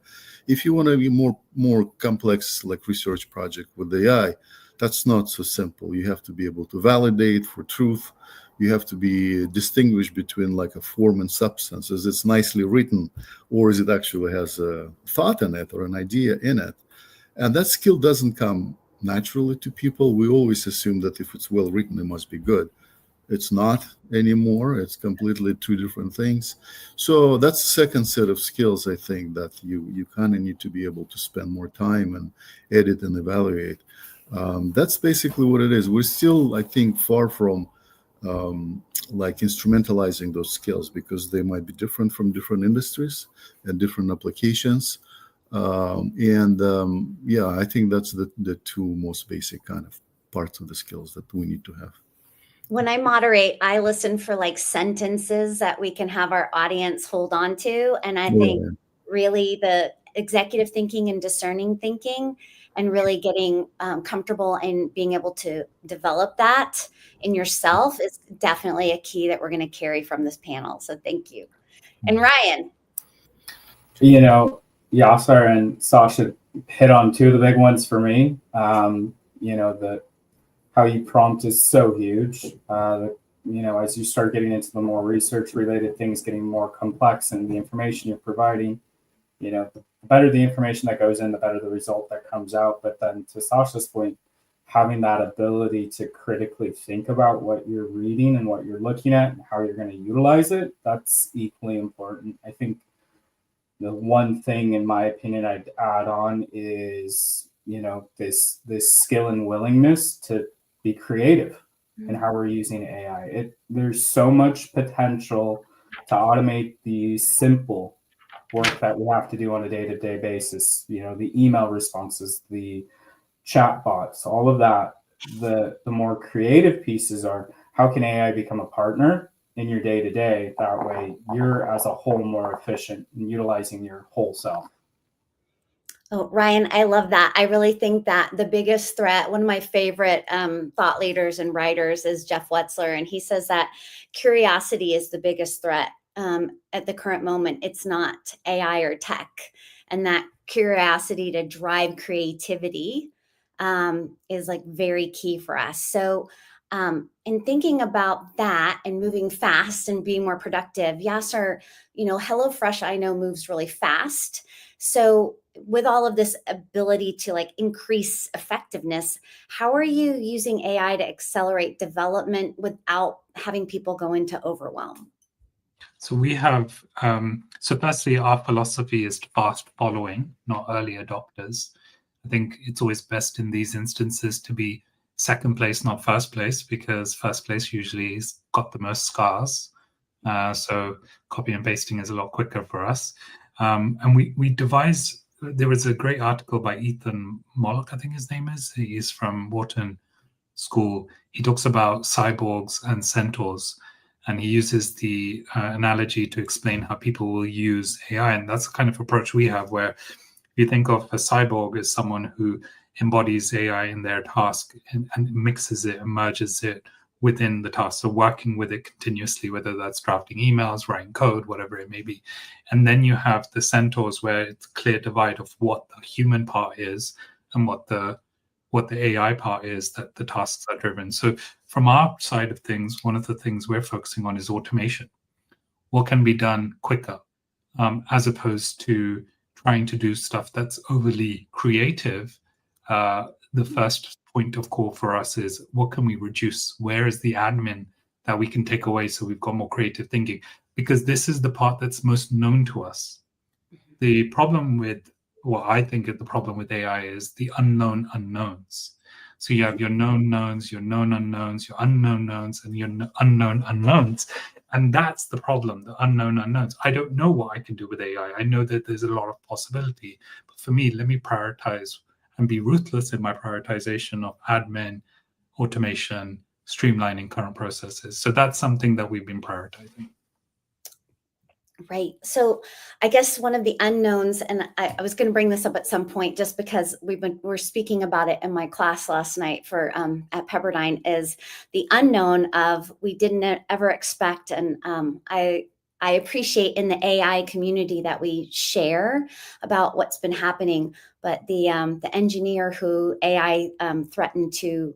If you want to be more complex, like research project with AI, that's not so simple. You have to be able to validate for truth. You have to be distinguished between like a form and substance. Is it nicely written, or is it actually has a thought in it or an idea in it? And that skill doesn't come naturally to people. We always assume that if it's well written, it must be good. It's not anymore. It's completely two different things. So that's the second set of skills, I think, that you kind of need to be able to spend more time and edit and evaluate. That's basically what it is. We're still, I think, far from like instrumentalizing those skills because they might be different from different industries and different applications. Yeah, I think that's the two most basic kind of parts of the skills that we need to have. When I moderate, I listen for like sentences that we can have our audience hold on to. And I think really the executive thinking and discerning thinking, and really getting comfortable and being able to develop that in yourself is definitely a key that we're going to carry from this panel. So thank you. And Ryan. You know, Yasser and Sasha hit on two of the big ones for me. You know, the how you prompt is so huge. You know, as you start getting into the more research related things, getting more complex, and the information you're providing, you know, the better the information that goes in, the better the result that comes out. But then to Sasha's point, having that ability to critically think about what you're reading and what you're looking at and how you're going to utilize it, that's equally important. I think the one thing, in my opinion, I'd add on is, you know, this skill and willingness to be creative in how we're using AI. There's so much potential to automate the simple work that we have to do on a day-to-day basis. You know, the email responses, the chat bots, all of that. The more creative pieces are, how can AI become a partner in your day-to-day? That way you're as a whole more efficient in utilizing your whole self. Oh, Ryan, I love that. I really think that the biggest threat, one of my favorite thought leaders and writers is Jeff Wetzler, and he says that curiosity is the biggest threat at the current moment. It's not AI or tech, and that curiosity to drive creativity is like very key for us. So in thinking about that and moving fast and being more productive, Yasser, you know, HelloFresh, I know, moves really fast. So with all of this ability to like increase effectiveness, how are you using AI to accelerate development without having people go into overwhelm? So we have, so firstly, our philosophy is fast following, not early adopters. I think it's always best in these instances to be second place, not first place, because first place usually has got the most scars. So copy and pasting is a lot quicker for us. And we devise, there was a great article by Ethan Mollick, I think his name is. He's from Wharton School. He talks about cyborgs and centaurs, and he uses the analogy to explain how people will use AI. And that's the kind of approach we have, where you think of a cyborg as someone who embodies AI in their task and mixes it and merges it within the task. So working with it continuously, whether that's drafting emails, writing code, whatever it may be. And then you have the centaurs, where it's a clear divide of what the human part is and what the AI part is, that the tasks are driven. So from our side of things, one of the things we're focusing on is automation. What can be done quicker, as opposed to trying to do stuff that's overly creative. The first point of call for us is, what can we reduce? Where is the admin that we can take away so we've got more creative thinking? Because this is the part that's most known to us. The problem with, well, I think the problem with AI is the unknown unknowns. So you have your known knowns, your known unknowns, your unknown knowns, and your unknown unknowns. And that's the problem, the unknown unknowns. I don't know what I can do with AI. I know that there's a lot of possibility. But for me, let me prioritize and be ruthless in my prioritization of admin, automation, streamlining current processes. So that's something that we've been prioritizing. Right. So I guess one of the unknowns, and I was going to bring this up at some point, just because we're speaking about it in my class last night for at Pepperdine, is the unknown of we didn't ever expect. And I appreciate in the AI community that we share about what's been happening, but the engineer who AI threatened to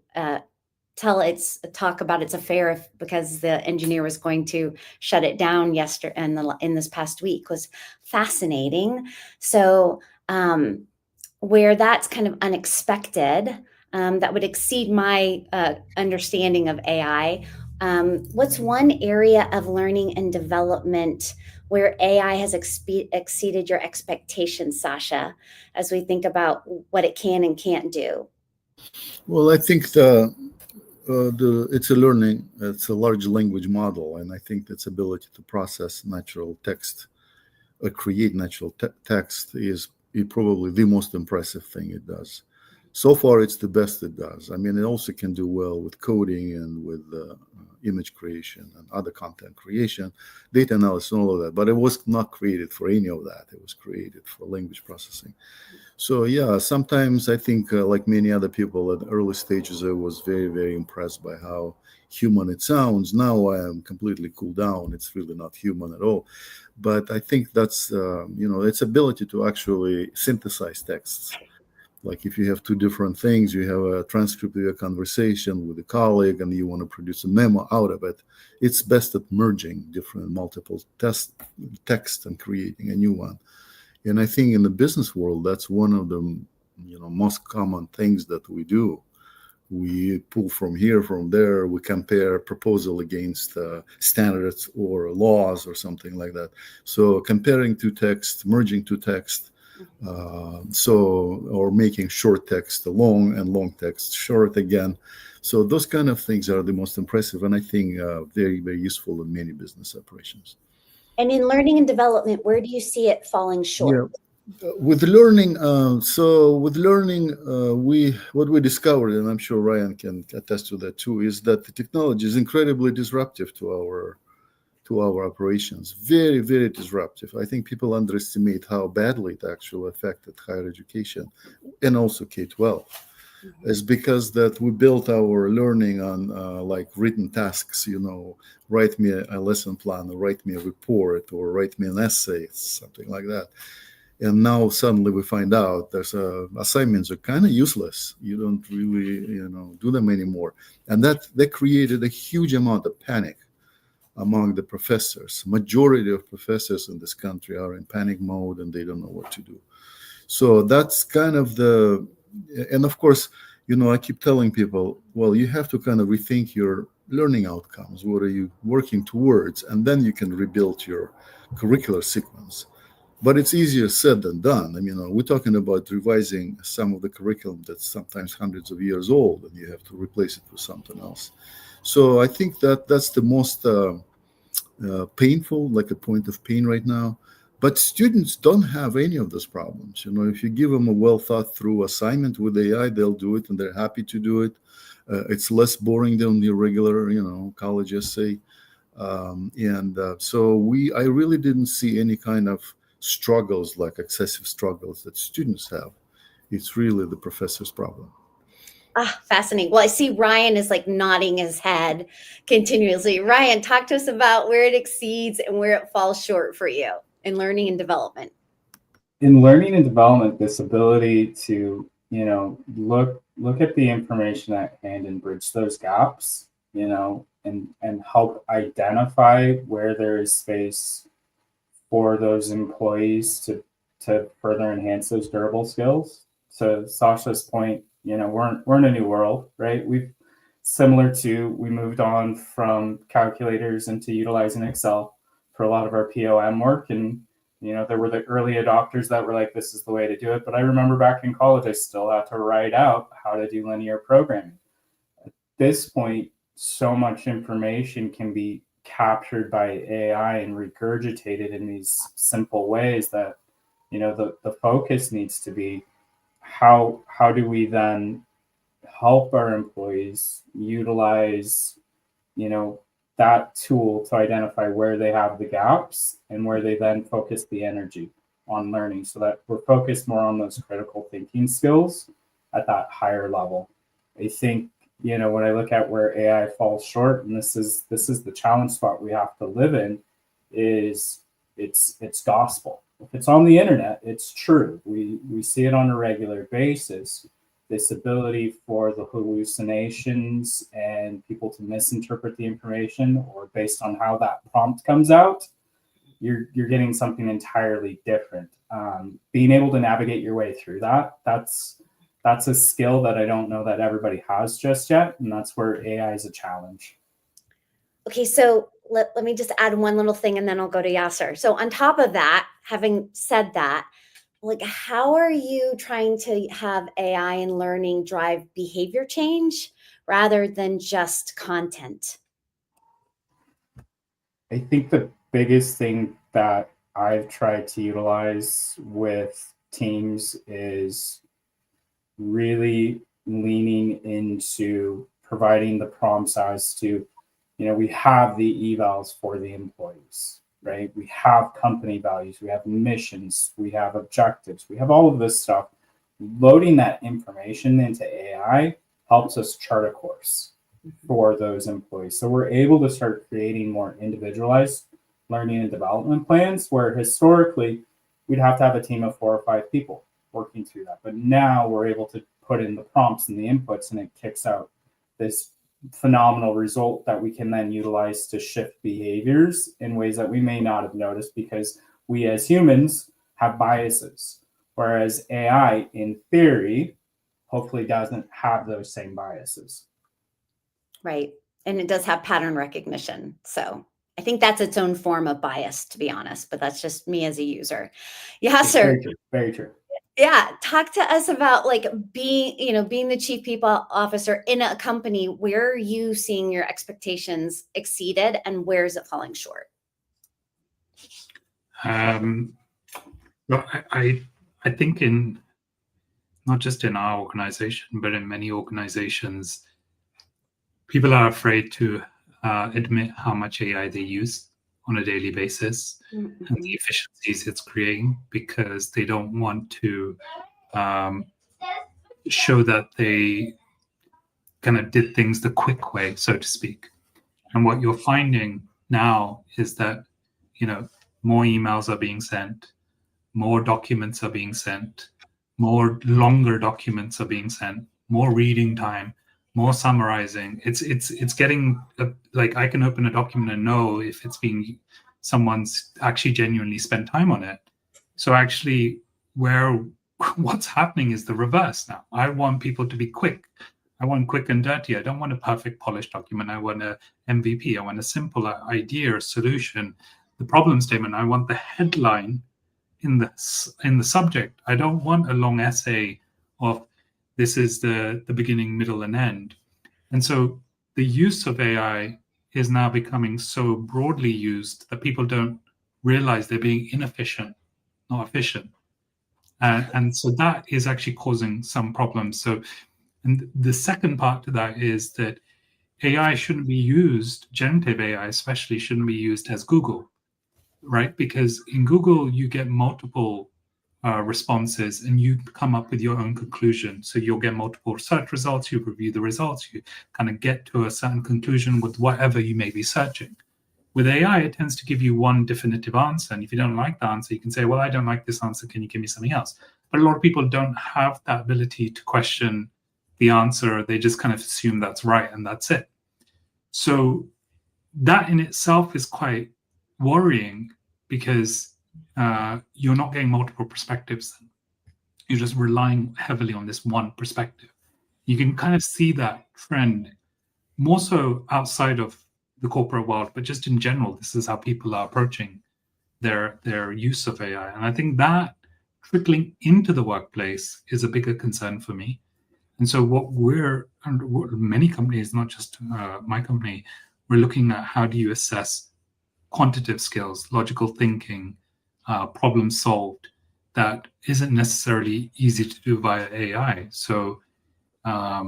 talk about its affair because the engineer was going to shut it down yesterday and in this past week was fascinating. So where that's kind of unexpected, that would exceed my understanding of AI. What's one area of learning and development where AI has exceeded your expectations, Sasha, as we think about what it can and can't do? Well, I think it's a large language model, and I think its ability to process natural text, create natural text is probably the most impressive thing it does. So far, it's the best it does. I mean, it also can do well with coding and with image creation and other content creation, data analysis and all of that. But it was not created for any of that. It was created for language processing. So yeah, sometimes I think like many other people at the early stages, I was very, very impressed by how human it sounds. Now I am completely cooled down. It's really not human at all. But I think that's, its ability to actually synthesize texts. Like if you have two different things, you have a transcript of your conversation with a colleague and you want to produce a memo out of it, it's best at merging different multiple text and creating a new one. And I think in the business world, that's one of the most common things that we do. We pull from here, from there, we compare proposal against standards or laws or something like that. So comparing two texts, merging two texts, or making short text long and long text short again. So those kind of things are the most impressive and I think very, very useful in many business operations. And in learning and development, where do you see it falling short? Yeah. With learning, what we discovered, and I'm sure Ryan can attest to that too, is that the technology is incredibly disruptive to our operations. Very, very disruptive. I think people underestimate how badly it actually affected higher education and also K-12. Is because that we built our learning on like written tasks, write me a lesson plan, or write me a report, or write me an essay, something like that. And now suddenly we find out there's assignments are kind of useless. You don't really, do them anymore. And that created a huge amount of panic among the professors. Majority of professors in this country are in panic mode and they don't know what to do. So that's kind of and of course, I keep telling people, well, you have to kind of rethink your learning outcomes. What are you working towards? And then you can rebuild your curricular sequence. But it's easier said than done. I mean, we're talking about revising some of the curriculum that's sometimes hundreds of years old, and you have to replace it with something else. So I think that's the most painful, like a point of pain right now. But students don't have any of those problems. If you give them a well thought through assignment with AI, they'll do it and they're happy to do it. It's less boring than the regular, college essay. So I really didn't see any kind of struggles, like excessive struggles that students have. It's really the professor's problem. Fascinating. Well, I see Ryan is like nodding his head continuously. Ryan, talk to us about where it exceeds and where it falls short for you in learning and development. In learning and development, this ability to, look at the information at hand and bridge those gaps, and help identify where there is space for those employees to further enhance those durable skills. To Sasha's point, we're in a new world, right? We moved on from calculators into utilizing Excel for a lot of our POM work. And, there were the early adopters that were like, this is the way to do it. But I remember back in college, I still had to write out how to do linear programming. At this point, so much information can be captured by AI and regurgitated in these simple ways that, the focus needs to be how do we then help our employees utilize, that tool to identify where they have the gaps and where they then focus the energy on learning so that we're focused more on those critical thinking skills at that higher level. I think, when I look at where AI falls short, and this is the challenge spot we have to live in, is it's gospel. If it's on the internet, it's true. We see it on a regular basis. This ability for the hallucinations and people to misinterpret the information, or based on how that prompt comes out, you're getting something entirely different. Being able to navigate your way through that's a skill that I don't know that everybody has just yet, and that's where AI is a challenge. Okay, so let me just add one little thing and then I'll go to Yasser. So on top of that, having said that, like, how are you trying to have AI and learning drive behavior change rather than just content? I think the biggest thing that I've tried to utilize with teams is really leaning into providing the prompts as to, We have the evals for the employees, right? We have company values, we have missions, we have objectives, we have all of this stuff. Loading that information into AI helps us chart a course for those employees. So we're able to start creating more individualized learning and development plans, where historically we'd have to have a team of 4 or 5 people working through that. But now we're able to put in the prompts and the inputs, and it kicks out this phenomenal result that we can then utilize to shift behaviors in ways that we may not have noticed, because we as humans have biases. Whereas AI, in theory, hopefully doesn't have those same biases. Right. And it does have pattern recognition. So I think that's its own form of bias, to be honest, but that's just me as a user. Yeah, sir. Very true. Very true. Yeah. Talk to us about like being the chief people officer in a company. Where are you seeing your expectations exceeded and where is it falling short? Well, I think in not just in our organization, but in many organizations, people are afraid to admit how much AI they use on a daily basis and the efficiencies it's creating, because they don't want to show that they kind of did things the quick way, so to speak. And what you're finding now is that, more emails are being sent, more documents are being sent, more longer documents are being sent, more reading time, more summarizing. It's getting like I can open a document and know if it's being someone's actually genuinely spent time on it. So actually, what's happening is the reverse now. I want people to be quick. I want quick and dirty. I don't want a perfect polished document. I want a MVP. I want a simple idea or solution. The problem statement. I want the headline in the subject. I don't want a long essay of this is the beginning, middle, and end. And so the use of AI is now becoming so broadly used that people don't realize they're being inefficient, not efficient. And so that is actually causing some problems. So, and the second part to that is that AI shouldn't be used, generative AI especially, shouldn't be used as Google, right? Because in Google, you get multiple responses and you come up with your own conclusion. So you'll get multiple search results, you review the results, you kind of get to a certain conclusion with whatever you may be searching. With AI, it tends to give you one definitive answer. And if you don't like the answer, you can say, well, I don't like this answer. Can you give me something else? But a lot of people don't have that ability to question the answer. They just kind of assume that's right and that's it. So that in itself is quite worrying, because you're not getting multiple perspectives. You're just relying heavily on this one perspective. You can kind of see that trend more so outside of the corporate world, but just in general, this is how people are approaching their use of AI. And I think that trickling into the workplace is a bigger concern for me. And so what many companies, not just my company, we're looking at how do you assess quantitative skills, logical thinking, problem solved, that isn't necessarily easy to do via AI. So I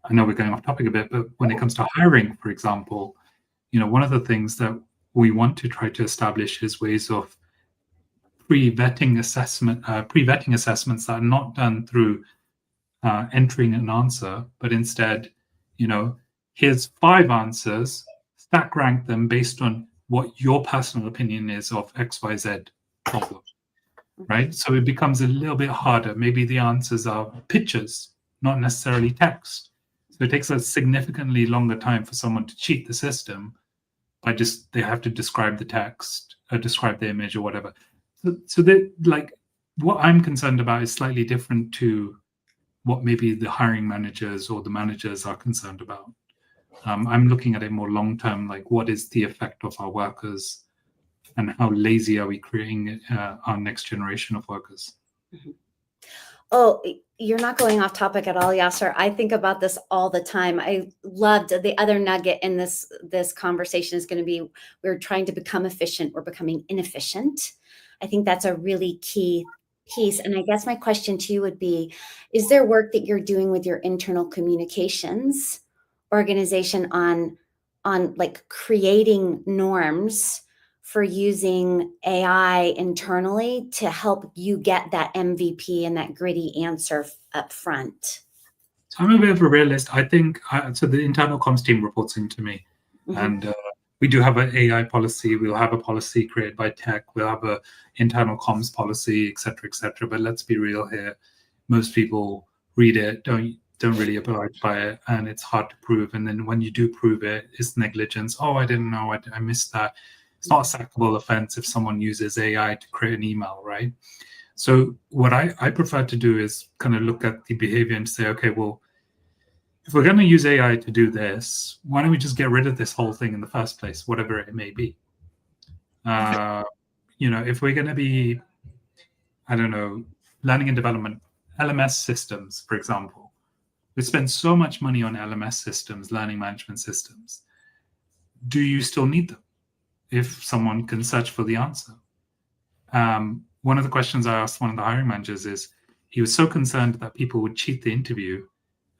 know we're going off topic a bit, but when it comes to hiring, for example, one of the things that we want to try to establish is ways of pre-vetting assessments that are not done through entering an answer, but instead, here's 5 answers, stack rank them based on what your personal opinion is of XYZ problem, right? So it becomes a little bit harder. Maybe the answers are pictures, not necessarily text. So it takes a significantly longer time for someone to cheat the system by they have to describe the text, or describe the image or whatever. So that, like, what I'm concerned about is slightly different to what maybe the hiring managers or the managers are concerned about. I'm looking at it more long-term, like what is the effect of our workers and how lazy are we creating our next generation of workers? Mm-hmm. Oh, you're not going off topic at all, Yasser. I think about this all the time. I loved the other nugget in this conversation is going to be, we're trying to become efficient. We're becoming inefficient. I think that's a really key piece. And I guess my question to you would be, is there work that you're doing with your internal communications organization on like creating norms for using AI internally to help you get that MVP and that gritty answer up front? So I'm a bit of a realist. I think so. The internal comms team reports into me, and we do have an AI policy. We'll have a policy created by tech. We'll have a internal comms policy, et cetera, et cetera. But let's be real here. Most people read it, don't really abide by it, and it's hard to prove. And then when you do prove it, it's negligence. Oh, I didn't know. I missed that. It's not a sackable offense if someone uses AI to create an email, right? So what I prefer to do is kind of look at the behavior and say, okay, well, if we're going to use AI to do this, why don't we just get rid of this whole thing in the first place, whatever it may be? If we're going to be, I don't know, learning and development, LMS systems, for example, we spend so much money on LMS systems, learning management systems. Do you still need them if someone can search for the answer? One of the questions I asked one of the hiring managers is, he was so concerned that people would cheat the interview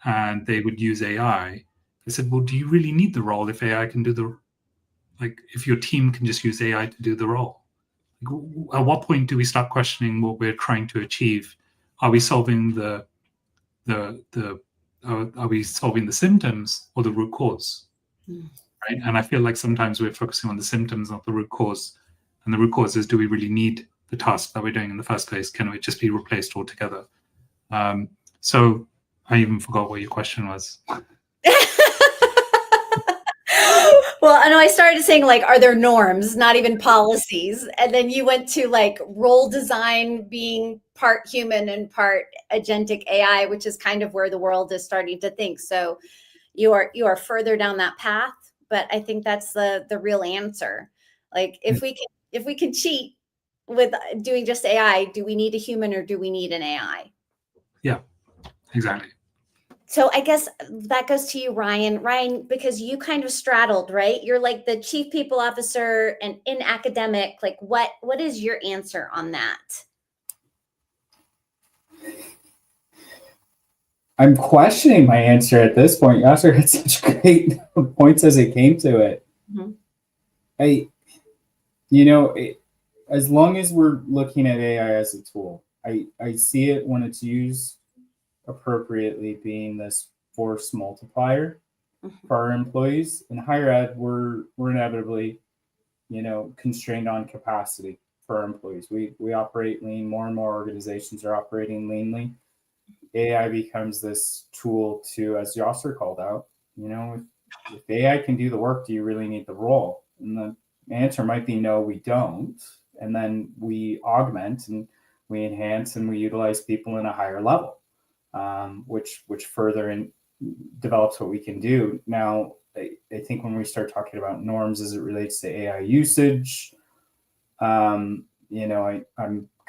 and they would use AI. I said, well, do you really need the role if AI can do if your team can just use AI to do the role? At what point do we start questioning what we're trying to achieve? Are we solving are we solving the symptoms or the root cause? Right? And I feel like sometimes we're focusing on the symptoms, not the root cause. And the root cause is, do we really need the task that we're doing in the first place? Can it just be replaced altogether? So I even forgot what your question was. Well, I know I started saying, like, are there norms, not even policies? And then you went to like role design being part human and part agentic AI, which is kind of where the world is starting to think. So you are further down that path, but I think that's the real answer. Like, if we can cheat with doing just AI, do we need a human or do we need an AI? Yeah, exactly. So I guess that goes to you, Ryan. Ryan, because you kind of straddled, right? You're like the chief people officer and in academic. Like, what is your answer on that? I'm questioning my answer at this point. Yasser had such great points as it came to it. As long as we're looking at AI as a tool, I see it when it's used appropriately being this force multiplier for our employees. In higher ed, we're inevitably, constrained on capacity for our employees. We operate lean. More and more organizations are operating leanly. AI becomes this tool to, as Yasser called out, if AI can do the work, do you really need the role? And the answer might be no, we don't. And then we augment and we enhance and we utilize people in a higher level, which further develops what we can do. Now, I think when we start talking about norms as it relates to AI usage, I'm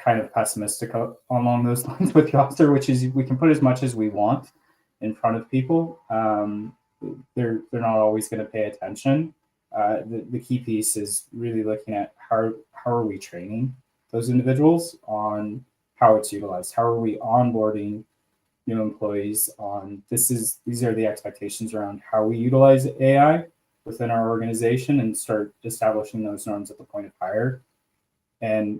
kind of pessimistic along those lines with Yasser, which is we can put as much as we want in front of people. They're not always going to pay attention. The key piece is really looking at how are we training those individuals on how it's utilized? How are we onboarding new employees on these are the expectations around how we utilize AI within our organization, and start establishing those norms at the point of hire, and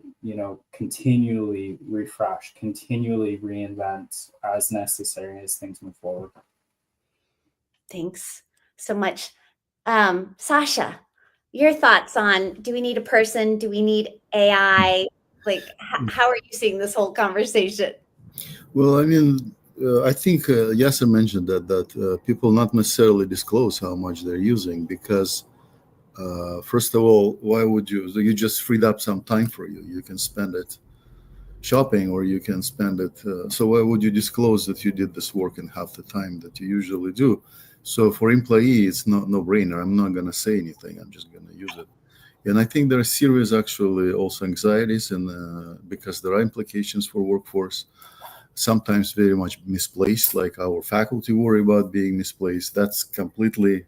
continually refresh, continually reinvent as necessary as things move forward. Thanks so much. Sasha, your thoughts on, do we need a person? Do we need AI? Like, how are you seeing this whole conversation? Well, I mean, I think Yasser mentioned that people not necessarily disclose how much they're using, because first of all, why would you just freed up some time for you? You can spend it shopping, or you can spend it. So why would you disclose that you did this work in half the time that you usually do? So for employee, it's no brainer. I'm not going to say anything. I'm just going to use it. And I think there are serious, actually, also anxieties, and because there are implications for workforce, sometimes very much misplaced, like our faculty worry about being misplaced. That's completely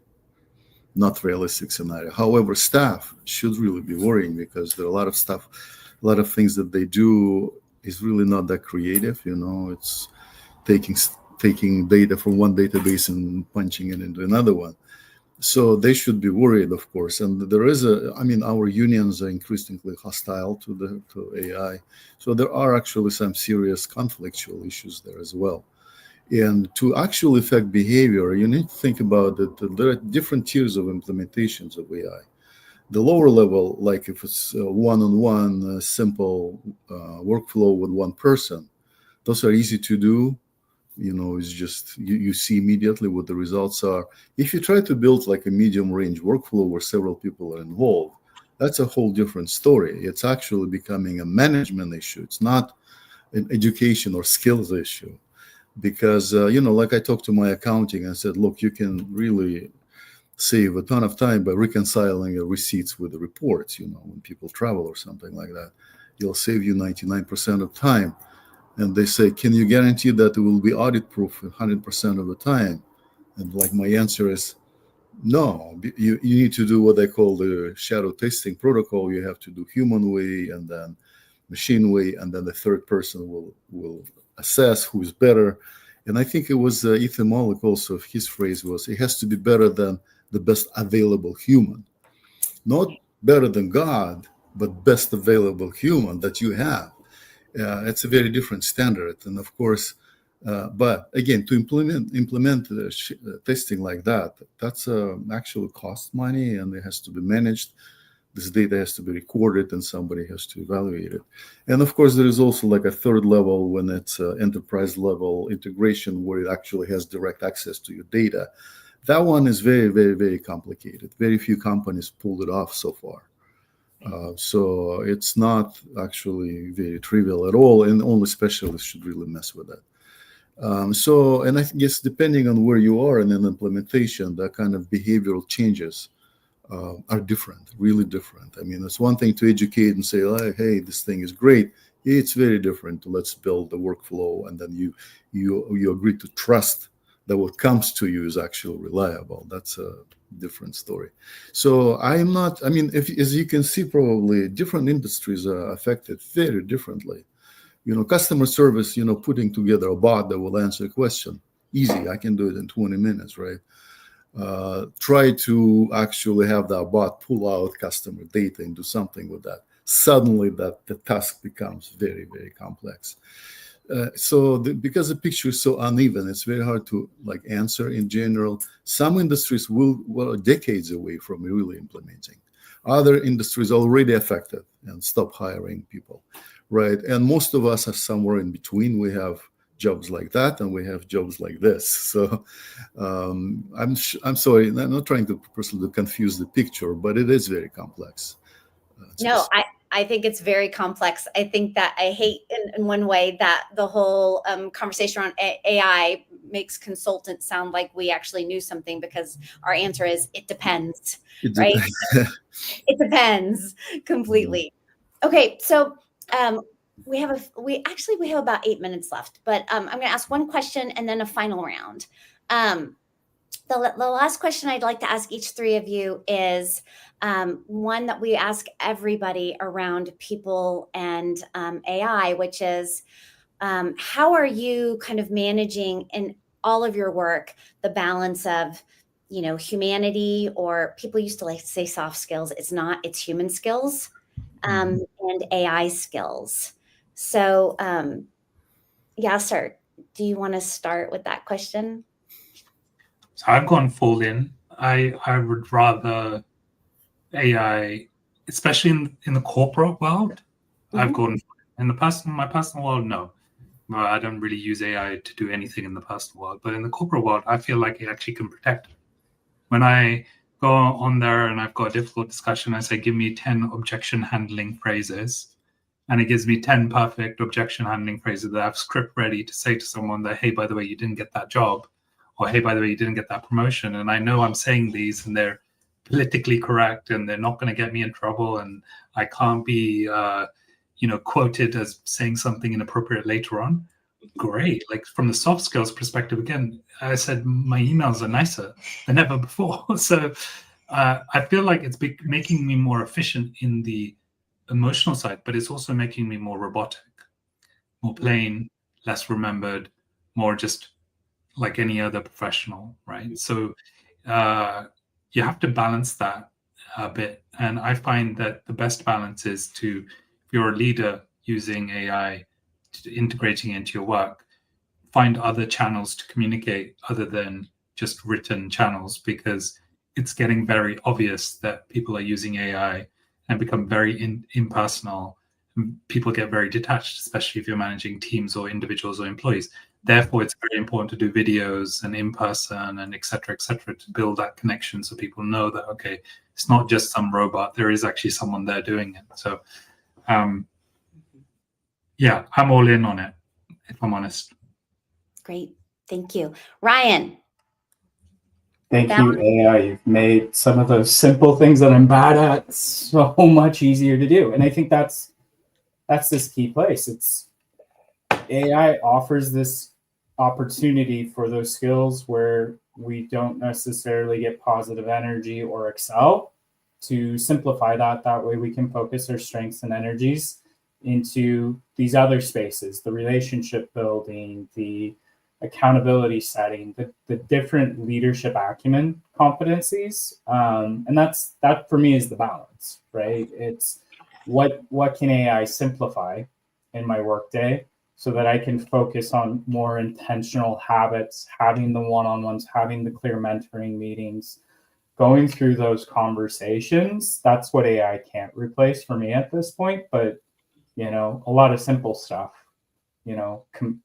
not realistic scenario. However, staff should really be worrying, because there are a lot of stuff, a lot of things that they do is really not that creative. It's taking data from one database and punching it into another one. So they should be worried, of course. And there is our unions are increasingly hostile to AI. So there are actually some serious conflictual issues there as well. And to actually affect behavior, you need to think about that there are different tiers of implementations of AI. The lower level, like if it's a one-on-one simple workflow with one person, those are easy to do. It's just you see immediately what the results are. If you try to build like a medium range workflow where several people are involved, that's a whole different story. It's actually becoming a management issue. It's not an education or skills issue. Because, like I talked to my accounting and said, look, you can really save a ton of time by reconciling your receipts with the reports, when people travel or something like that. It'll save you 99% of time. And they say, can you guarantee that it will be audit proof 100% of the time? And like my answer is, no, you need to do what they call the shadow testing protocol. You have to do human way and then machine way, and then the third person will assess who's better. And I think it was Ethan Mollick also, his phrase was, it has to be better than the best available human. Not better than God, but best available human that you have. It's a very different standard. And of course, but again, to implement testing like that, that's actually cost money, and it has to be managed. This data has to be recorded and somebody has to evaluate it. And of course, there is also like a third level when it's enterprise level integration where it actually has direct access to your data. That one is very, very, very complicated. Very few companies pulled it off so far. So it's not actually very trivial at all, and only specialists should really mess with that. And I guess depending on where you are in an implementation, that kind of behavioral changes are different, really different. I mean, it's one thing to educate and say, oh, hey, this thing is great. It's very different to let's build the workflow, and then you agree to trust that what comes to you is actually reliable. That's a different story. So as you can see, probably different industries are affected very differently. Customer service, putting together a bot that will answer a question, easy. I can do it in 20 minutes, right? Try to actually have that bot pull out customer data and do something with that. Suddenly the task becomes very, very complex. Because the picture is so uneven, it's very hard to answer in general. Some industries will decades away from really implementing. Other industries already affected and stop hiring people, right? And most of us are somewhere in between. We have jobs like that and we have jobs like this. So I'm sorry, I'm not trying to personally confuse the picture, but it is very complex. No, I think it's very complex. I think that I hate in one way that the whole conversation around AI makes consultants sound like we actually knew something, because our answer is it depends, right? It depends completely. Okay, so we have about 8 minutes left, but I'm going to ask one question and then a final round. The last question I'd like to ask each three of you is one that we ask everybody around people and AI, which is how are you kind of managing in all of your work the balance of humanity, or people used to like to say soft skills. It's human skills and AI skills. So Yasser, do you want to start with that question? So I've gone full in. I would rather AI, especially in the corporate world, I've gone in my personal world, no. I don't really use AI to do anything in the personal world, but in the corporate world, I feel like it actually can protect me. When I go on there and I've got a difficult discussion, I say, give me 10 objection handling phrases. And it gives me 10 perfect objection handling phrases that I have script ready to say to someone that, hey, by the way, you didn't get that job. Or, hey, by the way, you didn't get that promotion. And I know I'm saying these and they're politically correct and they're not going to get me in trouble. And I can't be, quoted as saying something inappropriate later on. Great. Like from the soft skills perspective, again, I said my emails are nicer than ever before. So I feel like it's making me more efficient in the emotional side, but it's also making me more robotic, more plain, less remembered, more just like any other professional, right? So you have to balance that a bit. And I find that the best balance is to, if you're a leader using AI, integrating into your work, find other channels to communicate other than just written channels, because it's getting very obvious that people are using AI and become very impersonal. And people get very detached, especially if you're managing teams or individuals or employees. Therefore, it's very important to do videos and in person and et cetera, to build that connection so people know that, okay, it's not just some robot. There is actually someone there doing it. So, yeah, I'm all in on it, if I'm honest. Great. Thank you. Ryan. Thank you, AI. You've made some of those simple things that I'm bad at so much easier to do. And I think that's this key place. It's AI offers this opportunity for those skills where we don't necessarily get positive energy or excel, to simplify that. That way we can focus our strengths and energies into these other spaces, the relationship building, the accountability setting, the different leadership acumen competencies. And that for me is the balance, right? It's what can AI simplify in my workday so that I can focus on more intentional habits, having the one-on-ones, having the clear mentoring meetings, going through those conversations. That's what AI can't replace for me at this point. But, a lot of simple stuff,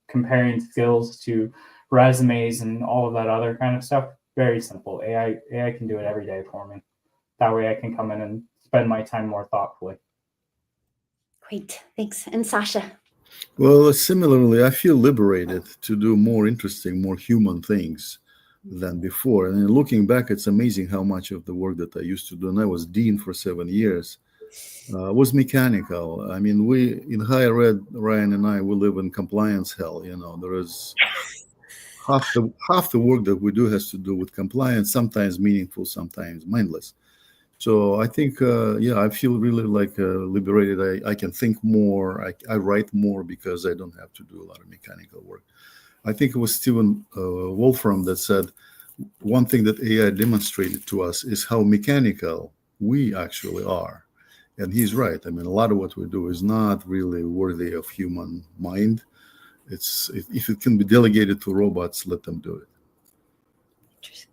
comparing skills to resumes and all of that other kind of stuff, very simple. AI can do it every day for me. That way I can come in and spend my time more thoughtfully. Great, thanks. And Sasha? Well, similarly, I feel liberated to do more interesting, more human things than before. And looking back, it's amazing how much of the work that I used to do, and I was dean for 7 years, was mechanical. I mean, we in higher ed, Ryan and I, we live in compliance hell. There is half the work that we do has to do with compliance, sometimes meaningful, sometimes mindless. So I think, I feel really liberated. I can think more. I write more because I don't have to do a lot of mechanical work. I think it was Stephen Wolfram that said, one thing that AI demonstrated to us is how mechanical we actually are. And he's right. I mean, a lot of what we do is not really worthy of human mind. If it can be delegated to robots, let them do it.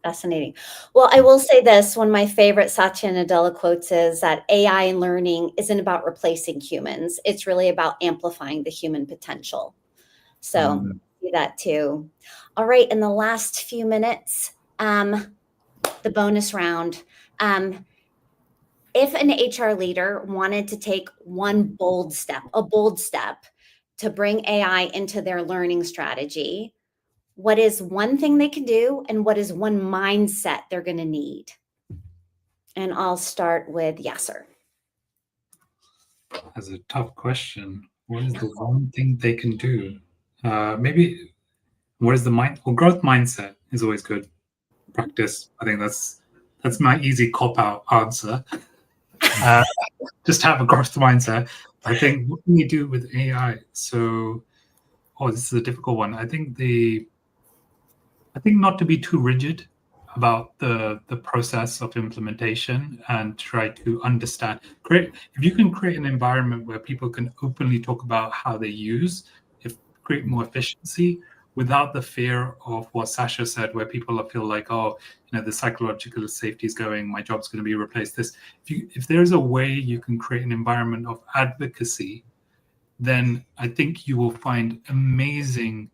Fascinating. Well, I will say this, one of my favorite Satya Nadella quotes is that AI and learning isn't about replacing humans. It's really about amplifying the human potential. So see that too. All right, in the last few minutes, the bonus round. If an HR leader wanted to take a bold step to bring AI into their learning strategy, what is one thing they can do, and what is one mindset they're going to need? And I'll start with Yasser. That's a tough question. What is the one thing they can do? Maybe what is the growth mindset is always good. Practice. I think that's my easy cop-out answer. Just have a growth mindset. I think what can you do with AI? So, this is a difficult one. I think not to be too rigid about the process of implementation and try to understand. If you can create an environment where people can openly talk about how they create more efficiency without the fear of what Sasha said, where people feel like, the psychological safety is going, my job's going to be replaced. If there's a way you can create an environment of advocacy, then I think you will find amazing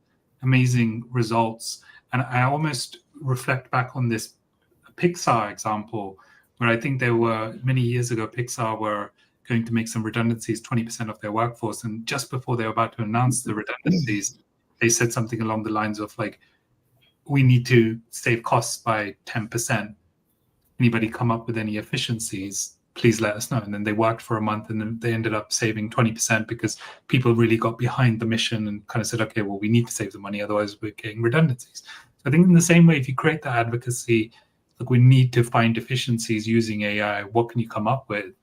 results. And I almost reflect back on this Pixar example, where I think there were many years ago, Pixar were going to make some redundancies, 20% of their workforce. And just before they were about to announce the redundancies, they said something along the lines of we need to save costs by 10%. Anybody come up with any efficiencies, please let us know. And then they worked for a month, and then they ended up saving 20% because people really got behind the mission and kind of said, okay, well, we need to save the money, otherwise we're getting redundancies. So I think in the same way, if you create that advocacy, we need to find efficiencies using AI, what can you come up with?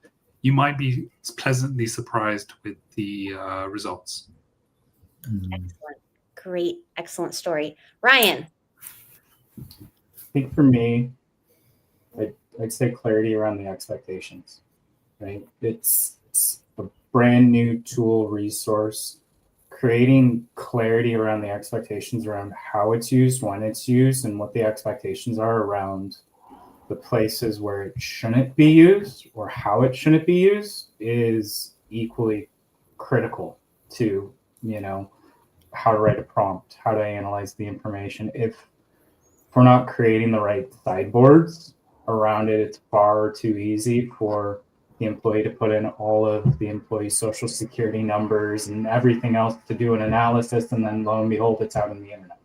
You might be pleasantly surprised with the results. Excellent. Great. Excellent story. Ryan. I think for me, I'd say clarity around the expectations, right? It's a brand new tool resource. Creating clarity around the expectations around how it's used, when it's used, and what the expectations are around the places where it shouldn't be used or how it shouldn't be used is equally critical to, how to write a prompt, how to analyze the information. If we're not creating the right sideboards around it, it's far too easy for the employee to put in all of the employee's social security numbers and everything else to do an analysis, and then lo and behold, it's out on the internet.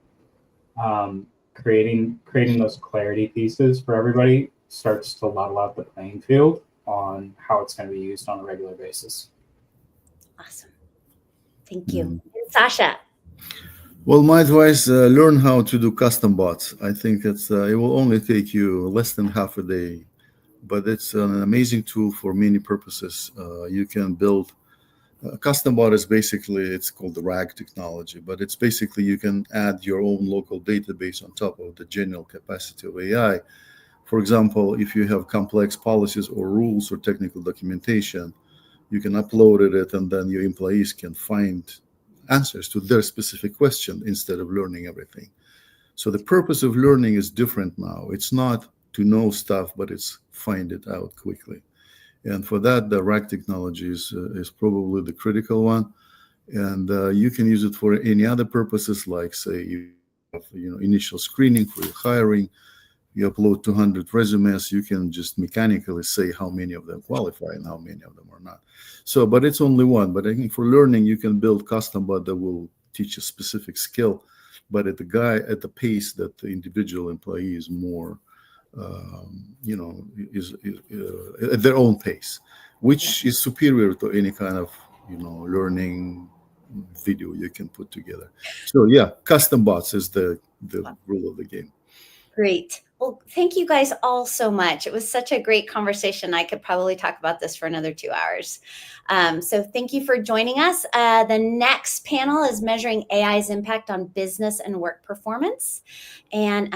Creating those clarity pieces for everybody starts to level out the playing field on how it's going to be used on a regular basis. Awesome. Thank you. And Sasha. Well, my advice, learn how to do custom bots. I think it will only take you less than half a day, but it's an amazing tool for many purposes. You can build a custom bot is basically, it's called the RAG technology, but it's basically you can add your own local database on top of the general capacity of AI. For example, if you have complex policies or rules or technical documentation, you can upload it and then your employees can find answers to their specific question instead of learning everything. So the purpose of learning is different now. It's not to know stuff, but it's find it out quickly. And for that, the RAG technology is probably the critical one. And you can use it for any other purposes, like say you have initial screening for your hiring. You upload 200 resumes, you can just mechanically say how many of them qualify and how many of them are not. So, but it's only one. But I think for learning, you can build custom bot that will teach a specific skill, but at the pace that the individual employee is more, is at their own pace, which is superior to any kind of, learning video you can put together. So yeah, custom bots is the rule of the game. Great. Well, thank you guys all so much. It was such a great conversation. I could probably talk about this for another 2 hours. So thank you for joining us. The next panel is measuring AI's impact on business and work performance. And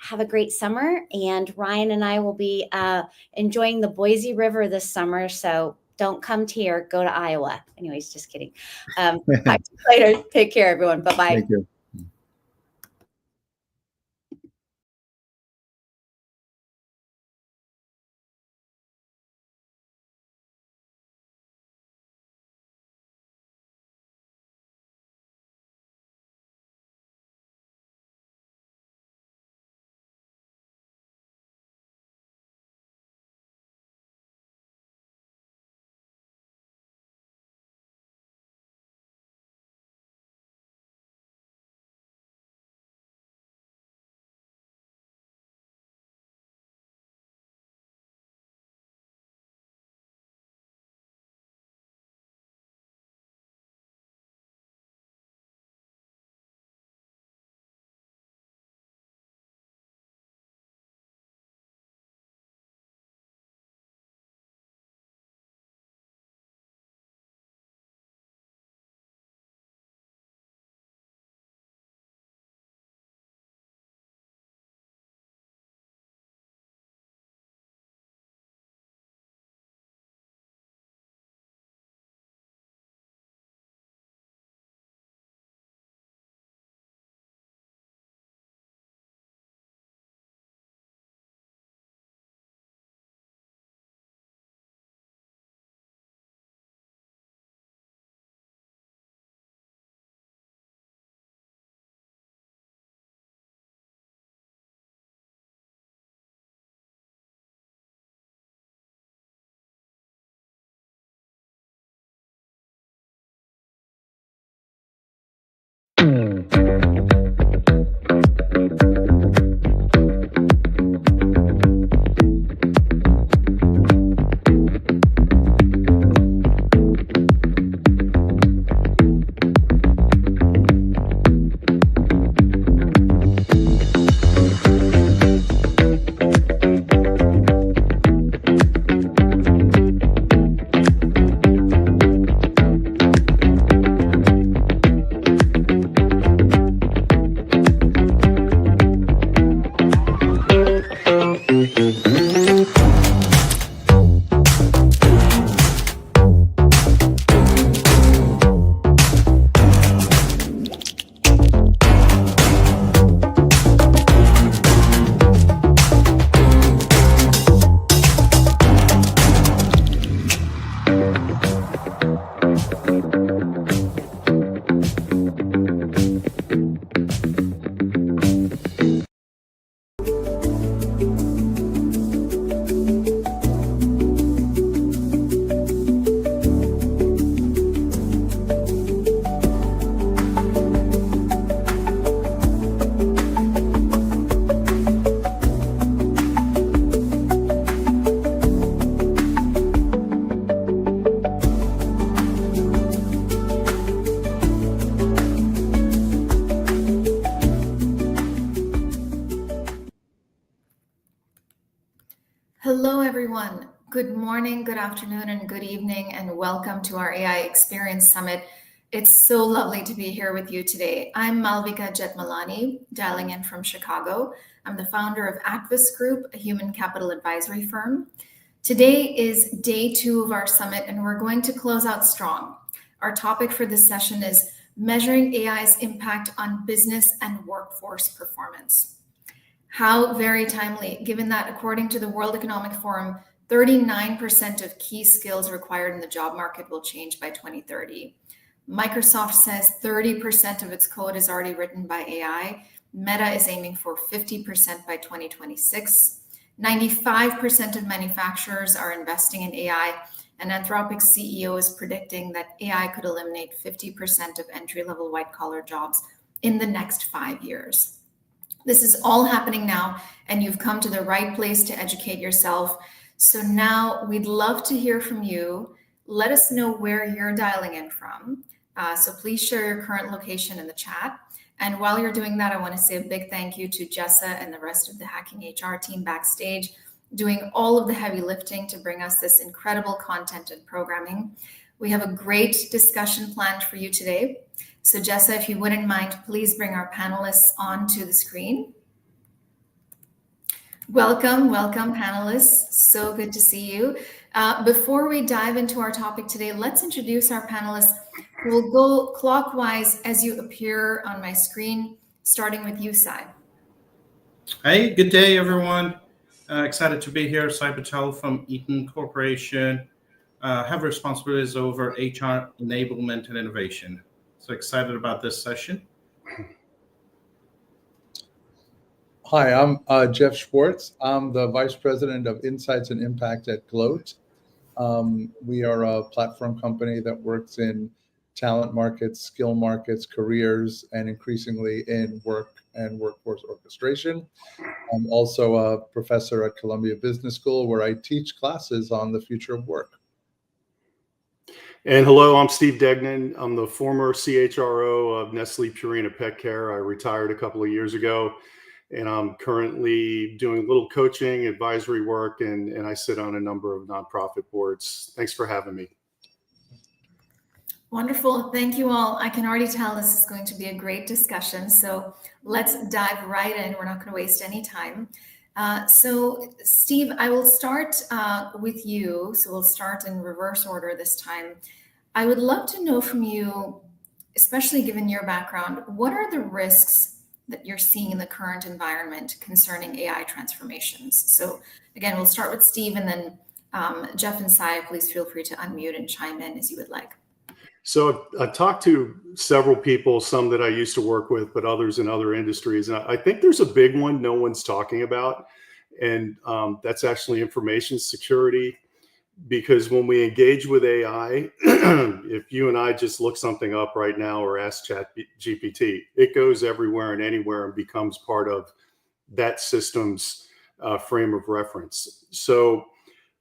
have a great summer. And Ryan and I will be enjoying the Boise River this summer. So don't come to here, go to Iowa. Anyways, just kidding. Talk to you later. Take care, everyone. Bye-bye. Thank you. Hello, everyone. Good morning, good afternoon, and good evening, and welcome to our AI Experience Summit. It's so lovely to be here with you today. I'm Malvika Jetmalani, dialing in from Chicago. I'm the founder of Acvis Group, a human capital advisory firm. Today is day 2 of our summit, and we're going to close out strong. Our topic for this session is measuring AI's impact on business and workforce performance. How very timely, given that according to the World Economic Forum, 39% of key skills required in the job market will change by 2030. Microsoft says 30% of its code is already written by AI. Meta is aiming for 50% by 2026. 95% of manufacturers are investing in AI, and Anthropic's CEO is predicting that AI could eliminate 50% of entry-level white-collar jobs in the next 5 years. This is all happening now, and you've come to the right place to educate yourself. So now we'd love to hear from you. Let us know where you're dialing in from. So please share your current location in the chat. And while you're doing that, I want to say a big thank you to Jessa and the rest of the Hacking HR team backstage, doing all of the heavy lifting to bring us this incredible content and programming. We have a great discussion planned for you today. So Jessa, if you wouldn't mind, please bring our panelists onto the screen. Welcome panelists. So good to see you. Before we dive into our topic today, let's introduce our panelists. We'll go clockwise as you appear on my screen, starting with you, Sai. Hey, good day, everyone. Excited to be here. Sai Patel from Eaton Corporation. Have responsibilities over HR enablement and innovation. So excited about this session. Hi, I'm Jeff Schwartz. I'm the Vice President of Insights and Impact at Gloat. We are a platform company that works in talent markets, skill markets, careers, and increasingly in work and workforce orchestration. I'm also a professor at Columbia Business School, where I teach classes on the future of work. And hello, I'm Steve Degnan. I'm the former CHRO of Nestle Purina Pet Care. I retired a couple of years ago, and I'm currently doing a little coaching, advisory work, and I sit on a number of nonprofit boards. Thanks for having me. Wonderful. Thank you all. I can already tell this is going to be a great discussion. So let's dive right in. We're not going to waste any time. So Steve, I will start with you. So we'll start in reverse order this time. I would love to know from you, especially given your background, what are the risks that you're seeing in the current environment concerning AI transformations? So again, we'll start with Steve, and then Jeff and Sai, please feel free to unmute and chime in as you would like. So I've talked to several people, some that I used to work with, but others in other industries. And I think there's a big one no one's talking about. And that's actually information security. Because when we engage with AI, if you and I just look something up right now or ask ChatGPT, it goes everywhere and anywhere and becomes part of that system's frame of reference. So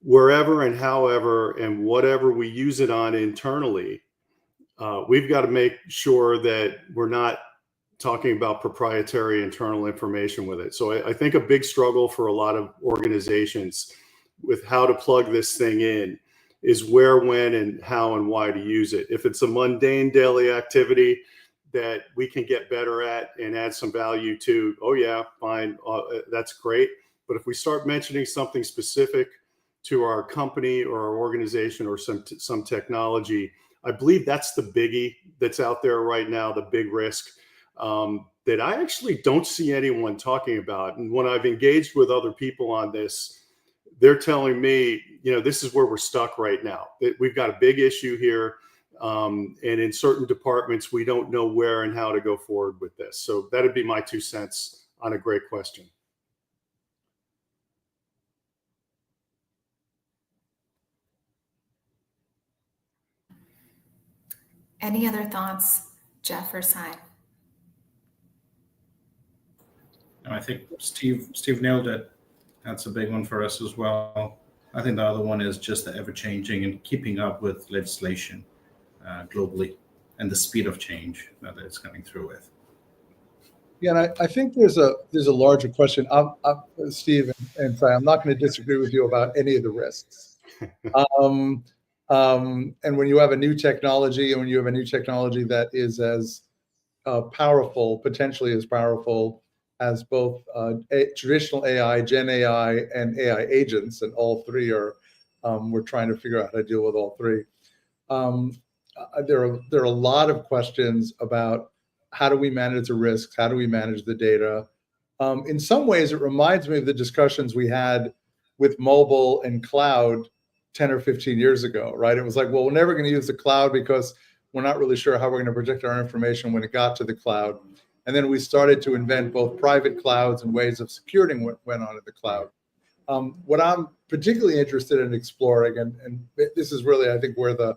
wherever and however and whatever we use it on internally, we've got to make sure that we're not talking about proprietary internal information with it. So I think a big struggle for a lot of organizations with how to plug this thing in is where, when, and how and why to use it. If it's a mundane daily activity that we can get better at and add some value to, oh yeah, fine, that's great. But if we start mentioning something specific to our company or our organization or some technology, I believe that's the biggie that's out there right now, the big risk that I actually don't see anyone talking about. And when I've engaged with other people on this, they're telling me, you know, this is where we're stuck right now. We've got a big issue here. And in certain departments, we don't know where and how to go forward with this. So that'd be my 2 cents on a great question. Any other thoughts, Jeff or Sai? I think Steve nailed it. That's a big one for us as well. I think the other one is just the ever-changing and keeping up with legislation globally and the speed of change that it's coming through with. Yeah, and I think there's a larger question. Steve and Sai, I'm not going to disagree with you about any of the risks. And when you have a new technology, and when you have a new technology that is as powerful, potentially as powerful as both traditional AI, Gen AI, and AI agents, and all three are, we're trying to figure out how to deal with all three. There are a lot of questions about how do we manage the risks, how do we manage the data. In some ways, it reminds me of the discussions we had with mobile and cloud 10 or 15 years ago, right? It was like, well, we're never going to use the cloud because we're not really sure how we're going to protect our information when it got to the cloud. And then we started to invent both private clouds and ways of securing what went onto the cloud. What I'm particularly interested in exploring, and this is really, I think, where the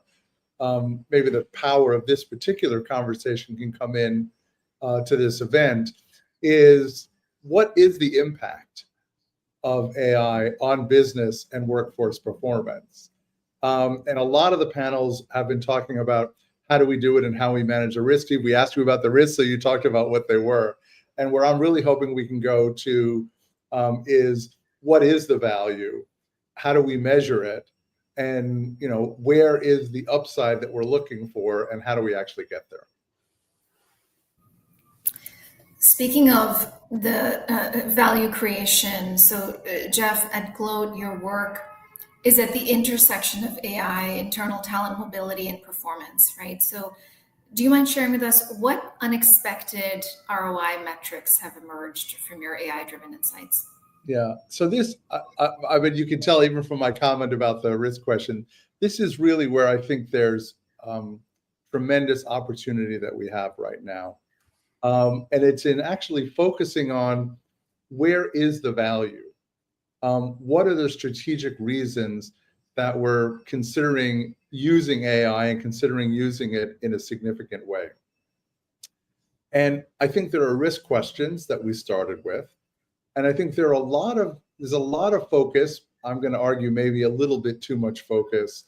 maybe the power of this particular conversation can come in to this event, is what is the impact of AI on business and workforce performance? And a lot of the panels have been talking about how do we do it and how we manage the risk. We asked you about the risks, so you talked about what they were. And where I'm really hoping we can go to is what is the value? How do we measure it? And where is the upside that we're looking for, and how do we actually get there? Speaking of the value creation, so Jeff, at Gloat, your work is at the intersection of AI, internal talent mobility, and performance, right? So do you mind sharing with us what unexpected ROI metrics have emerged from your AI-driven insights? Yeah, so this, I mean, you can tell even from my comment about the risk question, this is really where I think there's tremendous opportunity that we have right now. And it's in actually focusing on where is the value? What are the strategic reasons that we're considering using AI and considering using it in a significant way? And I think there are risk questions that we started with. And I think there's a lot of focus, I'm going to argue maybe a little bit too much focus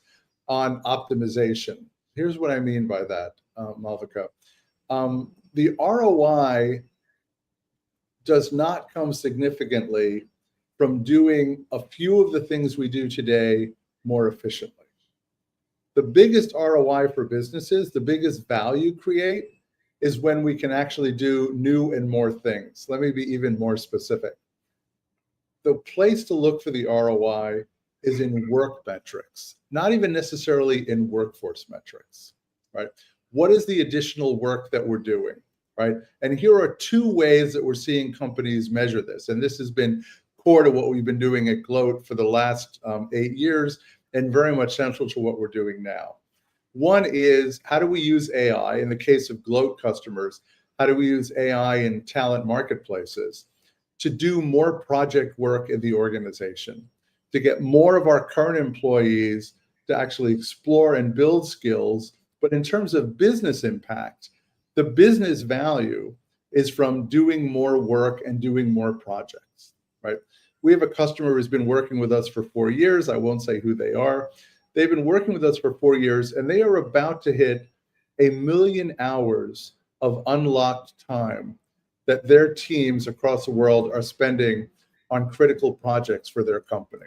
on optimization. Here's what I mean by that, Malvika. The ROI does not come significantly from doing a few of the things we do today more efficiently. The biggest ROI for businesses, the biggest value create, is when we can actually do new and more things. Let me be even more specific. The place to look for the ROI is in work metrics, not even necessarily in workforce metrics, right? What is the additional work that we're doing, right? And here are two ways that we're seeing companies measure this. And this has been core to what we've been doing at Gloat for the last 8 years, and very much central to what we're doing now. One is, how do we use AI in the case of Gloat customers? How do we use AI in talent marketplaces to do more project work in the organization, to get more of our current employees to actually explore and build skills? But in terms of business impact, the business value is from doing more work and doing more projects, right? We have a customer who's been working with us for 4 years. I won't say who they are. They've been working with us for 4 years, and they are about to hit 1 million hours of unlocked time that their teams across the world are spending on critical projects for their company.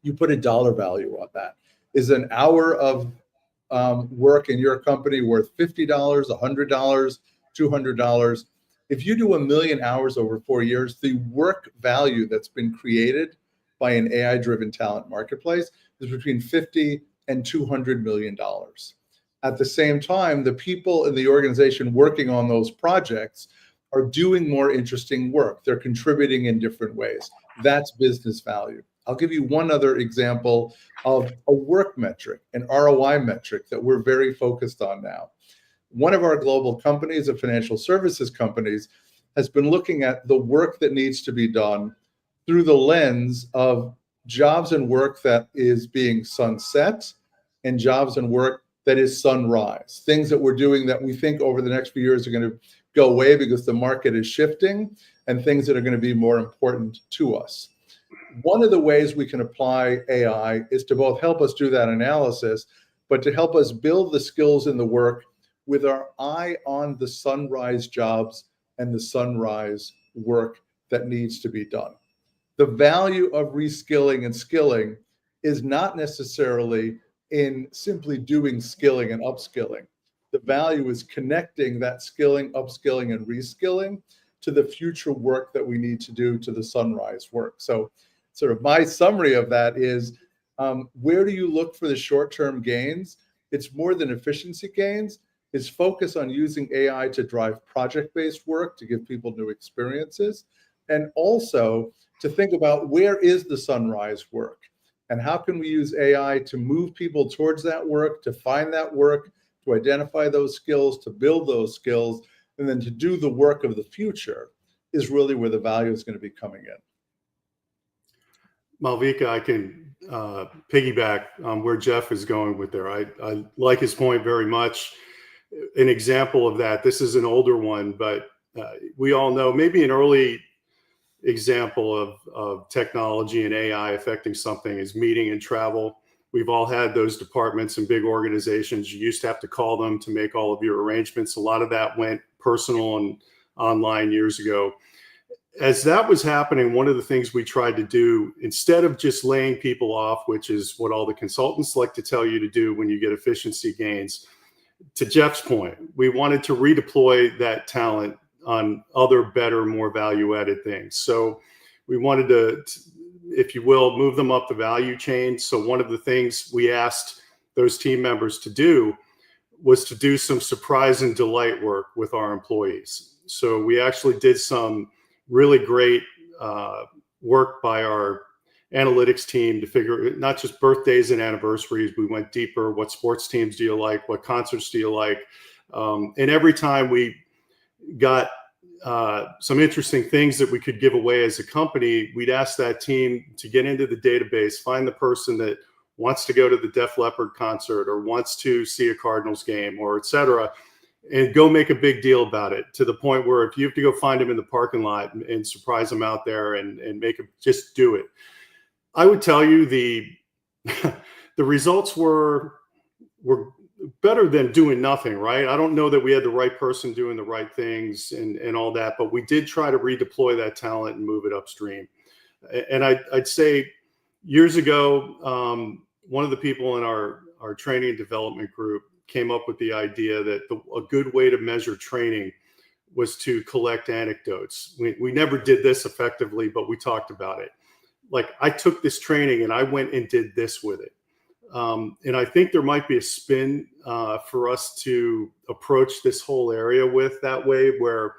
You put a dollar value on that. Is an hour of work in your company worth $50, $100, $200? If you do 1 million hours over 4 years, the work value that's been created by an AI-driven talent marketplace is between $50 and $200 million. At the same time, the people in the organization working on those projects are doing more interesting work. They're contributing in different ways. That's business value. I'll give you one other example of a work metric, an ROI metric that we're very focused on now. One of our global companies, a financial services companies, has been looking at the work that needs to be done through the lens of jobs and work that is being sunset and jobs and work that is sunrise. Things that we're doing that we think over the next few years are going to go away because the market is shifting, and things that are going to be more important to us. One of the ways we can apply AI is to both help us do that analysis, but to help us build the skills in the work with our eye on the sunrise jobs and the sunrise work that needs to be done. The value of reskilling and skilling is not necessarily in simply doing skilling and upskilling. The value is connecting that skilling, upskilling, and reskilling to the future work that we need to do, to the sunrise work. So sort of my summary of that is, where do you look for the short-term gains? It's more than efficiency gains. It's focus on using AI to drive project-based work, to give people new experiences, and also to think about where is the sunrise work and how can we use AI to move people towards that work, to find that work, to identify those skills, to build those skills, and then to do the work of the future is really where the value is going to be coming in. Malvika, I can piggyback on where Jeff is going with there. I like his point very much. An example of that, this is an older one, but we all know maybe an early example of technology and AI affecting something is meeting and travel. We've all had those departments in big organizations. You used to have to call them to make all of your arrangements. A lot of that went personal and online years ago. As that was happening, one of the things we tried to do, instead of just laying people off, which is what all the consultants like to tell you to do when you get efficiency gains, to Jeff's point, we wanted to redeploy that talent on other, better, more value-added things. So we wanted to, if you will, move them up the value chain. So one of the things we asked those team members to do was to do some surprise and delight work with our employees. So we actually did some really great work by our analytics team to figure not just birthdays and anniversaries. We went deeper. What sports teams do you like? What concerts do you like? And every time we got some interesting things that we could give away as a company, we'd ask that team to get into the database, find the person that wants to go to the Def Leppard concert or wants to see a Cardinals game or et cetera, and go make a big deal about it, to the point where if you have to go find them in the parking lot and surprise them out there and make them, just do it. I would tell you the results were better than doing nothing, right? I don't know that we had the right person doing the right things and all that, but we did try to redeploy that talent and move it upstream. And I'd say years ago, one of the people in our training and development group came up with the idea that a good way to measure training was to collect anecdotes. We never did this effectively, but we talked about it. Like, I took this training and I went and did this with it. And I think there might be a spin for us to approach this whole area with that way, where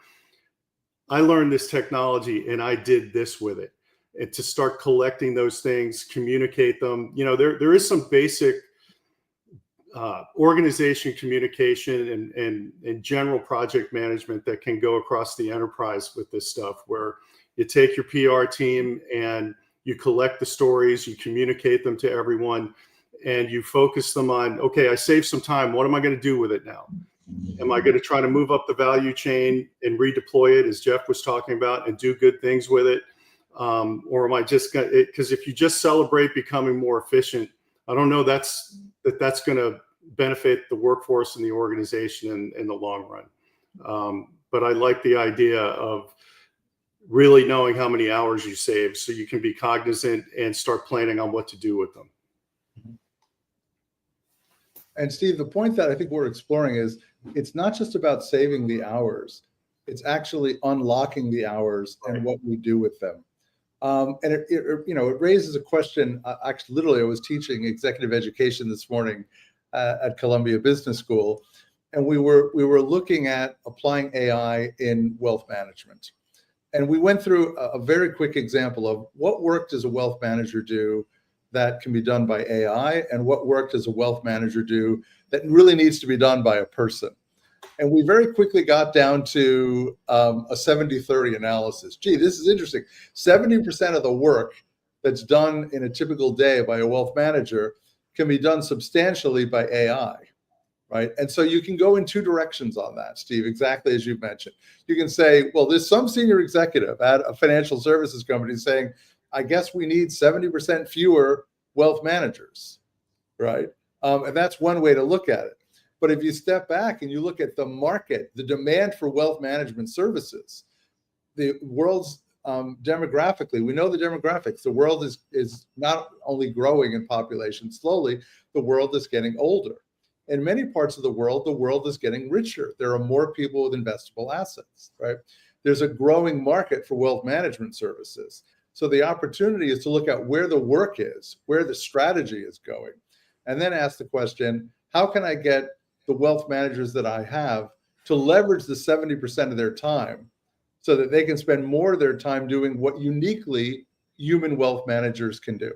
I learned this technology and I did this with it. And to start collecting those things, communicate them. You know, there is some basic organization communication and general project management that can go across the enterprise with this stuff, where you take your PR team and you collect the stories, you communicate them to everyone, and you focus them on, okay, I saved some time. What am I going to do with it now? Am I going to try to move up the value chain and redeploy it, as Jeff was talking about, and do good things with it? Or am I just going to, because if you just celebrate becoming more efficient, I don't know that's going to benefit the workforce and the organization in the long run. But I like the idea of really knowing how many hours you save so you can be cognizant and start planning on what to do with them. And Steve, the point that I think we're exploring is it's not just about saving the hours, it's actually unlocking the hours and what we do with them. And it raises a question. Actually, literally, I was teaching executive education this morning at Columbia Business School, and we were looking at applying AI in wealth management. And we went through a very quick example of what work does a wealth manager do that can be done by AI, and what work does a wealth manager do that really needs to be done by a person. And we very quickly got down to a 70-30 analysis. Gee, this is interesting. 70% of the work that's done in a typical day by a wealth manager can be done substantially by AI, right? And so you can go in two directions on that, Steve, exactly as you've mentioned. You can say, well, there's some senior executive at a financial services company saying, I guess we need 70% fewer wealth managers, right? And that's one way to look at it. But if you step back and you look at the market, the demand for wealth management services, the world's demographically, we know the demographics. The world is not only growing in population slowly, the world is getting older. In many parts of the world is getting richer. There are more people with investable assets, right? There's a growing market for wealth management services. So the opportunity is to look at where the work is, where the strategy is going, and then ask the question, how can I get the wealth managers that I have to leverage the 70% of their time so that they can spend more of their time doing what uniquely human wealth managers can do,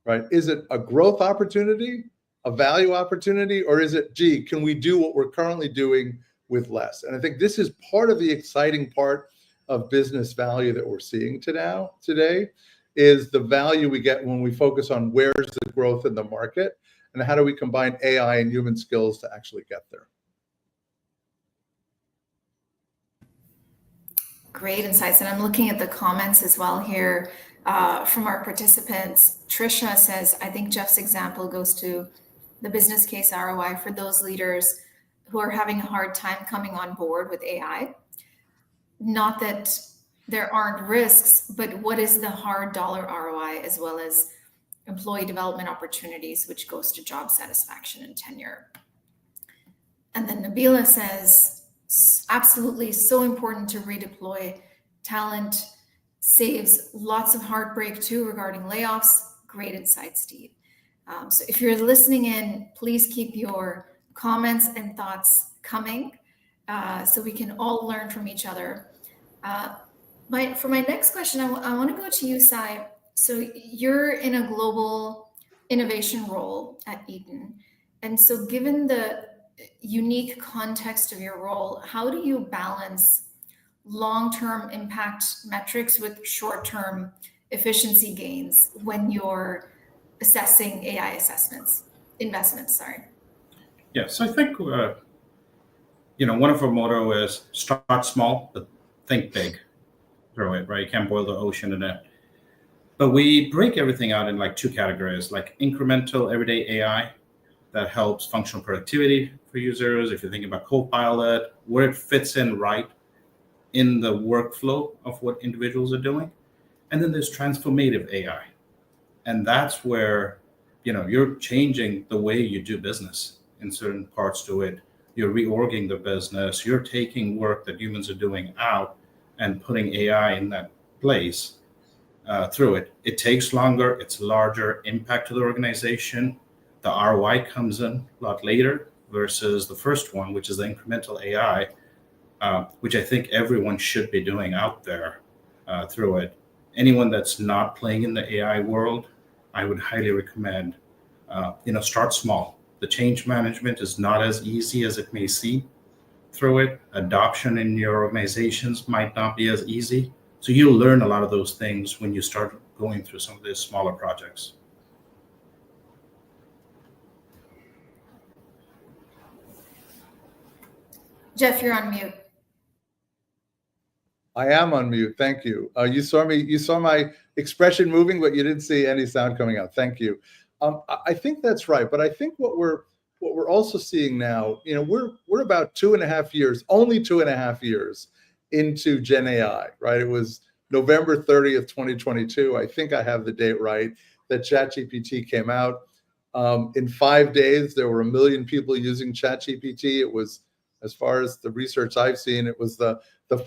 right? Is it a growth opportunity, a value opportunity, or is it, gee, can we do what we're currently doing with less? And I think this is part of the exciting part of business value that we're seeing today is the value we get when we focus on where's the growth in the market and how do we combine AI and human skills to actually get there. Great insights. And I'm looking at the comments as well here from our participants. Trisha says, I think Jeff's example goes to the business case ROI for those leaders who are having a hard time coming on board with AI. Not that there aren't risks, but what is the hard dollar ROI as well as employee development opportunities, which goes to job satisfaction and tenure. And then Nabila says, absolutely so important to redeploy talent, saves lots of heartbreak too regarding layoffs. Great insight, Steve. So if you're listening in, please keep your comments and thoughts coming so we can all learn from each other. For my next question, I want to go to you, Sai. So you're in a global innovation role at Eaton. And so given the unique context of your role, how do you balance long-term impact metrics with short-term efficiency gains when you're assessing AI investments? Yeah, so I think, one of our motto is start small, but think big. Throw it, right? You can't boil the ocean in it. But we break everything out in like two categories, like incremental everyday AI that helps functional productivity for users. If you think about Copilot, where it fits in right in the workflow of what individuals are doing. And then there's transformative AI. And that's where, you're changing the way you do business in certain parts to it. You're reorging the business. You're taking work that humans are doing out and putting AI in that place through it. It takes longer. It's larger impact to the organization. The ROI comes in a lot later versus the first one, which is the incremental AI, which I think everyone should be doing out there through it. Anyone that's not playing in the AI world, I would highly recommend, start small. The change management is not as easy as it may seem through it. Adoption in your organizations might not be as easy. So you'll learn a lot of those things when you start going through some of these smaller projects. Jeff, you're on mute. I am on mute. Thank you. You saw my expression moving, but you didn't see any sound coming out. Thank you. I think that's right. But I think what we're also seeing now, we're about only 2.5 years into Gen AI, right? It was November 30th, 2022. I think I have the date right, that ChatGPT came out. In 5 days, there were 1 million people using ChatGPT. It was, as far as the research I've seen, it was the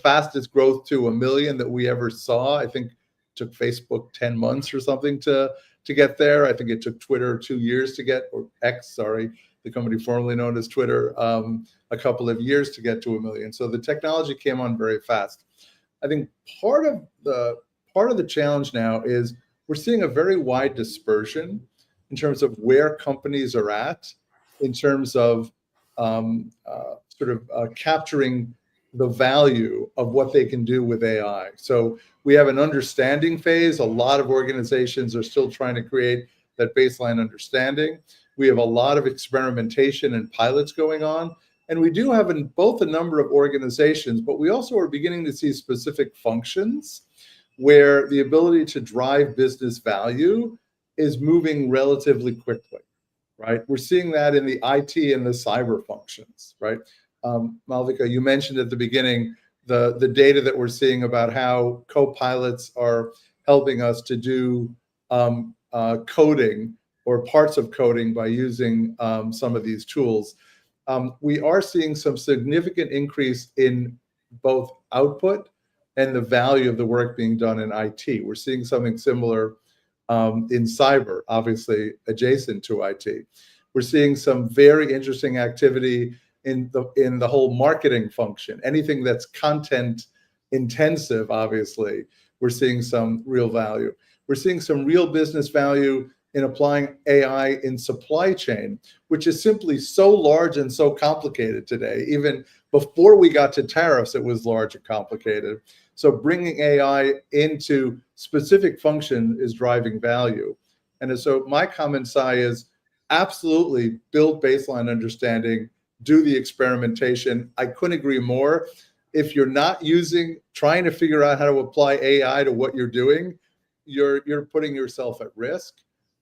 fastest growth to 1 million that we ever saw. I think it took Facebook 10 months or something to get there. I think it took Twitter 2 years to get, or X, sorry, the company formerly known as Twitter, a couple of years to get to 1 million. So the technology came on very fast. I think part of the challenge now is we're seeing a very wide dispersion in terms of where companies are at, in terms of capturing the value of what they can do with AI. So we have an understanding phase. A lot of organizations are still trying to create that baseline understanding. We have a lot of experimentation and pilots going on. And we do have both a number of organizations, but we also are beginning to see specific functions where the ability to drive business value is moving relatively quickly. right? We're seeing that in the IT and the cyber functions, right? Malvika, you mentioned at the beginning the data that we're seeing about how co-pilots are helping us to do coding or parts of coding by using some of these tools. We are seeing some significant increase in both output and the value of the work being done in IT. We're seeing something similar in cyber, obviously adjacent to IT. We're seeing some very interesting activity in the whole marketing function. Anything that's content intensive, obviously, we're seeing some real value. We're seeing some real business value in applying AI in supply chain, which is simply so large and so complicated today. Even before we got to tariffs, it was large and complicated. So bringing AI into specific function is driving value. And so my comment, Sai, is absolutely build baseline understanding, do the experimentation. I couldn't agree more. If you're not trying to figure out how to apply AI to what you're doing, you're putting yourself at risk.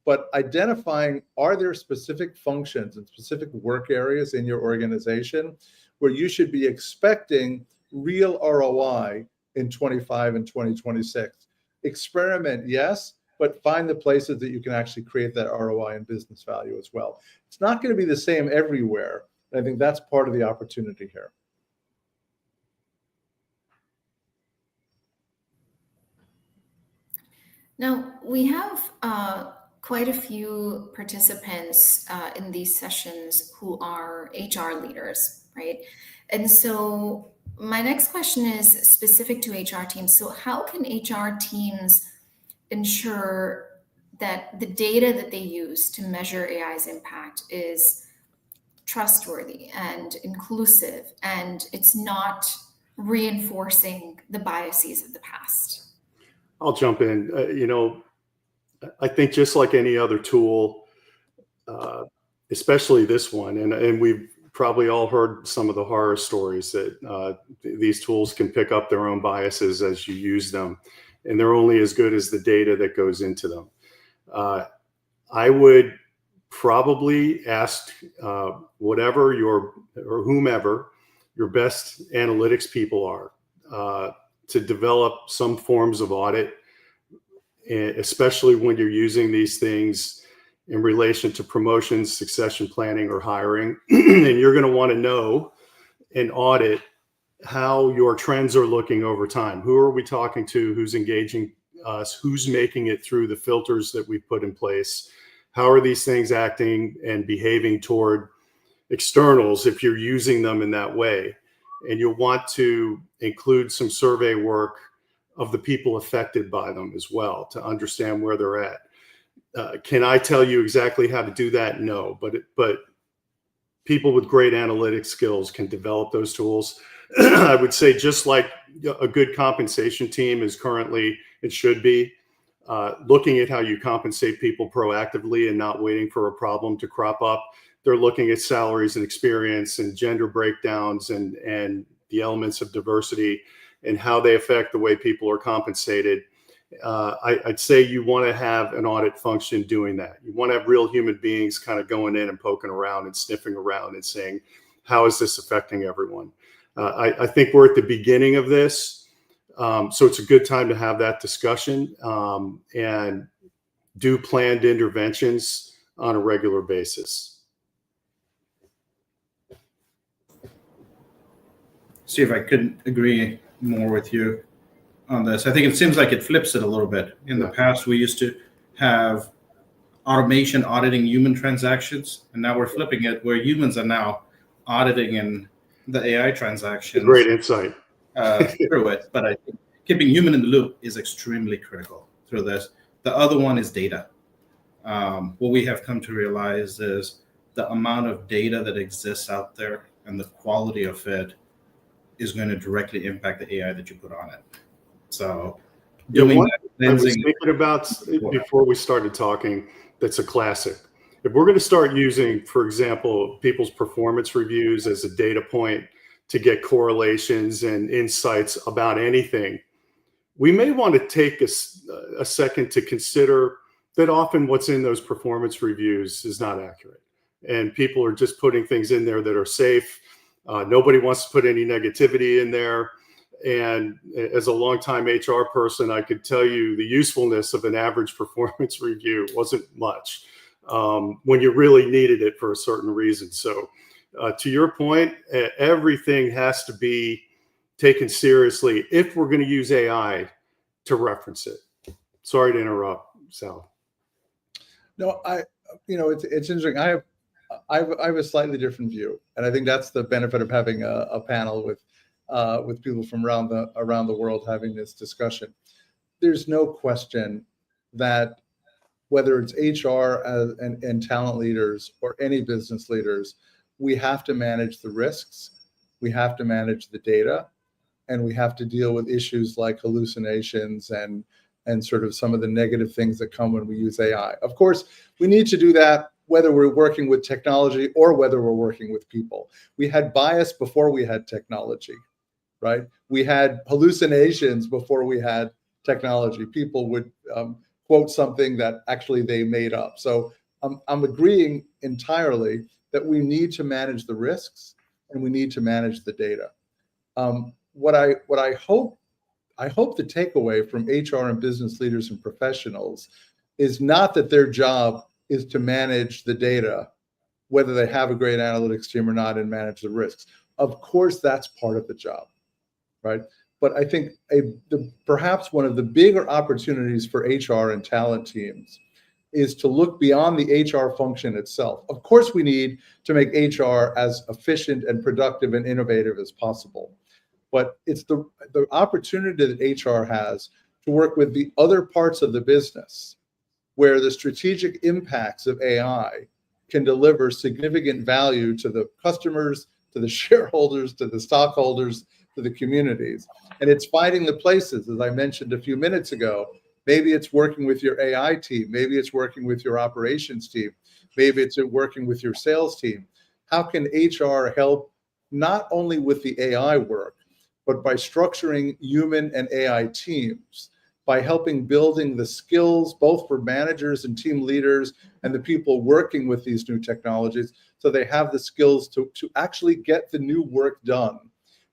But identifying, are there specific functions and specific work areas in your organization where you should be expecting real ROI in 25 and 2026? Experiment, yes, but find the places that you can actually create that ROI and business value as well. It's not going to be the same everywhere. I think that's part of the opportunity here. Now, we have quite a few participants in these sessions who are HR leaders, right? And so my next question is specific to HR teams. So how can HR teams ensure that the data that they use to measure AI's impact is trustworthy and inclusive, and it's not reinforcing the biases of the past? I'll jump in. I think just like any other tool, especially this one, and we've probably all heard some of the horror stories that these tools can pick up their own biases as you use them, and they're only as good as the data that goes into them. I would probably ask whomever your best analytics people are to develop some forms of audit, especially when you're using these things in relation to promotions, succession planning, or hiring. And you're going to want to know and audit how your trends are looking over time. Who are we talking to? Who's engaging us? Who's making it through the filters that we've put in place? How are these things acting and behaving toward externals if you're using them in that way? And you'll want to include some survey work of the people affected by them as well to understand where they're at. Can I tell you exactly how to do that? No, but people with great analytic skills can develop those tools. I would say just like a good compensation team is currently, it should be, looking at how you compensate people proactively and not waiting for a problem to crop up. They're looking at salaries and experience and gender breakdowns and the elements of diversity and how they affect the way people are compensated. I'd say you want to have an audit function doing that. You want to have real human beings kind of going in and poking around and sniffing around and saying, how is this affecting everyone? I think we're at the beginning of this. So it's a good time to have that discussion and do planned interventions on a regular basis. Steve, I couldn't agree more with you on this. I think it seems like it flips it a little bit. In the past, we used to have automation auditing human transactions, and now we're flipping it where humans are now auditing in the AI transactions. Great insight. Through it, but I think keeping human in the loop is extremely critical through this. The other one is data. What we have come to realize is the amount of data that exists out there and the quality of it is going to directly impact the AI that you put on it. So doing that, I was thinking about before we started talking, that's a classic. If we're going to start using, for example, people's performance reviews as a data point to get correlations and insights about anything, we may want to take a second to consider that often what's in those performance reviews is not accurate. and people are just putting things in there that are safe. Nobody wants to put any negativity in there. And as a longtime HR person, I could tell you the usefulness of an average performance review wasn't much when you really needed it for a certain reason. So to your point, everything has to be taken seriously if we're going to use AI to reference it. Sorry to interrupt, Sal. No, it's interesting. I have a slightly different view, and I think that's the benefit of having a panel with people from around the world having this discussion. There's no question that whether it's HR and talent leaders or any business leaders, we have to manage the risks, we have to manage the data, and we have to deal with issues like hallucinations and sort of some of the negative things that come when we use AI. Of course, we need to do that whether we're working with technology or whether we're working with people. We had bias before we had technology, right? We had hallucinations before we had technology. People would quote something that actually they made up. So I'm agreeing entirely that we need to manage the risks and we need to manage the data. What I hope the takeaway from HR and business leaders and professionals is not that their job is to manage the data, whether they have a great analytics team or not, and manage the risks. Of course, that's part of the job, right? But I think perhaps one of the bigger opportunities for HR and talent teams is to look beyond the HR function itself. Of course, we need to make HR as efficient and productive and innovative as possible. But it's the opportunity that HR has to work with the other parts of the business where the strategic impacts of AI can deliver significant value to the customers, to the shareholders, to the stockholders, to the communities. And it's finding the places, as I mentioned a few minutes ago. Maybe it's working with your AI team. Maybe it's working with your operations team. Maybe it's working with your sales team. How can HR help not only with the AI work, but by structuring human and AI teams, by helping building the skills, both for managers and team leaders and the people working with these new technologies, so they have the skills to actually get the new work done,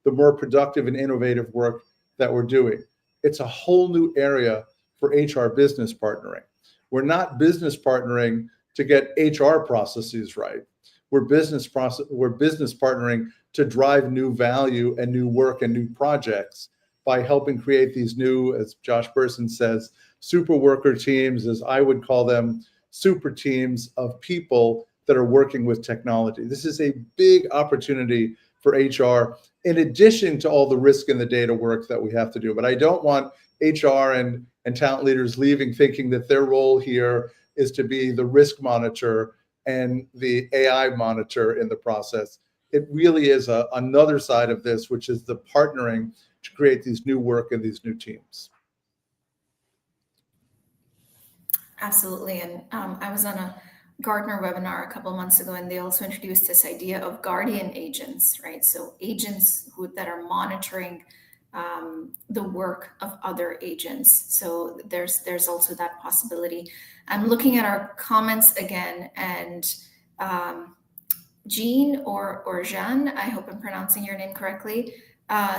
the more productive and innovative work that we're doing. It's a whole new area for HR business partnering. We're not business partnering to get HR processes right. We're business partnering to drive new value and new work and new projects by helping create these new, as Josh Bersin says, super worker teams, as I would call them, super teams of people that are working with technology. This is a big opportunity for HR, in addition to all the risk and the data work that we have to do. But I don't want HR and talent leaders leaving thinking that their role here is to be the risk monitor and the AI monitor in the process. It really is another side of this, which is the partnering to create these new work and these new teams. Absolutely. And I was on a Gartner webinar a couple of months ago, and they also introduced this idea of guardian agents, right? So agents that are monitoring the work of other agents. So there's also that possibility. I'm looking at our comments again, and Jean or Jeanne, I hope I'm pronouncing your name correctly,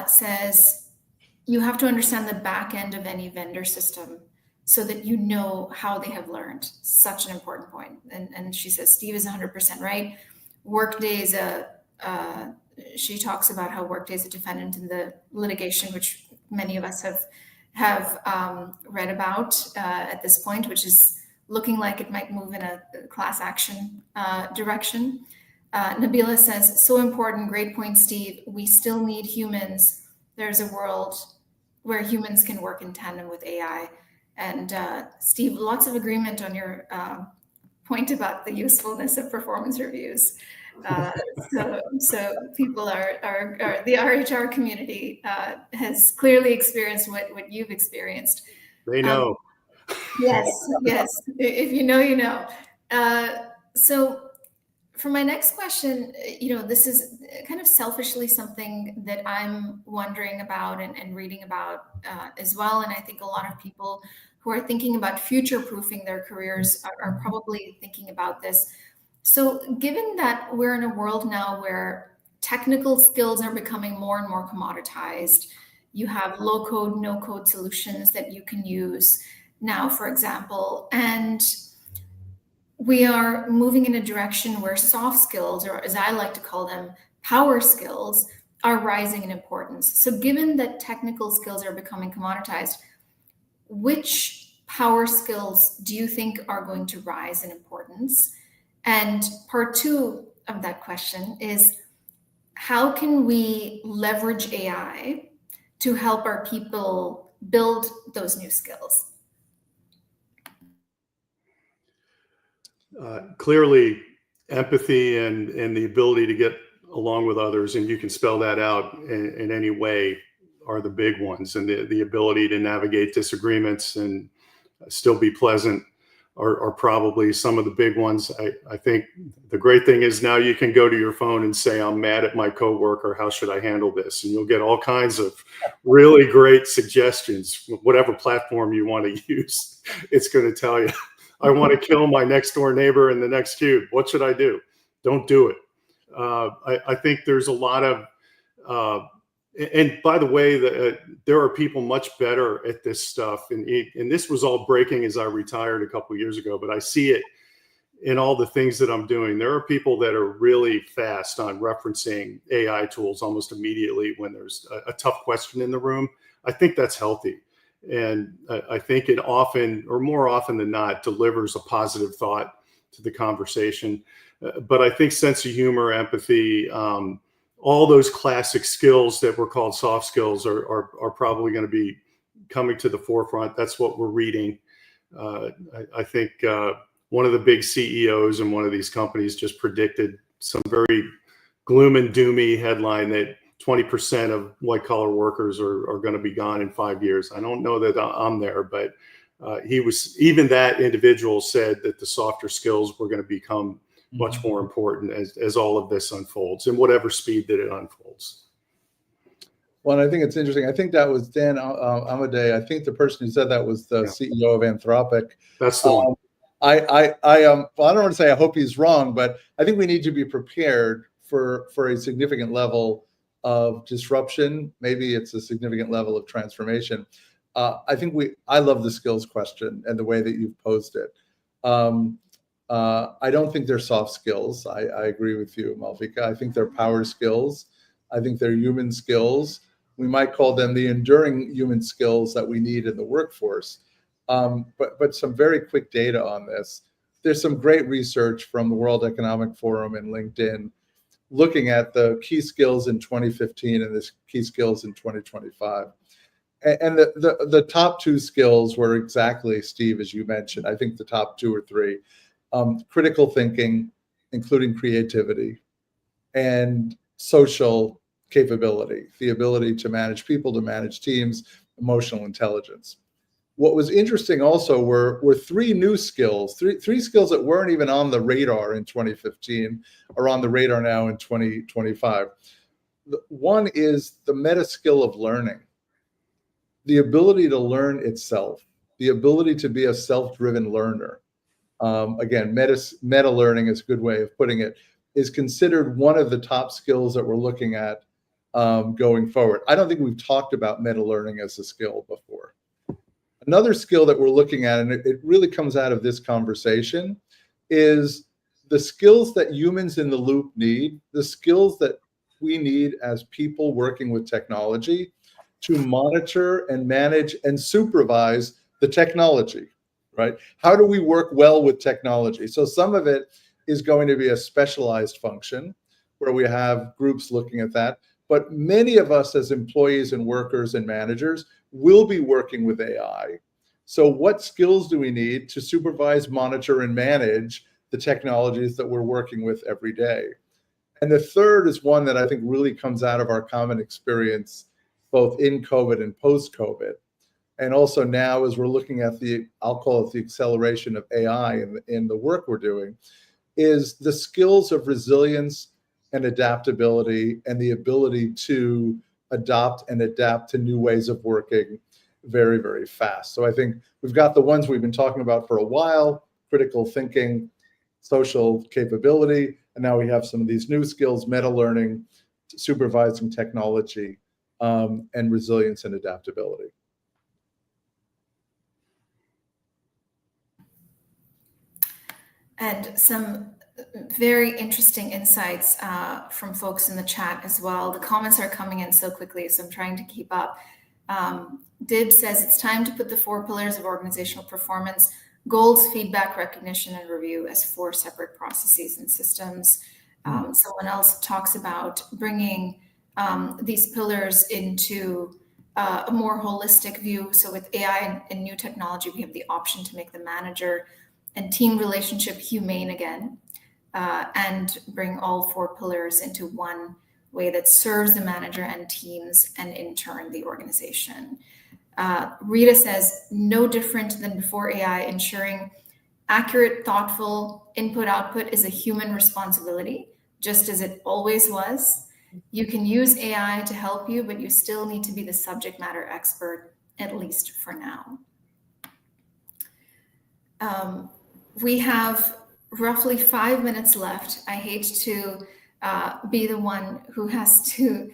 says you have to understand the back end of any vendor system so that you know how they have learned. Such an important point. And she says, Steve is 100% right. Workday is she talks about how Workday is a defendant in the litigation, which many of us have read about at this point, which is looking like it might move in a class action direction. Nabila says, so important, great point, Steve. We still need humans. There's a world where humans can work in tandem with AI. And Steve, lots of agreement on your point about the usefulness of performance reviews. So people are the RHR community has clearly experienced what you've experienced. They know. Yes. If you know, you know. So for my next question, this is kind of selfishly something that I'm wondering about and reading about as well. And I think a lot of people who are thinking about future-proofing their careers are probably thinking about this. So given that we're in a world now where technical skills are becoming more and more commoditized, you have low code, no code solutions that you can use now, for example, and we are moving in a direction where soft skills, or as I like to call them, power skills, are rising in importance. So given that technical skills are becoming commoditized, which power skills do you think are going to rise in importance? And part two of that question is, how can we leverage AI to help our people build those new skills? Clearly, empathy and the ability to get along with others, and you can spell that out in any way, are the big ones. And the ability to navigate disagreements and still be pleasant are probably some of the big ones. I think the great thing is now you can go to your phone and say, I'm mad at my coworker, how should I handle this? And you'll get all kinds of really great suggestions. Whatever platform you want to use, it's going to tell you, I want to kill my next door neighbor in the next cube. What should I do? Don't do it. I think there's a lot of, and by the way, there are people much better at this stuff. And this was all breaking as I retired a couple of years ago, but I see it in all the things that I'm doing. There are people that are really fast on referencing AI tools almost immediately when there's a tough question in the room. I think that's healthy. And I think it often, or more often than not, delivers a positive thought to the conversation. But I think sense of humor, empathy, all those classic skills that were called soft skills are probably going to be coming to the forefront. That's what we're reading. I think one of the big CEOs in one of these companies just predicted some very gloom and doomy headline that 20% of white collar workers are going to be gone in 5 years. I don't know that I'm there, but even that individual said that the softer skills were going to become much more important as all of this unfolds, and whatever speed that it unfolds. Well, I think it's interesting. I think that was Dan Amadei. I think the person who said that was the CEO of Anthropic. That's the one. Well, I don't want to say I hope he's wrong, but I think we need to be prepared for a significant level of disruption. Maybe it's a significant level of transformation. I love the skills question and the way that you've posed it. I don't think they're soft skills. I agree with you, Malvika. I think they're power skills. I think they're human skills. We might call them the enduring human skills that we need in the workforce. But some very quick data on this. There's some great research from the World Economic Forum and LinkedIn looking at the key skills in 2015 and the key skills in 2025. And the top two skills were exactly, Steve, as you mentioned. I think the top two or three. Critical thinking, including creativity, and social capability, the ability to manage people, to manage teams, emotional intelligence. What was interesting also were three new skills, three skills that weren't even on the radar in 2015 are on the radar now in 2025. One is the meta skill of learning, the ability to learn itself, the ability to be a self-driven learner. Again, meta learning is a good way of putting it, is considered one of the top skills that we're looking at going forward. I don't think we've talked about meta learning as a skill before. Another skill that we're looking at, and it really comes out of this conversation, is the skills that humans in the loop need, the skills that we need as people working with technology to monitor and manage and supervise the technology. Right? How do we work well with technology? So some of it is going to be a specialized function where we have groups looking at that. But many of us as employees and workers and managers will be working with AI. So what skills do we need to supervise, monitor, and manage the technologies that we're working with every day? And the third is one that I think really comes out of our common experience, both in COVID and post-COVID. And also now, as we're looking at I'll call it the acceleration of AI in the work we're doing, is the skills of resilience and adaptability and the ability to adopt and adapt to new ways of working very, very fast. So I think we've got the ones we've been talking about for a while: critical thinking, social capability. And now we have some of these new skills, meta learning, supervising technology, and resilience and adaptability. And some very interesting insights from folks in the chat as well. The comments are coming in so quickly, so I'm trying to keep up. Dib says it's time to put the 4 pillars of organizational performance: goals, feedback, recognition, and review as 4 separate processes and systems. Someone else talks about bringing these pillars into a more holistic view. So with AI and new technology, we have the option to make the manager and team relationship humane again, and bring all 4 pillars into one way that serves the manager and teams, and in turn the organization. Rita says, no different than before AI, ensuring accurate, thoughtful input-output is a human responsibility, just as it always was. You can use AI to help you, but you still need to be the subject matter expert, at least for now. We have roughly 5 minutes left. I hate to be the one who has to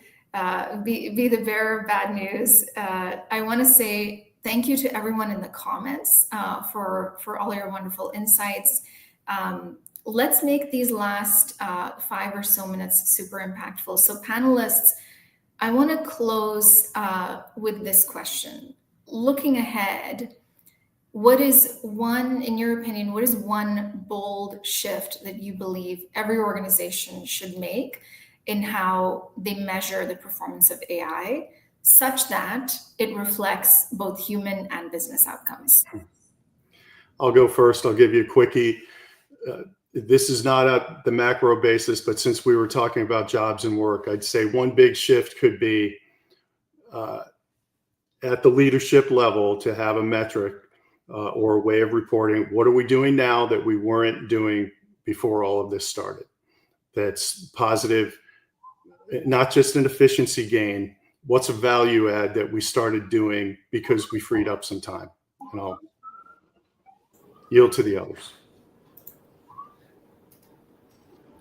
be the bearer of bad news. I want to say thank you to everyone in the comments for all your wonderful insights. Let's make these last 5 or so minutes super impactful. So panelists, I want to close with this question. Looking ahead, what is one, in your opinion, what is one bold shift that you believe every organization should make in how they measure the performance of AI, such that it reflects both human and business outcomes? I'll go first. I'll give you a quickie. This is not at the macro basis, but since we were talking about jobs and work, I'd say one big shift could be at the leadership level to have a metric or a way of reporting. What are we doing now that we weren't doing before all of this started? That's positive, not just an efficiency gain. What's a value add that we started doing because we freed up some time? And I'll yield to the others.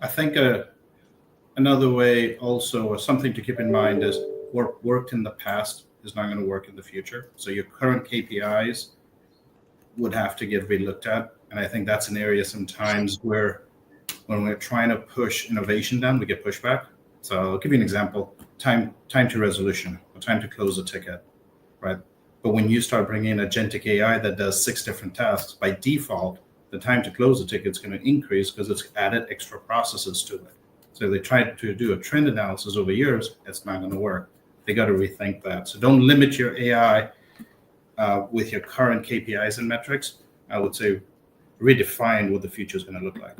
I think another way also, or something to keep in mind, is what worked in the past is not going to work in the future. So your current KPIs would have to get relooked at. And I think that's an area sometimes where when we're trying to push innovation down, we get pushback. So I'll give you an example, time to resolution, or time to close a ticket, right? But when you start bringing in agentic AI that does 6 different tasks, by default, the time to close a ticket is going to increase because it's added extra processes to it. So they tried to do a trend analysis over years, it's not going to work. They got to rethink that. So don't limit your AI with your current KPIs and metrics. I would say redefine what the future is going to look like.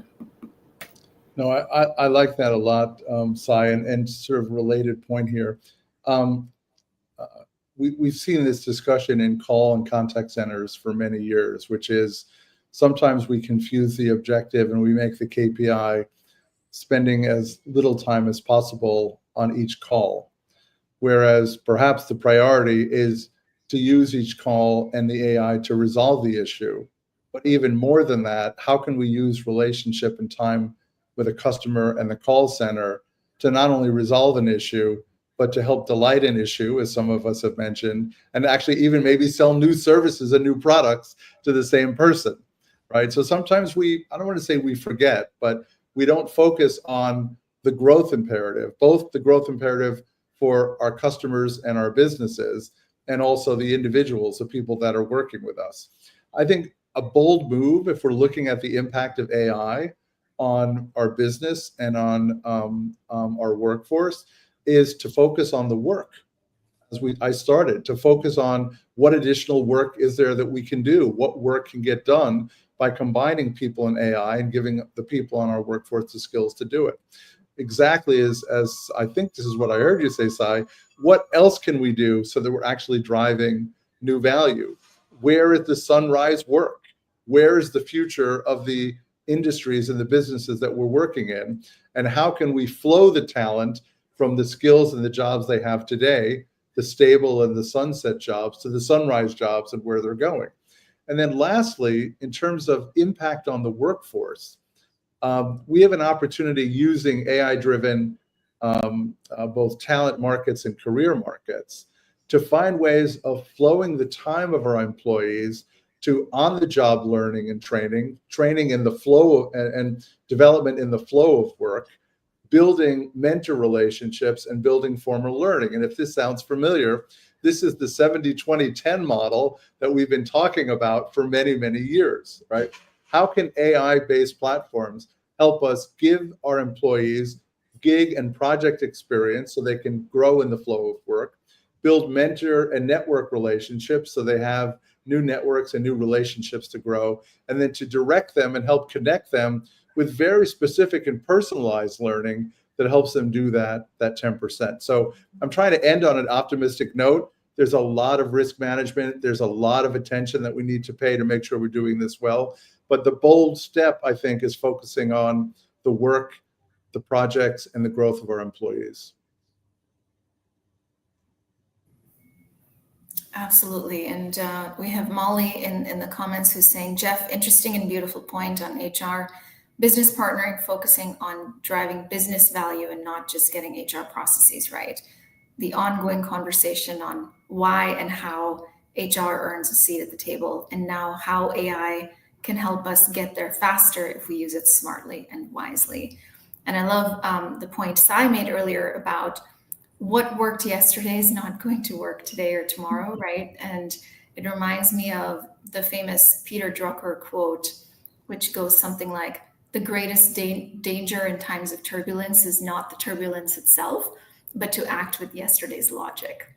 No, I like that a lot, Sai, and sort of related point here. We've seen this discussion in call and contact centers for many years, which is sometimes we confuse the objective and we make the KPI spending as little time as possible on each call, whereas perhaps the priority is to use each call and the AI to resolve the issue. But even more than that, how can we use relationship and time with a customer and the call center to not only resolve an issue, but to help delight an issue, as some of us have mentioned, and actually even maybe sell new services and new products to the same person, right? So sometimes I don't want to say we forget, but we don't focus on the growth imperative, both the growth imperative for our customers and our businesses, and also the individuals, the people that are working with us. I think a bold move, if we're looking at the impact of AI on our business and on our workforce, is to focus on the work. As I started, to focus on what additional work is there that we can do, what work can get done by combining people and AI and giving the people on our workforce the skills to do it. Exactly as I think this is what I heard you say, Sai, what else can we do so that we're actually driving new value? Where is the sunrise work? Where is the future of the industries and the businesses that we're working in? And how can we flow the talent from the skills and the jobs they have today, the stable and the sunset jobs, to the sunrise jobs and where they're going? And then lastly, in terms of impact on the workforce, we have an opportunity using AI-driven both talent markets and career markets to find ways of flowing the time of our employees to on-the-job learning and training in the flow of, and development in the flow of work, building mentor relationships and building formal learning. And if this sounds familiar, this is the 70-20-10 model that we've been talking about for many, many years, right? How can AI-based platforms help us give our employees gig and project experience so they can grow in the flow of work, build mentor and network relationships so they have new networks and new relationships to grow, and then to direct them and help connect them with very specific and personalized learning that helps them do that 10%. So I'm trying to end on an optimistic note. There's a lot of risk management. There's a lot of attention that we need to pay to make sure we're doing this well. But the bold step, I think, is focusing on the work, the projects, and the growth of our employees. Absolutely. And we have Molly in the comments who's saying, Jeff, interesting and beautiful point on HR. Business partnering, focusing on driving business value and not just getting HR processes right. The ongoing conversation on why and how HR earns a seat at the table, and now how AI can help us get there faster if we use it smartly and wisely. And I love the point Sai made earlier about what worked yesterday is not going to work today or tomorrow, right? And it reminds me of the famous Peter Drucker quote, which goes something like, the greatest danger in times of turbulence is not the turbulence itself, but to act with yesterday's logic.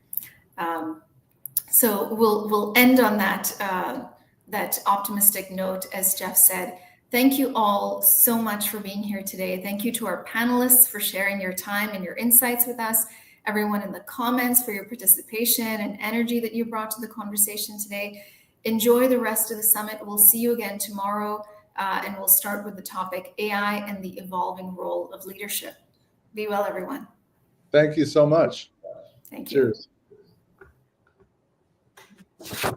So we'll end on that optimistic note, as Jeff said. Thank you all so much for being here today. Thank you to our panelists for sharing your time and your insights with us. Everyone in the comments for your participation and energy that you brought to the conversation today. Enjoy the rest of the summit. We'll see you again tomorrow, and we'll start with the topic AI and the evolving role of leadership. Be well, everyone. Thank you so much. Thank you. Cheers.